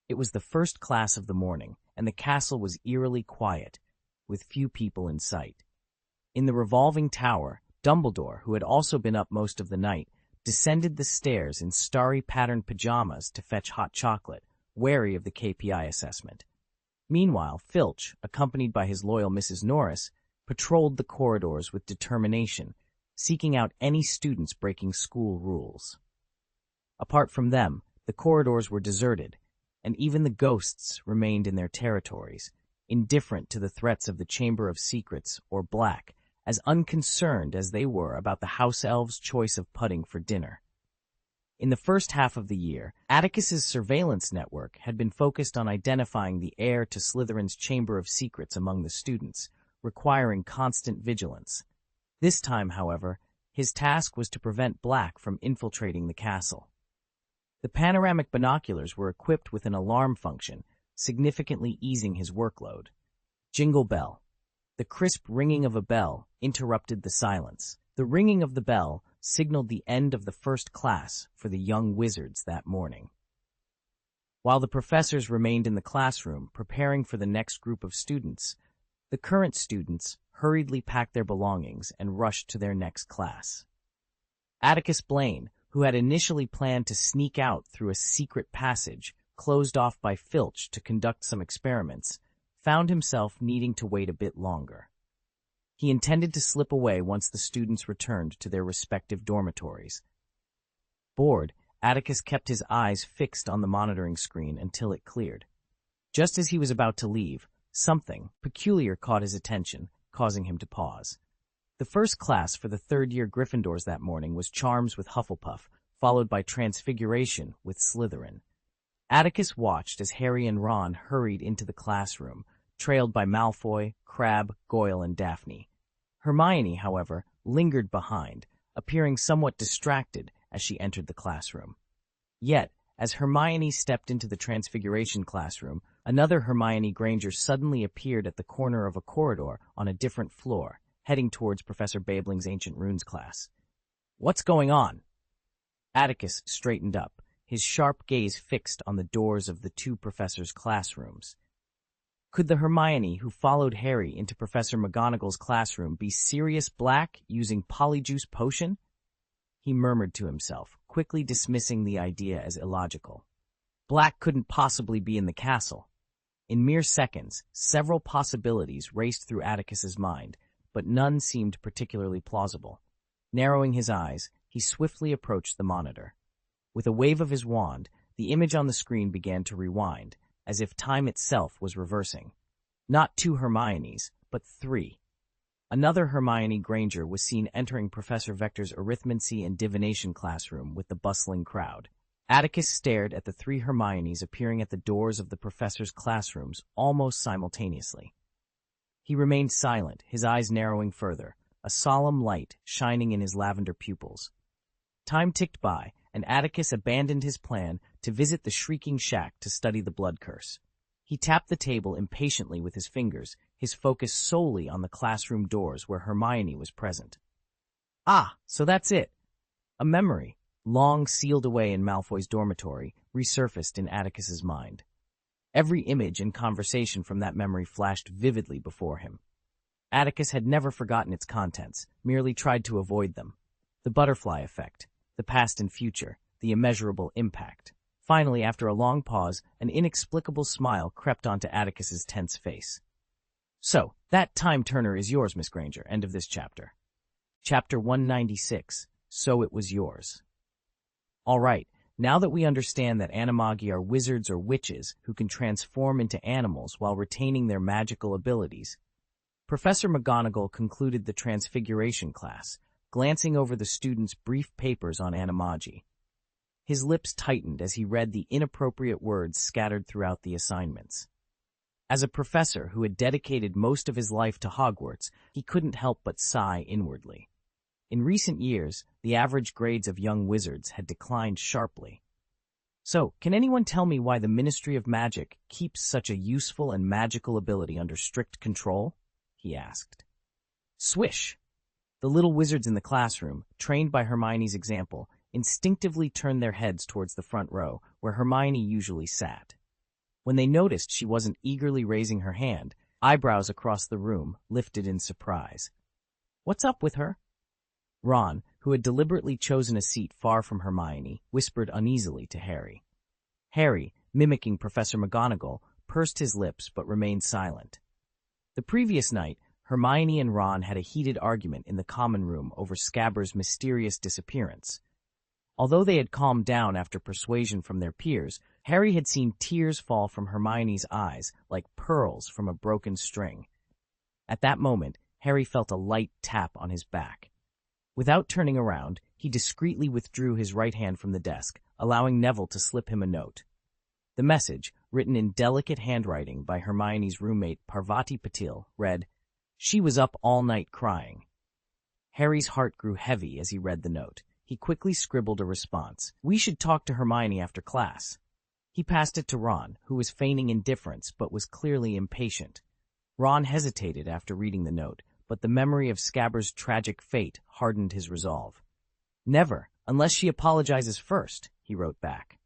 It was the first class of the morning, and the castle was eerily quiet, with few people in sight. In the revolving tower, Dumbledore, who had also been up most of the night, descended the stairs in starry-patterned pajamas to fetch hot chocolate, wary of the KPI assessment. Meanwhile, Filch, accompanied by his loyal Mrs. Norris, patrolled the corridors with determination, seeking out any students breaking school rules. Apart from them, the corridors were deserted, and even the ghosts remained in their territories, indifferent to the threats of the Chamber of Secrets or Black, as unconcerned as they were about the house elves' choice of pudding for dinner. In the first half of the year, Atticus's surveillance network had been focused on identifying the heir to Slytherin's Chamber of Secrets among the students, requiring constant vigilance. This time, however, his task was to prevent Black from infiltrating the castle. The panoramic binoculars were equipped with an alarm function, significantly easing his workload. Jingle bell. The crisp ringing of a bell interrupted the silence. The ringing of the bell signaled the end of the first class for the young wizards that morning. While the professors remained in the classroom preparing for the next group of students, the current students hurriedly packed their belongings and rushed to their next class. Atticus Blaine, who had initially planned to sneak out through a secret passage closed off by Filch to conduct some experiments, found himself needing to wait a bit longer. He intended to slip away once the students returned to their respective dormitories. Bored, Atticus kept his eyes fixed on the monitoring screen until it cleared. Just as he was about to leave, something peculiar caught his attention, causing him to pause. The first class for the third-year Gryffindors that morning was Charms with Hufflepuff, followed by Transfiguration with Slytherin. Atticus watched as Harry and Ron hurried into the classroom, trailed by Malfoy, Crabbe, Goyle, and Daphne. Hermione, however, lingered behind, appearing somewhat distracted as she entered the classroom. Yet, as Hermione stepped into the Transfiguration classroom, another Hermione Granger suddenly appeared at the corner of a corridor on a different floor, heading towards Professor Babling's Ancient Runes class. "What's going on?" Atticus straightened up, his sharp gaze fixed on the doors of the two professors' classrooms. Could the Hermione who followed Harry into Professor McGonagall's classroom be Sirius Black using Polyjuice Potion? He murmured to himself, quickly dismissing the idea as illogical. Black couldn't possibly be in the castle. In mere seconds, several possibilities raced through Atticus's mind, but none seemed particularly plausible. Narrowing his eyes, he swiftly approached the monitor. With a wave of his wand, the image on the screen began to rewind, as if time itself was reversing. Not two Hermiones, but three. Another Hermione Granger was seen entering Professor Vector's arithmancy and divination classroom with the bustling crowd. Atticus stared at the three Hermiones appearing at the doors of the professor's classrooms almost simultaneously. He remained silent, his eyes narrowing further, a solemn light shining in his lavender pupils. Time ticked by, and Atticus abandoned his plan to visit the shrieking shack to study the blood curse. He tapped the table impatiently with his fingers, his focus solely on the classroom doors where Hermione was present. Ah, so that's it. A memory, long sealed away in Malfoy's dormitory, resurfaced in Atticus's mind. Every image and conversation from that memory flashed vividly before him. Atticus had never forgotten its contents, merely tried to avoid them. The butterfly effect, the past and future, the immeasurable impact. Finally, after a long pause, an inexplicable smile crept onto Atticus's tense face. So, that time turner is yours, Miss Granger. End of this chapter. Chapter 196. So it was yours. All right, now that we understand that animagi are wizards or witches who can transform into animals while retaining their magical abilities, Professor McGonagall concluded the Transfiguration class, glancing over the students' brief papers on animagi. His lips tightened as he read the inappropriate words scattered throughout the assignments. As a professor who had dedicated most of his life to Hogwarts, he couldn't help but sigh inwardly. In recent years, the average grades of young wizards had declined sharply. So, can anyone tell me why the Ministry of Magic keeps such a useful and magical ability under strict control? He asked. Swish! The little wizards in the classroom, trained by Hermione's example, instinctively turned their heads towards the front row, where Hermione usually sat. When they noticed she wasn't eagerly raising her hand, eyebrows across the room lifted in surprise. What's up with her? Ron, who had deliberately chosen a seat far from Hermione, whispered uneasily to Harry. Harry, mimicking Professor McGonagall, pursed his lips but remained silent. The previous night, Hermione and Ron had a heated argument in the common room over Scabbers' mysterious disappearance. Although they had calmed down after persuasion from their peers, Harry had seen tears fall from Hermione's eyes like pearls from a broken string. At that moment, Harry felt a light tap on his back. Without turning around, he discreetly withdrew his right hand from the desk, allowing Neville to slip him a note. The message, written in delicate handwriting by Hermione's roommate Parvati Patil, read, "She was up all night crying." Harry's heart grew heavy as he read the note. He quickly scribbled a response. "We should talk to Hermione after class." He passed it to Ron, who was feigning indifference but was clearly impatient. Ron hesitated after reading the note, but the memory of Scabbers' tragic fate hardened his resolve. "Never, unless she apologizes first," he wrote back.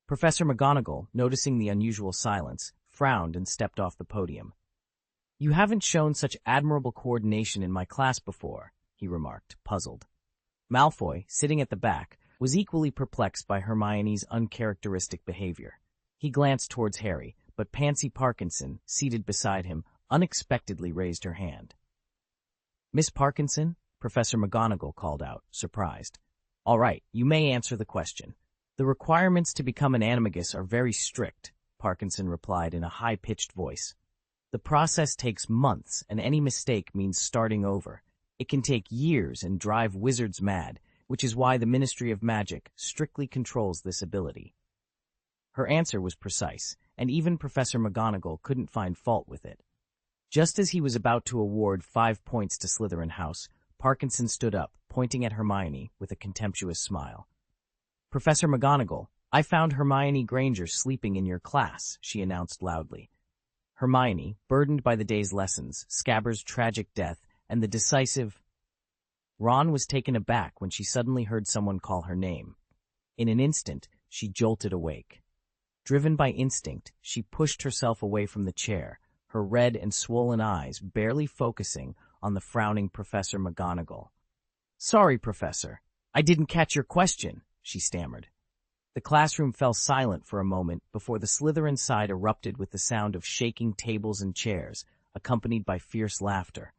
Professor McGonagall, noticing the unusual silence, frowned and stepped off the podium. "You haven't shown such admirable coordination in my class before," he remarked, puzzled. Malfoy, sitting at the back, was equally perplexed by Hermione's uncharacteristic behavior. He glanced towards Harry, but Pansy Parkinson, seated beside him, unexpectedly raised her hand. "Miss Parkinson?" Professor McGonagall called out, surprised. "All right, you may answer the question." "The requirements to become an animagus are very strict," Parkinson replied in a high-pitched voice. "The process takes months, and any mistake means starting over. It can take years and drive wizards mad, which is why the Ministry of Magic strictly controls this ability." Her answer was precise, and even Professor McGonagall couldn't find fault with it. Just as he was about to award 5 points to Slytherin House, Parkinson stood up, pointing at Hermione with a contemptuous smile. "Professor McGonagall, I found Hermione Granger sleeping in your class," she announced loudly. Hermione, burdened by the day's lessons, Scabbers' tragic death, and the decisive... Ron was taken aback when she suddenly heard someone call her name. In an instant, she jolted awake. Driven by instinct, she pushed herself away from the chair, her red and swollen eyes barely focusing on the frowning Professor McGonagall. "Sorry, Professor. I didn't catch your question," she stammered. The classroom fell silent for a moment before the Slytherin side erupted with the sound of shaking tables and chairs, accompanied by fierce laughter.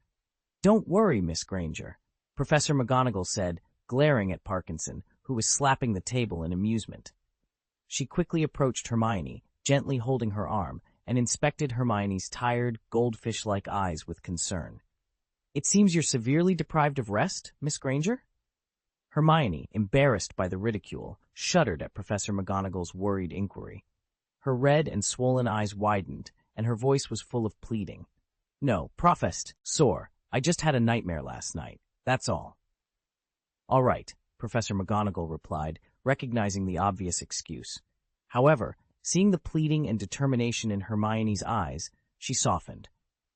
"Don't worry, Miss Granger," Professor McGonagall said, glaring at Parkinson, who was slapping the table in amusement. She quickly approached Hermione, gently holding her arm, and inspected Hermione's tired, goldfish-like eyes with concern. "It seems you're severely deprived of rest, Miss Granger?" Hermione, embarrassed by the ridicule, shuddered at Professor McGonagall's worried inquiry. Her red and swollen eyes widened, and her voice was full of pleading. "No, Professor, I just had a nightmare last night. That's all." "All right," Professor McGonagall replied, recognizing the obvious excuse. However, seeing the pleading and determination in Hermione's eyes, she softened.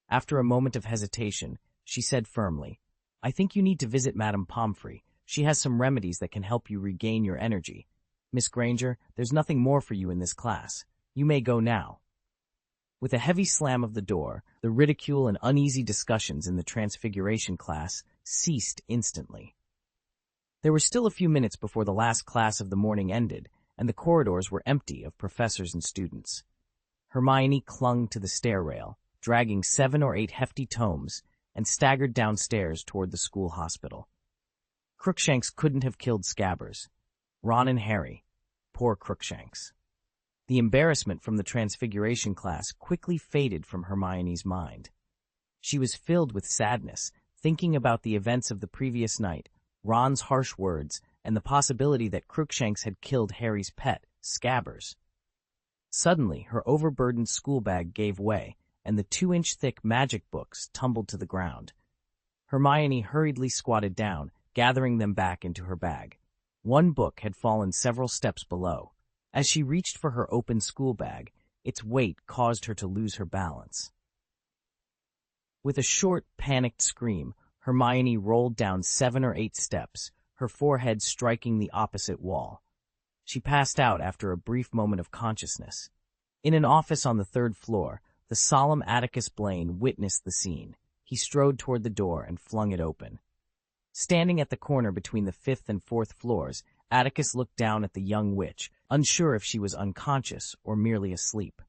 After a moment of hesitation, she said firmly, "I think you need to visit Madame Pomfrey. She has some remedies that can help you regain your energy. Miss Granger, there's nothing more for you in this class. You may go now." With a heavy slam of the door, the ridicule and uneasy discussions in the Transfiguration class ceased instantly. There were still a few minutes before the last class of the morning ended, and the corridors were empty of professors and students. Hermione clung to the stair rail, dragging 7 or 8 hefty tomes, and staggered downstairs toward the school hospital. Crookshanks couldn't have killed Scabbers. Ron and Harry. Poor Crookshanks. The embarrassment from the Transfiguration class quickly faded from Hermione's mind. She was filled with sadness, thinking about the events of the previous night, Ron's harsh words, and the possibility that Crookshanks had killed Harry's pet, Scabbers. Suddenly, her overburdened schoolbag gave way, and the 2-inch-thick magic books tumbled to the ground. Hermione hurriedly squatted down, gathering them back into her bag. One book had fallen several steps below. As she reached for her open schoolbag, its weight caused her to lose her balance. With a short, panicked scream, Hermione rolled down 7 or 8 steps, her forehead striking the opposite wall. She passed out after a brief moment of consciousness. In an office on the 3rd floor, the solemn Atticus Blaine witnessed the scene. He strode toward the door and flung it open. Standing at the corner between the 5th and 4th floors, Atticus looked down at the young witch, unsure if she was unconscious or merely asleep.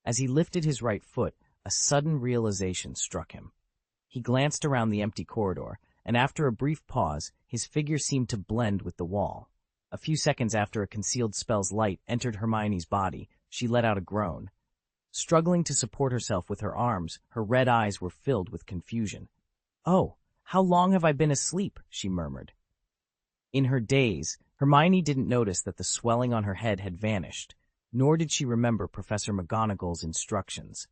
As he lifted his right foot, a sudden realization struck him. He glanced around the empty corridor, and after a brief pause, his figure seemed to blend with the wall. A few seconds after a concealed spell's light entered Hermione's body, she let out a groan. Struggling to support herself with her arms, her red eyes were filled with confusion. "Oh, how long have I been asleep?" she murmured. In her daze, Hermione didn't notice that the swelling on her head had vanished, nor did she remember Professor McGonagall's instructions.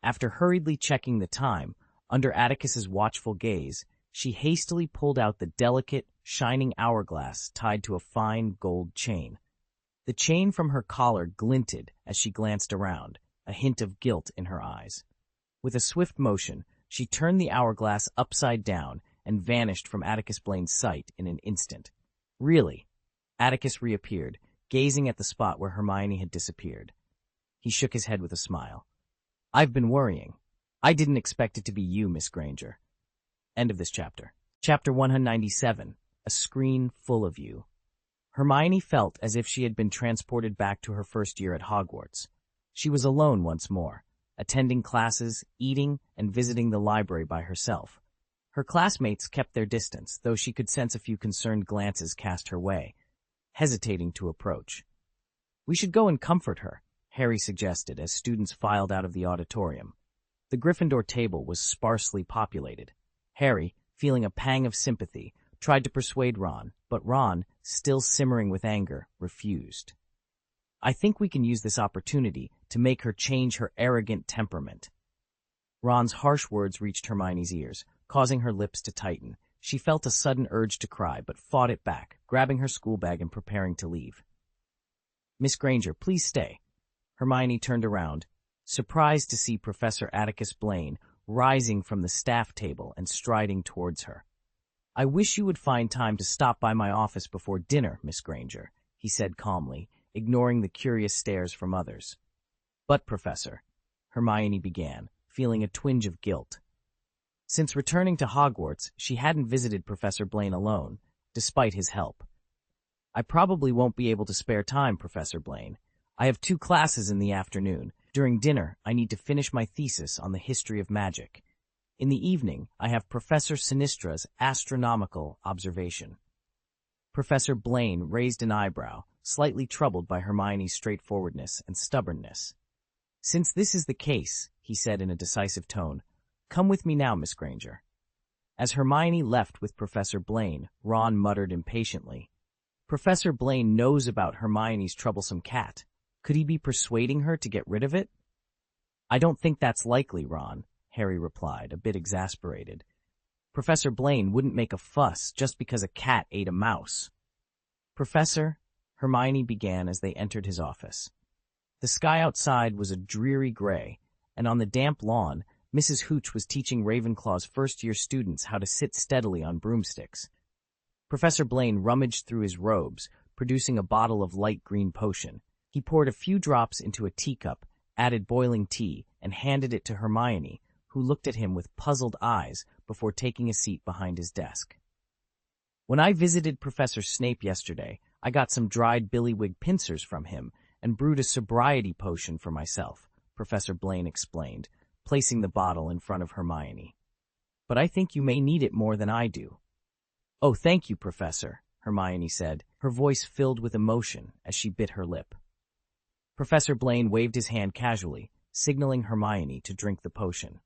After hurriedly checking the time, under Atticus's watchful gaze, she hastily pulled out the delicate, shining hourglass tied to a fine gold chain. The chain from her collar glinted as she glanced around, a hint of guilt in her eyes. With a swift motion, she turned the hourglass upside down and vanished from Atticus Blaine's sight in an instant. "Really?" Atticus reappeared, gazing at the spot where Hermione had disappeared. He shook his head with a smile. "I've been worrying. I didn't expect it to be you, Miss Granger." End of this chapter. Chapter 197, A Screen Full of You. Hermione felt as if she had been transported back to her first year at Hogwarts. She was alone once more, attending classes, eating, and visiting the library by herself. Her classmates kept their distance, though she could sense a few concerned glances cast her way, hesitating to approach. "We should go and comfort her," Harry suggested as students filed out of the auditorium. The Gryffindor table was sparsely populated. Harry, feeling a pang of sympathy, tried to persuade Ron, but Ron, still simmering with anger, refused. "I think we can use this opportunity to make her change her arrogant temperament." Ron's harsh words reached Hermione's ears, causing her lips to tighten. She felt a sudden urge to cry, but fought it back, grabbing her schoolbag and preparing to leave. "Miss Granger, please stay." Hermione turned around, surprised to see Professor Atticus Blaine rising from the staff table and striding towards her. "I wish you would find time to stop by my office before dinner, Miss Granger," he said calmly, ignoring the curious stares from others. "But, Professor," Hermione began, feeling a twinge of guilt. Since returning to Hogwarts, she hadn't visited Professor Blaine alone, despite his help. "I probably won't be able to spare time, Professor Blaine. I have 2 classes in the afternoon. During dinner, I need to finish my thesis on the history of magic. In the evening, I have Professor Sinistra's astronomical observation." Professor Blaine raised an eyebrow, slightly troubled by Hermione's straightforwardness and stubbornness. "Since this is the case," he said in a decisive tone, "come with me now, Miss Granger." As Hermione left with Professor Blaine, Ron muttered impatiently, "Professor Blaine knows about Hermione's troublesome cat. Could he be persuading her to get rid of it?" "I don't think that's likely, Ron," Harry replied, a bit exasperated. "Professor Blaine wouldn't make a fuss just because a cat ate a mouse." "Professor," Hermione began as they entered his office. The sky outside was a dreary gray, and on the damp lawn, Mrs. Hooch was teaching Ravenclaw's first-year students how to sit steadily on broomsticks. Professor Blaine rummaged through his robes, producing a bottle of light green potion. He poured a few drops into a teacup, added boiling tea, and handed it to Hermione, who looked at him with puzzled eyes before taking a seat behind his desk. "When I visited Professor Snape yesterday, I got some dried billywig pincers from him and brewed a sobriety potion for myself," Professor Blaine explained, placing the bottle in front of Hermione. "But I think you may need it more than I do." "Oh, thank you, Professor," Hermione said, her voice filled with emotion as she bit her lip. Professor Blaine waved his hand casually, signaling Hermione to drink the potion.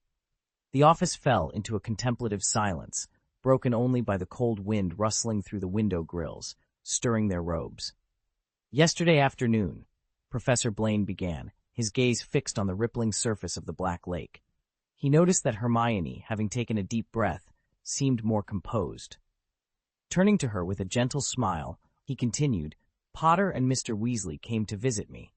The office fell into a contemplative silence, broken only by the cold wind rustling through the window grills, stirring their robes. "Yesterday afternoon," Professor Blaine began, his gaze fixed on the rippling surface of the Black Lake. He noticed that Hermione, having taken a deep breath, seemed more composed. Turning to her with a gentle smile, he continued, "Potter and Mr. Weasley came to visit me."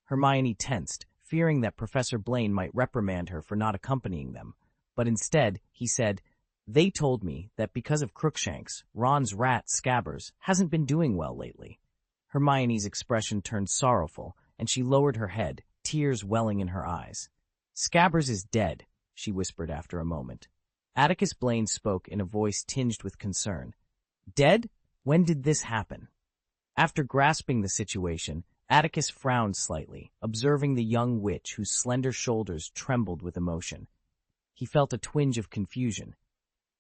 Hermione tensed, fearing that Professor Blaine might reprimand her for not accompanying them, but instead, he said, "They told me that because of Crookshanks, Ron's rat, Scabbers, hasn't been doing well lately." Hermione's expression turned sorrowful, and she lowered her head, tears welling in her eyes. "Scabbers is dead," she whispered after a moment. Atticus Blaine spoke in a voice tinged with concern. "Dead? When did this happen?" After grasping the situation, Atticus frowned slightly, observing the young witch whose slender shoulders trembled with emotion. He felt a twinge of confusion.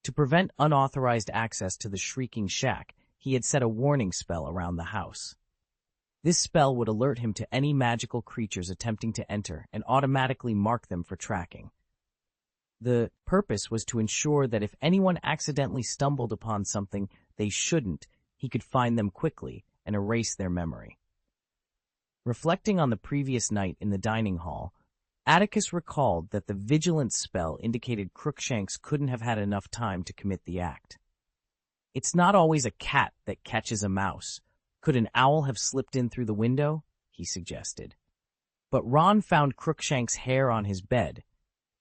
To prevent unauthorized access to the Shrieking Shack, he had set a warning spell around the house. This spell would alert him to any magical creatures attempting to enter and automatically mark them for tracking. The purpose was to ensure that if anyone accidentally stumbled upon something they shouldn't, he could find them quickly and erase their memory. Reflecting on the previous night in the dining hall, Atticus recalled that the vigilance spell indicated Crookshanks couldn't have had enough time to commit the act. "It's not always a cat that catches a mouse. Could an owl have slipped in through the window?" he suggested. "But Ron found Crookshanks' hair on his bed,"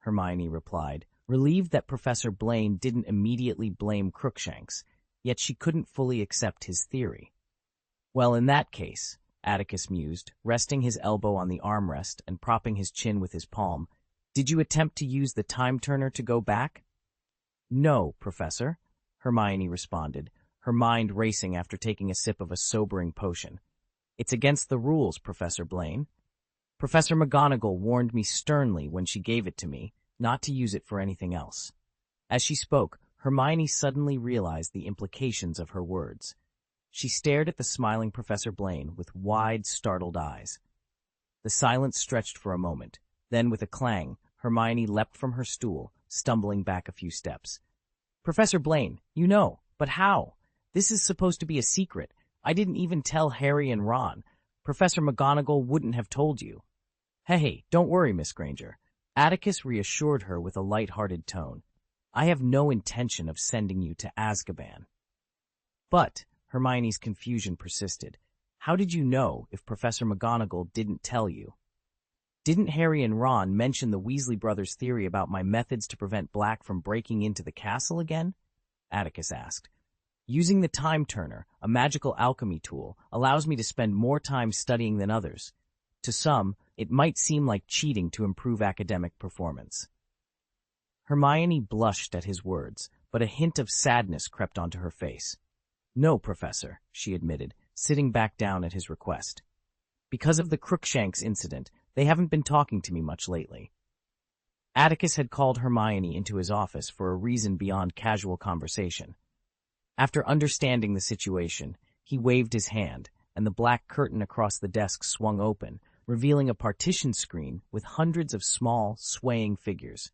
Hermione replied, relieved that Professor Blaine didn't immediately blame Crookshanks, yet she couldn't fully accept his theory. "Well, in that case," Atticus mused, resting his elbow on the armrest and propping his chin with his palm, "did you attempt to use the time-turner to go back?" "No, Professor," Hermione responded, her mind racing after taking a sip of a sobering potion. "It's against the rules, Professor Blaine. Professor McGonagall warned me sternly when she gave it to me not to use it for anything else." As she spoke, Hermione suddenly realized the implications of her words. She stared at the smiling Professor Blaine with wide, startled eyes. The silence stretched for a moment. Then, with a clang, Hermione leapt from her stool, stumbling back a few steps. "Professor Blaine, you know, but how? This is supposed to be a secret. I didn't even tell Harry and Ron. Professor McGonagall wouldn't have told you." "Hey, don't worry, Miss Granger." Atticus reassured her with a light-hearted tone. "I have no intention of sending you to Azkaban." "But," Hermione's confusion persisted, "how did you know if Professor McGonagall didn't tell you?" "Didn't Harry and Ron mention the Weasley brothers' theory about my methods to prevent Black from breaking into the castle again?" Atticus asked. "Using the time-turner, a magical alchemy tool, allows me to spend more time studying than others. To some, it might seem like cheating to improve academic performance." Hermione blushed at his words, but a hint of sadness crept onto her face. "No, Professor," she admitted, sitting back down at his request. "Because of the Crookshanks incident, they haven't been talking to me much lately." Atticus had called Hermione into his office for a reason beyond casual conversation. After understanding the situation, he waved his hand, and the black curtain across the desk swung open, revealing a partition screen with hundreds of small, swaying figures.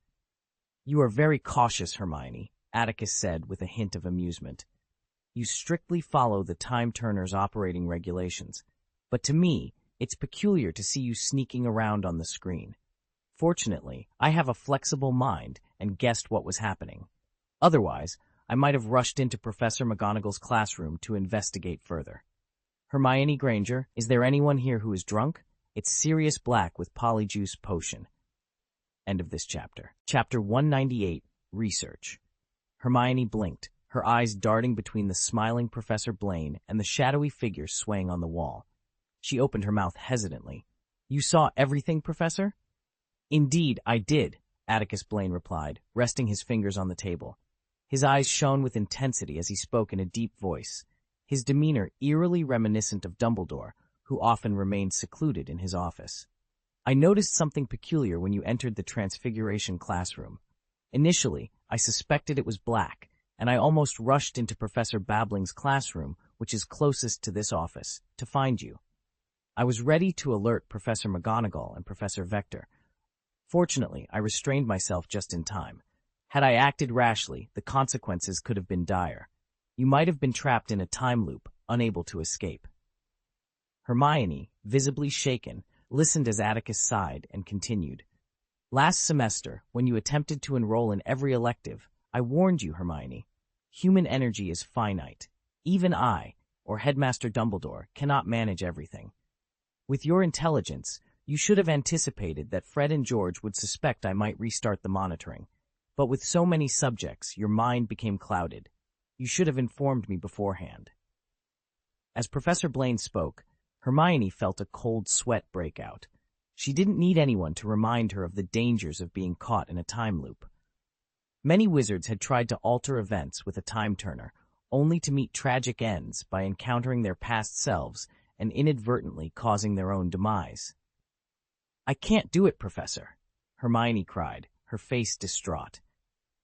"You are very cautious, Hermione," Atticus said with a hint of amusement. You strictly follow the Time Turner's operating regulations, but to me, it's peculiar to see you sneaking around on the screen. Fortunately, I have a flexible mind and guessed what was happening. Otherwise, I might have rushed into Professor McGonagall's classroom to investigate further. Hermione Granger, is there anyone here who is drunk? It's Sirius Black with Polyjuice Potion. End of this chapter. Chapter 198, Research. Hermione blinked, her eyes darting between the smiling Professor Blaine and the shadowy figure swaying on the wall. She opened her mouth hesitantly. You saw everything, Professor? Indeed, I did, Atticus Blaine replied, resting his fingers on the table. His eyes shone with intensity as he spoke in a deep voice, his demeanor eerily reminiscent of Dumbledore, who often remained secluded in his office. I noticed something peculiar when you entered the Transfiguration classroom. Initially, I suspected it was Black, and I almost rushed into Professor Babbling's classroom, which is closest to this office, to find you. I was ready to alert Professor McGonagall and Professor Vector. Fortunately, I restrained myself just in time. Had I acted rashly, the consequences could have been dire. You might have been trapped in a time loop, unable to escape. Hermione, visibly shaken, listened as Atticus sighed and continued. Last semester, when you attempted to enroll in every elective, I warned you, Hermione. Human energy is finite. Even I, or Headmaster Dumbledore, cannot manage everything. With your intelligence, you should have anticipated that Fred and George would suspect I might restart the monitoring. But with so many subjects, your mind became clouded. You should have informed me beforehand. As Professor Blaine spoke, Hermione felt a cold sweat break out. She didn't need anyone to remind her of the dangers of being caught in a time loop. Many wizards had tried to alter events with a time turner, only to meet tragic ends by encountering their past selves and inadvertently causing their own demise. I can't do it, Professor, Hermione cried, her face distraught.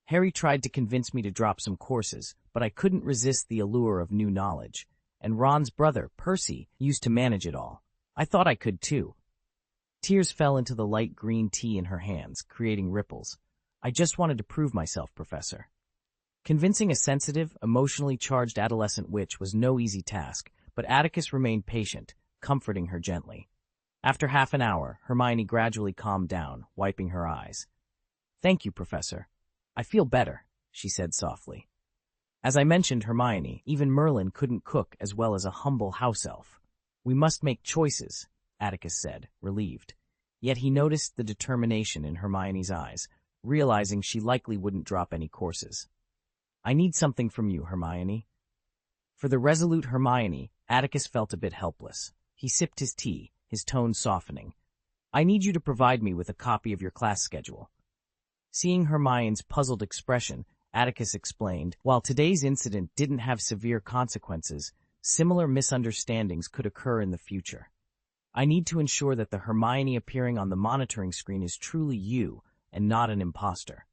Harry tried to convince me to drop some courses, but I couldn't resist the allure of new knowledge, and Ron's brother, Percy, used to manage it all. I thought I could too. Tears fell into the light green tea in her hands, creating ripples. I just wanted to prove myself, Professor. Convincing a sensitive, emotionally charged adolescent witch was no easy task, but Atticus remained patient, comforting her gently. After half an hour, Hermione gradually calmed down, wiping her eyes. Thank you, Professor. I feel better, she said softly. As I mentioned, Hermione, even Merlin couldn't cook as well as a humble house elf. We must make choices, Atticus said, relieved. Yet he noticed the determination in Hermione's eyes, realizing she likely wouldn't drop any courses. I need something from you, Hermione. For the resolute Hermione, Atticus felt a bit helpless. He sipped his tea, his tone softening. I need you to provide me with a copy of your class schedule. Seeing Hermione's puzzled expression, Atticus explained, while today's incident didn't have severe consequences, similar misunderstandings could occur in the future. I need to ensure that the Hermione appearing on the monitoring screen is truly you and not an imposter.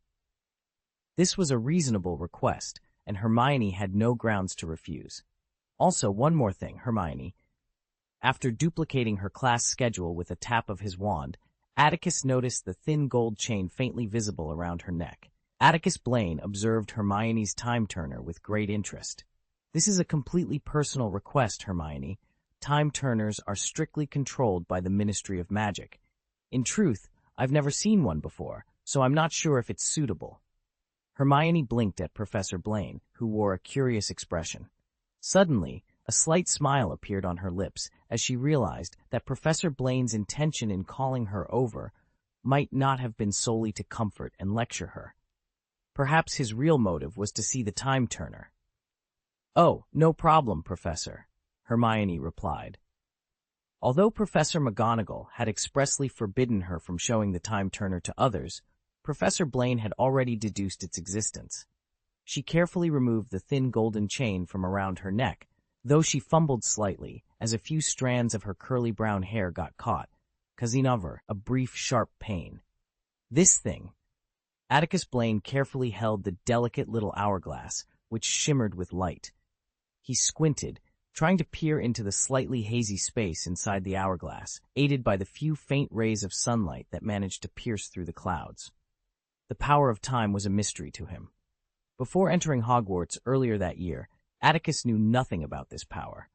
This was a reasonable request, and Hermione had no grounds to refuse. Also, one more thing, Hermione. After duplicating her class schedule with a tap of his wand, Atticus noticed the thin gold chain faintly visible around her neck. Atticus Blaine observed Hermione's time turner with great interest. This is a completely personal request, Hermione. Time turners are strictly controlled by the Ministry of Magic. In truth, I've never seen one before, so I'm not sure if it's suitable. Hermione blinked at Professor Blaine, who wore a curious expression. Suddenly, a slight smile appeared on her lips as she realized that Professor Blaine's intention in calling her over might not have been solely to comfort and lecture her. Perhaps his real motive was to see the time turner. Oh, no problem, Professor, Hermione replied. Although Professor McGonagall had expressly forbidden her from showing the time turner to others, Professor Blaine had already deduced its existence. She carefully removed the thin golden chain from around her neck, though she fumbled slightly as a few strands of her curly brown hair got caught, causing over a brief, sharp pain. This thing. Atticus Blaine carefully held the delicate little hourglass, which shimmered with light. He squinted, trying to peer into the slightly hazy space inside the hourglass, aided by the few faint rays of sunlight that managed to pierce through the clouds. The power of time was a mystery to him. Before entering Hogwarts earlier that year, Atticus knew nothing about this power.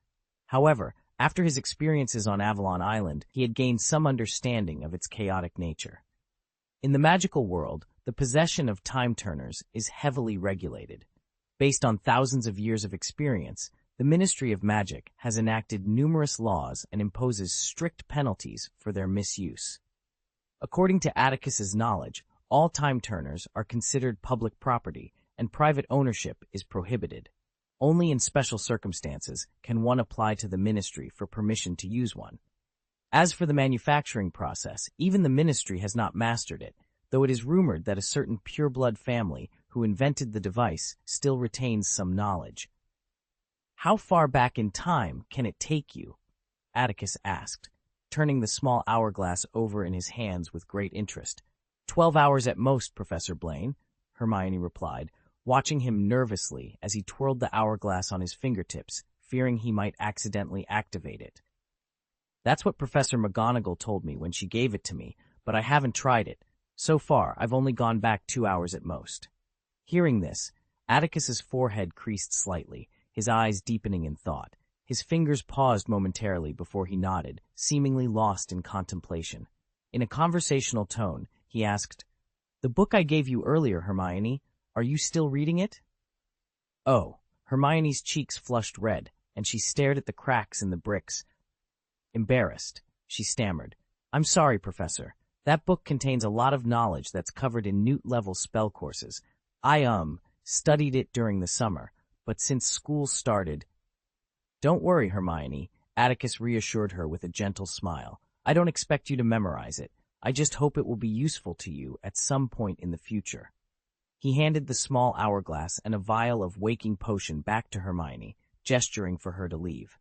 However, after his experiences on Avalon Island, he had gained some understanding of its chaotic nature. In the magical world, the possession of time-turners is heavily regulated. Based on thousands of years of experience, the Ministry of Magic has enacted numerous laws and imposes strict penalties for their misuse. According to Atticus's knowledge, all time-turners are considered public property, and private ownership is prohibited. Only in special circumstances can one apply to the ministry for permission to use one. As for the manufacturing process, even the ministry has not mastered it, though it is rumored that a certain pureblood family who invented the device still retains some knowledge. "How far back in time can it take you?" Atticus asked, turning the small hourglass over in his hands with great interest. 12 hours at most, Professor Blaine," Hermione replied, watching him nervously as he twirled the hourglass on his fingertips, fearing he might accidentally activate it. "That's what Professor McGonagall told me when she gave it to me, but I haven't tried it. So far, I've only gone back 2 hours at most." Hearing this, Atticus's forehead creased slightly, his eyes deepening in thought. His fingers paused momentarily before he nodded, seemingly lost in contemplation. In a conversational tone, he asked, "The book I gave you earlier, Hermione, are you still reading it?" "Oh." Hermione's cheeks flushed red, and she stared at the cracks in the bricks. Embarrassed, she stammered, "I'm sorry, Professor. That book contains a lot of knowledge that's covered in Newt-level spell courses. I, studied it during the summer, but since school started—" "Don't worry, Hermione," Atticus reassured her with a gentle smile. "I don't expect you to memorize it. I just hope it will be useful to you at some point in the future." He handed the small hourglass and a vial of waking potion back to Hermione, gesturing for her to leave.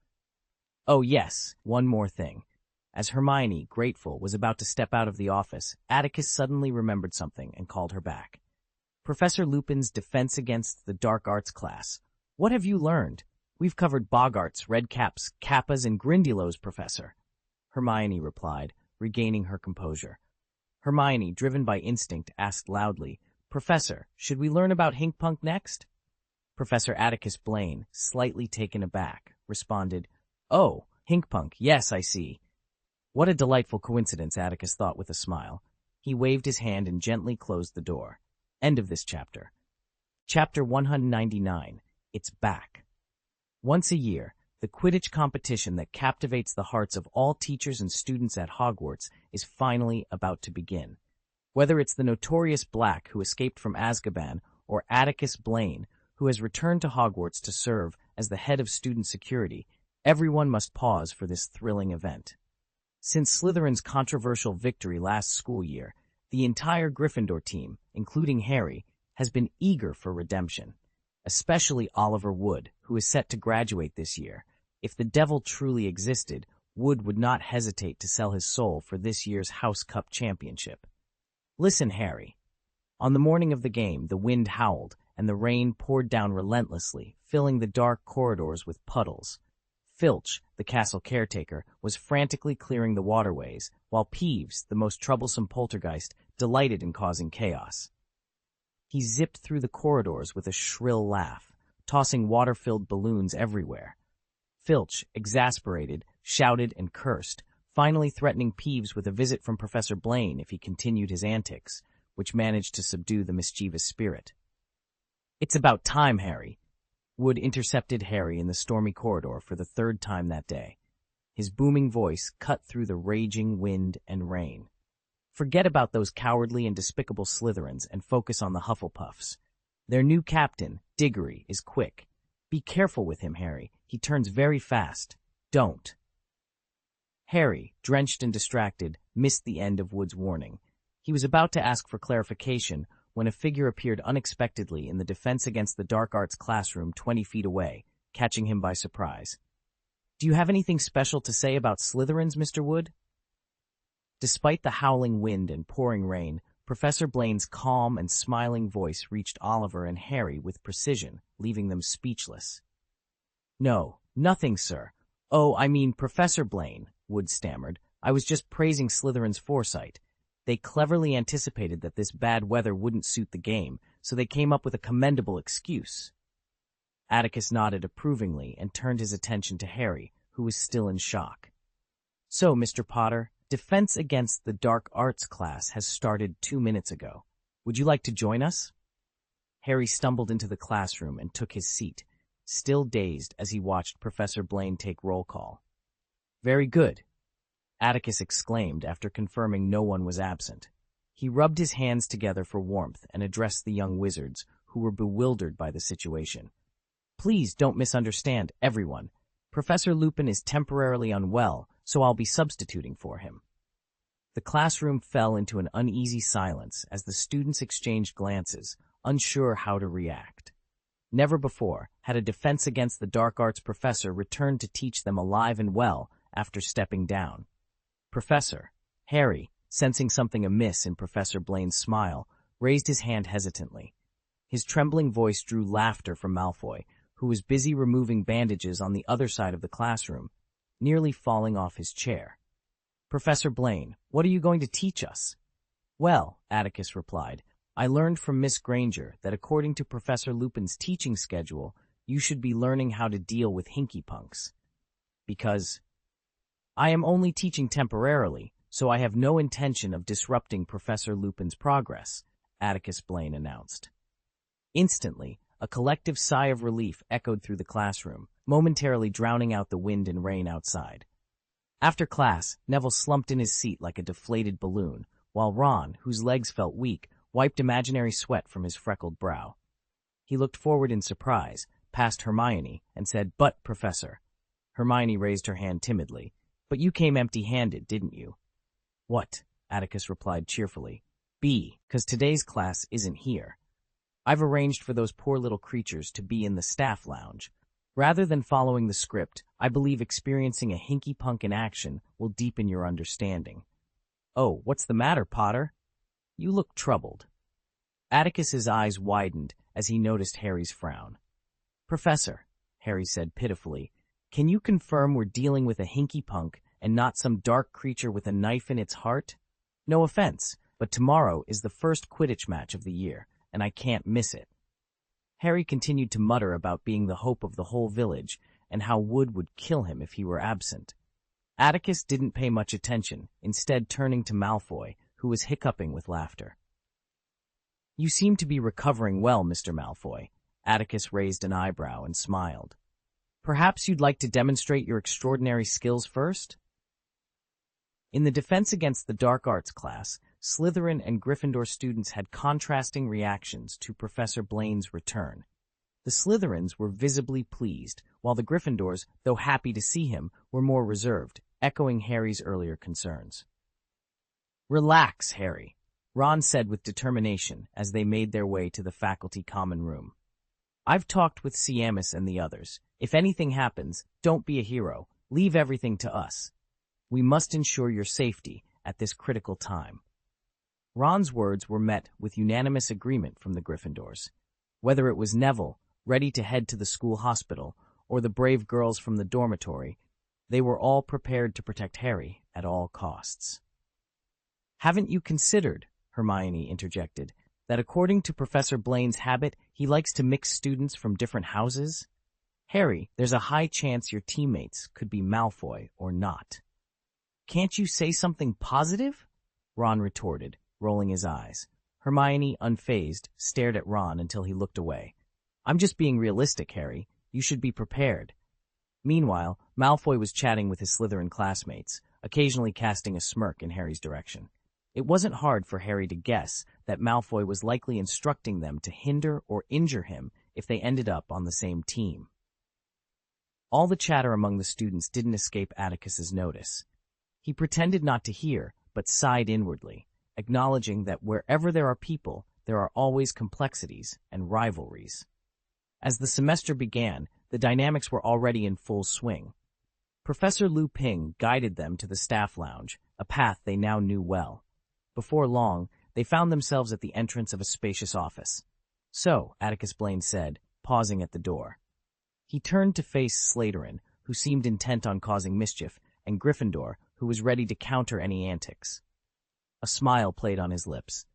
"Oh yes, one more thing." As Hermione, grateful, was about to step out of the office, Atticus suddenly remembered something and called her back. "Professor Lupin's Defense Against the Dark Arts class. What have you learned? We've covered Boggarts, Redcaps, Kappas, and Grindylows, Professor." Hermione replied, regaining her composure. Hermione, driven by instinct, asked loudly, "Professor, should we learn about Hinkpunk next?" Professor Atticus Blaine, slightly taken aback, responded, "Oh, Hinkpunk, yes, I see." What a delightful coincidence, Atticus thought with a smile. He waved his hand and gently closed the door. End of this chapter. Chapter 199. It's back. Once a year, the Quidditch competition that captivates the hearts of all teachers and students at Hogwarts is finally about to begin. Whether it's the notorious Black who escaped from Azkaban or Atticus Blaine, who has returned to Hogwarts to serve as the head of student security, everyone must pause for this thrilling event. Since Slytherin's controversial victory last school year, the entire Gryffindor team, including Harry, has been eager for redemption. Especially Oliver Wood, who is set to graduate this year. If the devil truly existed, Wood would not hesitate to sell his soul for this year's House Cup championship. "Listen, Harry." On the morning of the game, the wind howled, and the rain poured down relentlessly, filling the dark corridors with puddles. Filch, the castle caretaker, was frantically clearing the waterways, while Peeves, the most troublesome poltergeist, delighted in causing chaos. He zipped through the corridors with a shrill laugh, tossing water-filled balloons everywhere. Filch, exasperated, shouted and cursed, finally threatening Peeves with a visit from Professor Blaine if he continued his antics, which managed to subdue the mischievous spirit. "It's about time, Harry." Wood intercepted Harry in the stormy corridor for the third time that day. His booming voice cut through the raging wind and rain. "Forget about those cowardly and despicable Slytherins and focus on the Hufflepuffs. Their new captain, Diggory, is quick. Be careful with him, Harry. He turns very fast. Don't." Harry, drenched and distracted, missed the end of Wood's warning. He was about to ask for clarification when a figure appeared unexpectedly in the Defense Against the Dark Arts classroom 20 feet away, catching him by surprise. "Do you have anything special to say about Slytherins, Mr. Wood?" Despite the howling wind and pouring rain, Professor Blaine's calm and smiling voice reached Oliver and Harry with precision, leaving them speechless. "No, nothing, sir. Oh, I mean, Professor Blaine," Wood stammered. "I was just praising Slytherin's foresight. They cleverly anticipated that this bad weather wouldn't suit the game, so they came up with a commendable excuse. Atticus nodded approvingly and turned his attention to Harry, who was still in shock. So, Mr. Potter, Defense Against the Dark Arts class has started 2 minutes ago. Would you like to join us? Harry stumbled into the classroom and took his seat, still dazed as he watched Professor Blaine take roll call. Very good, Atticus exclaimed after confirming no one was absent. He rubbed his hands together for warmth and addressed the young wizards, who were bewildered by the situation. Please don't misunderstand, everyone. Professor Lupin is temporarily unwell, so I'll be substituting for him. The classroom fell into an uneasy silence as the students exchanged glances, unsure how to react. Never before had a Defense Against the Dark Arts professor returned to teach them alive and well after stepping down. Professor, Harry, sensing something amiss in Professor Blaine's smile, raised his hand hesitantly. His trembling voice drew laughter from Malfoy, who was busy removing bandages on the other side of the classroom, nearly falling off his chair. Professor Blaine, what are you going to teach us? Well, Atticus replied, I learned from Miss Granger that according to Professor Lupin's teaching schedule, you should be learning how to deal with hinky-punks. Because I am only teaching temporarily, so I have no intention of disrupting Professor Lupin's progress, Atticus Blaine announced. Instantly, a collective sigh of relief echoed through the classroom, momentarily drowning out the wind and rain outside. After class, Neville slumped in his seat like a deflated balloon, while Ron, whose legs felt weak, wiped imaginary sweat from his freckled brow. He looked forward in surprise, past Hermione, and said, But, Professor. Hermione raised her hand timidly. But you came empty-handed, didn't you? What? Atticus replied cheerfully. 'Cause today's class isn't here. I've arranged for those poor little creatures to be in the staff lounge. Rather than following the script, I believe experiencing a hinky-punk in action will deepen your understanding. Oh, what's the matter, Potter? You look troubled. Atticus's eyes widened as he noticed Harry's frown. Professor, Harry said pitifully, can you confirm we're dealing with a hinky-punk and not some dark creature with a knife in its heart? No offense, but tomorrow is the first Quidditch match of the year, and I can't miss it. Harry continued to mutter about being the hope of the whole village and how Wood would kill him if he were absent. Atticus didn't pay much attention, instead turning to Malfoy, who was hiccuping with laughter. You seem to be recovering well, Mr. Malfoy. Atticus raised an eyebrow and smiled. Perhaps you'd like to demonstrate your extraordinary skills first? In the Defense Against the Dark Arts class, Slytherin and Gryffindor students had contrasting reactions to Professor Blaine's return. The Slytherins were visibly pleased, while the Gryffindors, though happy to see him, were more reserved, echoing Harry's earlier concerns. Relax, Harry, Ron said with determination as they made their way to the faculty common room. I've talked with Seamus and the others. If anything happens, don't be a hero. Leave everything to us. We must ensure your safety at this critical time. Ron's words were met with unanimous agreement from the Gryffindors. Whether it was Neville, ready to head to the school hospital, or the brave girls from the dormitory, they were all prepared to protect Harry at all costs. Haven't you considered, Hermione interjected, that according to Professor Blaine's habit, he likes to mix students from different houses? Harry, there's a high chance your teammates could be Malfoy or not. Can't you say something positive? Ron retorted, rolling his eyes. Hermione, unfazed, stared at Ron until he looked away. I'm just being realistic, Harry. You should be prepared. Meanwhile, Malfoy was chatting with his Slytherin classmates, occasionally casting a smirk in Harry's direction. It wasn't hard for Harry to guess that Malfoy was likely instructing them to hinder or injure him if they ended up on the same team. All the chatter among the students didn't escape Atticus's notice. He pretended not to hear, but sighed inwardly, acknowledging that wherever there are people, there are always complexities and rivalries. As the semester began, the dynamics were already in full swing. Professor Lu Ping guided them to the staff lounge, a path they now knew well. Before long, they found themselves at the entrance of a spacious office. So, Atticus Blaine said, pausing at the door. He turned to face Slytherin, who seemed intent on causing mischief, and Gryffindor, who was ready to counter any antics. A smile played on his lips.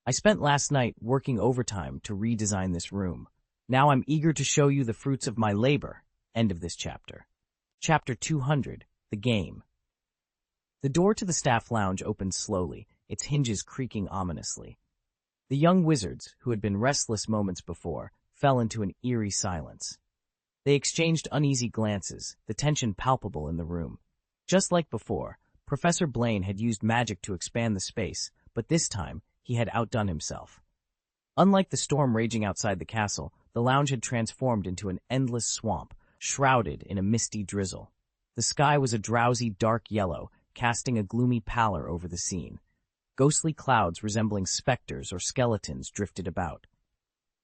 I spent last night working overtime to redesign this room. Now I'm eager to show you the fruits of my labor. End of this chapter. Chapter 200, The Game. The door to the staff lounge opened slowly, its hinges creaking ominously. The young wizards, who had been restless moments before, fell into an eerie silence. They exchanged uneasy glances, the tension palpable in the room. Just like before, Professor Blaine had used magic to expand the space, but this time he had outdone himself. Unlike the storm raging outside the castle, the lounge had transformed into an endless swamp, shrouded in a misty drizzle. The sky was a drowsy dark yellow, casting a gloomy pallor over the scene. Ghostly clouds resembling specters or skeletons drifted about.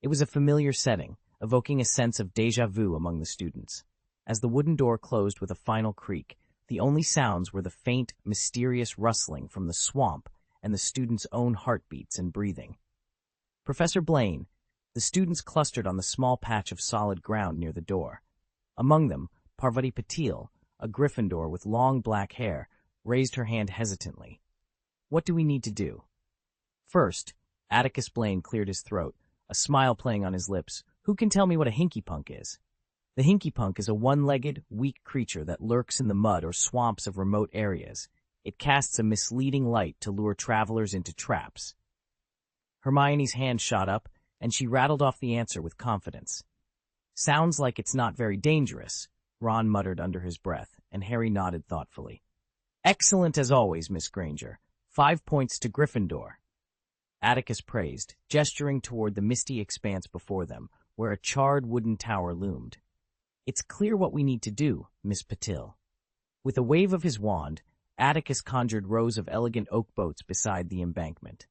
It was a familiar setting, evoking a sense of déjà vu among the students. As the wooden door closed with a final creak, the only sounds were the faint, mysterious rustling from the swamp and the students' own heartbeats and breathing. Professor Blaine, the students clustered on the small patch of solid ground near the door. Among them, Parvati Patil, a Gryffindor with long black hair, raised her hand hesitantly. What do we need to do? First, Atticus Blaine cleared his throat, a smile playing on his lips. Who can tell me what a hinky-punk is? The hinky-punk is a one-legged, weak creature that lurks in the mud or swamps of remote areas. It casts a misleading light to lure travelers into traps. Hermione's hand shot up, and she rattled off the answer with confidence. Sounds like it's not very dangerous, Ron muttered under his breath, and Harry nodded thoughtfully. Excellent as always, Miss Granger. 5 points to Gryffindor. Atticus praised, gesturing toward the misty expanse before them, where a charred wooden tower loomed. It's clear what we need to do, Miss Patil. With a wave of his wand, Atticus conjured rows of elegant oak boats beside the embankment.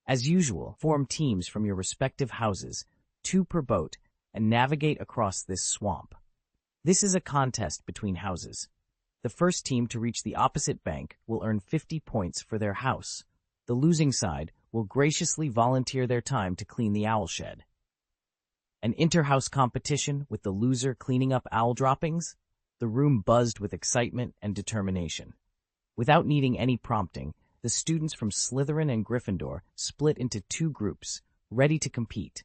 As usual, form teams from your respective houses, 2 per boat, and navigate across this swamp. This is a contest between houses. The first team to reach the opposite bank will earn 50 points for their house. The losing side will graciously volunteer their time to clean the owl shed. An inter-house competition with the loser cleaning up owl droppings? The room buzzed with excitement and determination. Without needing any prompting, the students from Slytherin and Gryffindor split into 2 groups, ready to compete.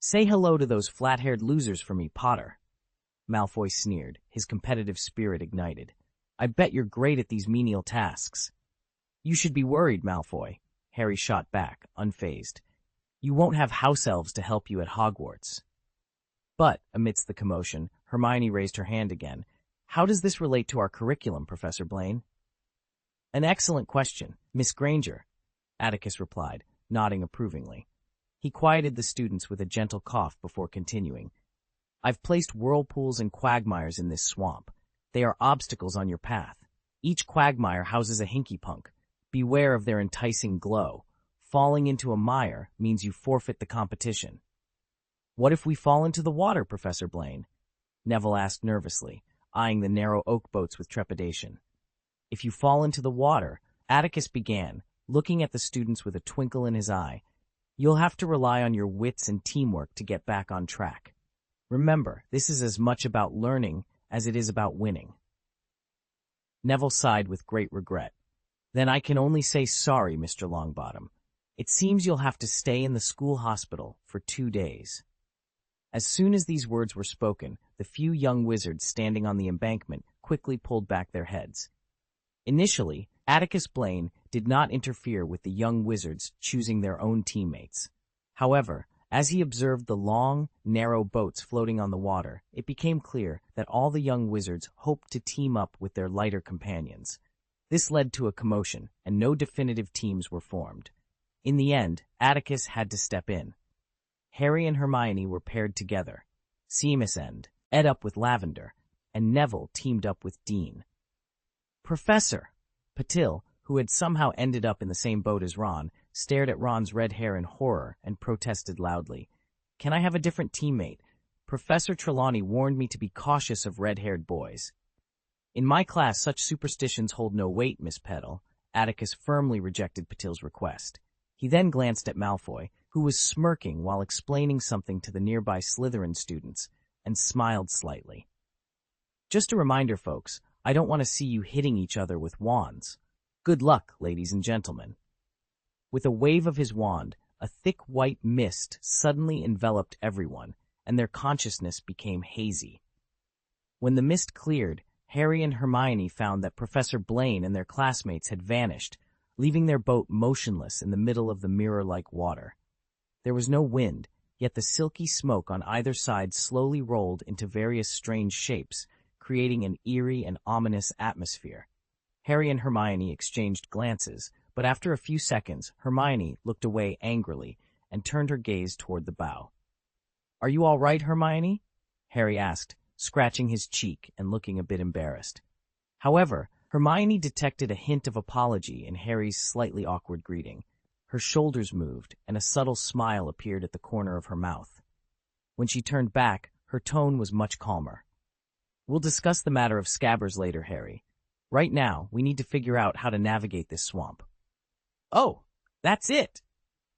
Say hello to those flat-haired losers for me, Potter. Malfoy sneered, his competitive spirit ignited. I bet you're great at these menial tasks. You should be worried, Malfoy. Harry shot back, unfazed. You won't have house elves to help you at Hogwarts. But, amidst the commotion, Hermione raised her hand again. How does this relate to our curriculum, Professor Blaine? An excellent question, Miss Granger, Atticus replied, nodding approvingly. He quieted the students with a gentle cough before continuing. I've placed whirlpools and quagmires in this swamp. They are obstacles on your path. Each quagmire houses a hinky-punk. Beware of their enticing glow. Falling into a mire means you forfeit the competition. What if we fall into the water, Professor Blaine? Neville asked nervously, eyeing the narrow oak boats with trepidation. If you fall into the water, Atticus began, looking at the students with a twinkle in his eye, you'll have to rely on your wits and teamwork to get back on track. Remember, this is as much about learning as it is about winning. Neville sighed with great regret. Then I can only say sorry, Mr. Longbottom. It seems you'll have to stay in the school hospital for 2 days. As soon as these words were spoken, the few young wizards standing on the embankment quickly pulled back their heads. Initially, Atticus Blaine did not interfere with the young wizards choosing their own teammates. However, as he observed the long, narrow boats floating on the water, it became clear that all the young wizards hoped to team up with their lighter companions. This led to a commotion, and no definitive teams were formed. In the end, Atticus had to step in. Harry and Hermione were paired together. Seamus and Ed up with Lavender, and Neville teamed up with Dean. Professor! Patil, who had somehow ended up in the same boat as Ron, stared at Ron's red hair in horror and protested loudly. Can I have a different teammate? Professor Trelawney warned me to be cautious of red-haired boys. In my class, such superstitions hold no weight, Miss Petal. Atticus firmly rejected Patil's request. He then glanced at Malfoy, who was smirking while explaining something to the nearby Slytherin students, and smiled slightly. Just a reminder, folks, I don't want to see you hitting each other with wands. Good luck, ladies and gentlemen. With a wave of his wand, a thick white mist suddenly enveloped everyone, and their consciousness became hazy. When the mist cleared, Harry and Hermione found that Professor Blaine and their classmates had vanished, leaving their boat motionless in the middle of the mirror-like water. There was no wind, yet the silky smoke on either side slowly rolled into various strange shapes, creating an eerie and ominous atmosphere. Harry and Hermione exchanged glances, but after a few seconds, Hermione looked away angrily and turned her gaze toward the bow. "Are you all right, Hermione?" Harry asked, scratching his cheek and looking a bit embarrassed. However, Hermione detected a hint of apology in Harry's slightly awkward greeting. Her shoulders moved, and a subtle smile appeared at the corner of her mouth. When she turned back, her tone was much calmer. "We'll discuss the matter of Scabbers later, Harry. Right now, we need to figure out how to navigate this swamp." "Oh, that's it!"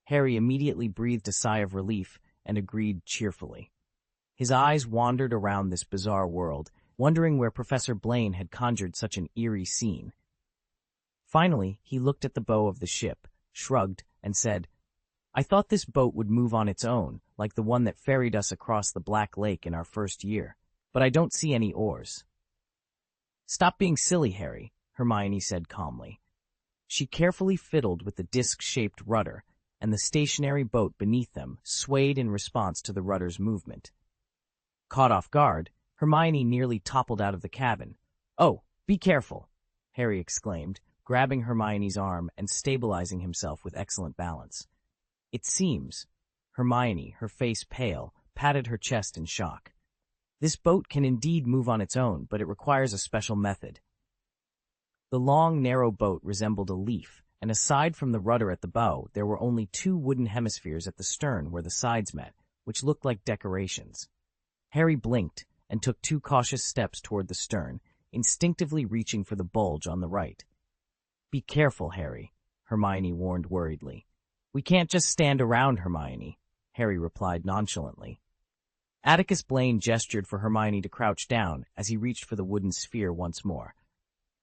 Harry immediately breathed a sigh of relief and agreed cheerfully. His eyes wandered around this bizarre world, wondering where Professor Blaine had conjured such an eerie scene. Finally, he looked at the bow of the ship, shrugged, and said, "I thought this boat would move on its own, like the one that ferried us across the Black Lake in our first year, but I don't see any oars." "Stop being silly, Harry," Hermione said calmly. She carefully fiddled with the disc-shaped rudder, and the stationary boat beneath them swayed in response to the rudder's movement. Caught off guard, Hermione nearly toppled out of the cabin. "Oh, be careful!" Harry exclaimed, grabbing Hermione's arm and stabilizing himself with excellent balance. "It seems," Hermione, her face pale, patted her chest in shock. "This boat can indeed move on its own, but it requires a special method." The long, narrow boat resembled a leaf, and aside from the rudder at the bow, there were only two wooden hemispheres at the stern where the sides met, which looked like decorations. Harry blinked and took 2 cautious steps toward the stern, instinctively reaching for the bulge on the right. "Be careful, Harry," Hermione warned worriedly. "We can't just stand around, Hermione," Harry replied nonchalantly. Atticus Blaine gestured for Hermione to crouch down as he reached for the wooden sphere once more.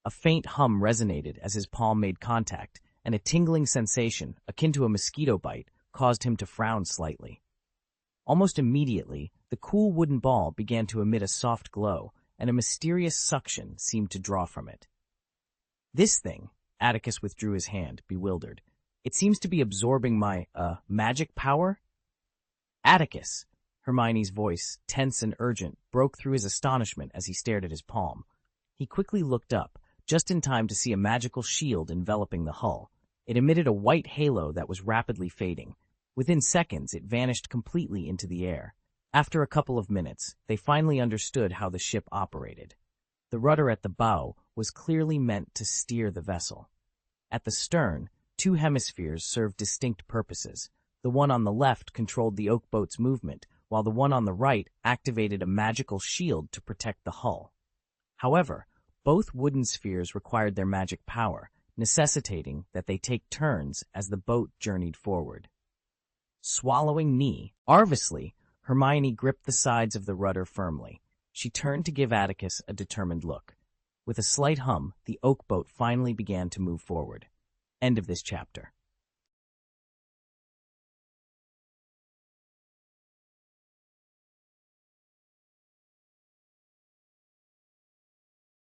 A faint hum resonated as his palm made contact, and a tingling sensation, akin to a mosquito bite, caused him to frown slightly. Almost immediately, the cool wooden ball began to emit a soft glow, and a mysterious suction seemed to draw from it. "This thing," Atticus withdrew his hand, bewildered. "It seems to be absorbing my, magic power?" "Atticus!" Hermione's voice, tense and urgent, broke through his astonishment as he stared at his palm. He quickly looked up, just in time to see a magical shield enveloping the hull. It emitted a white halo that was rapidly fading. Within seconds, it vanished completely into the air. After a couple of minutes, they finally understood how the ship operated. The rudder at the bow was clearly meant to steer the vessel. At the stern, 2 hemispheres served distinct purposes. The one on the left controlled the oak boat's movement, while the one on the right activated a magical shield to protect the hull. However, both wooden spheres required their magic power, necessitating that they take turns as the boat journeyed forward. Swallowing nervously, Hermione gripped the sides of the rudder firmly. She turned to give Atticus a determined look. With a slight hum, the oak boat finally began to move forward. End of this chapter.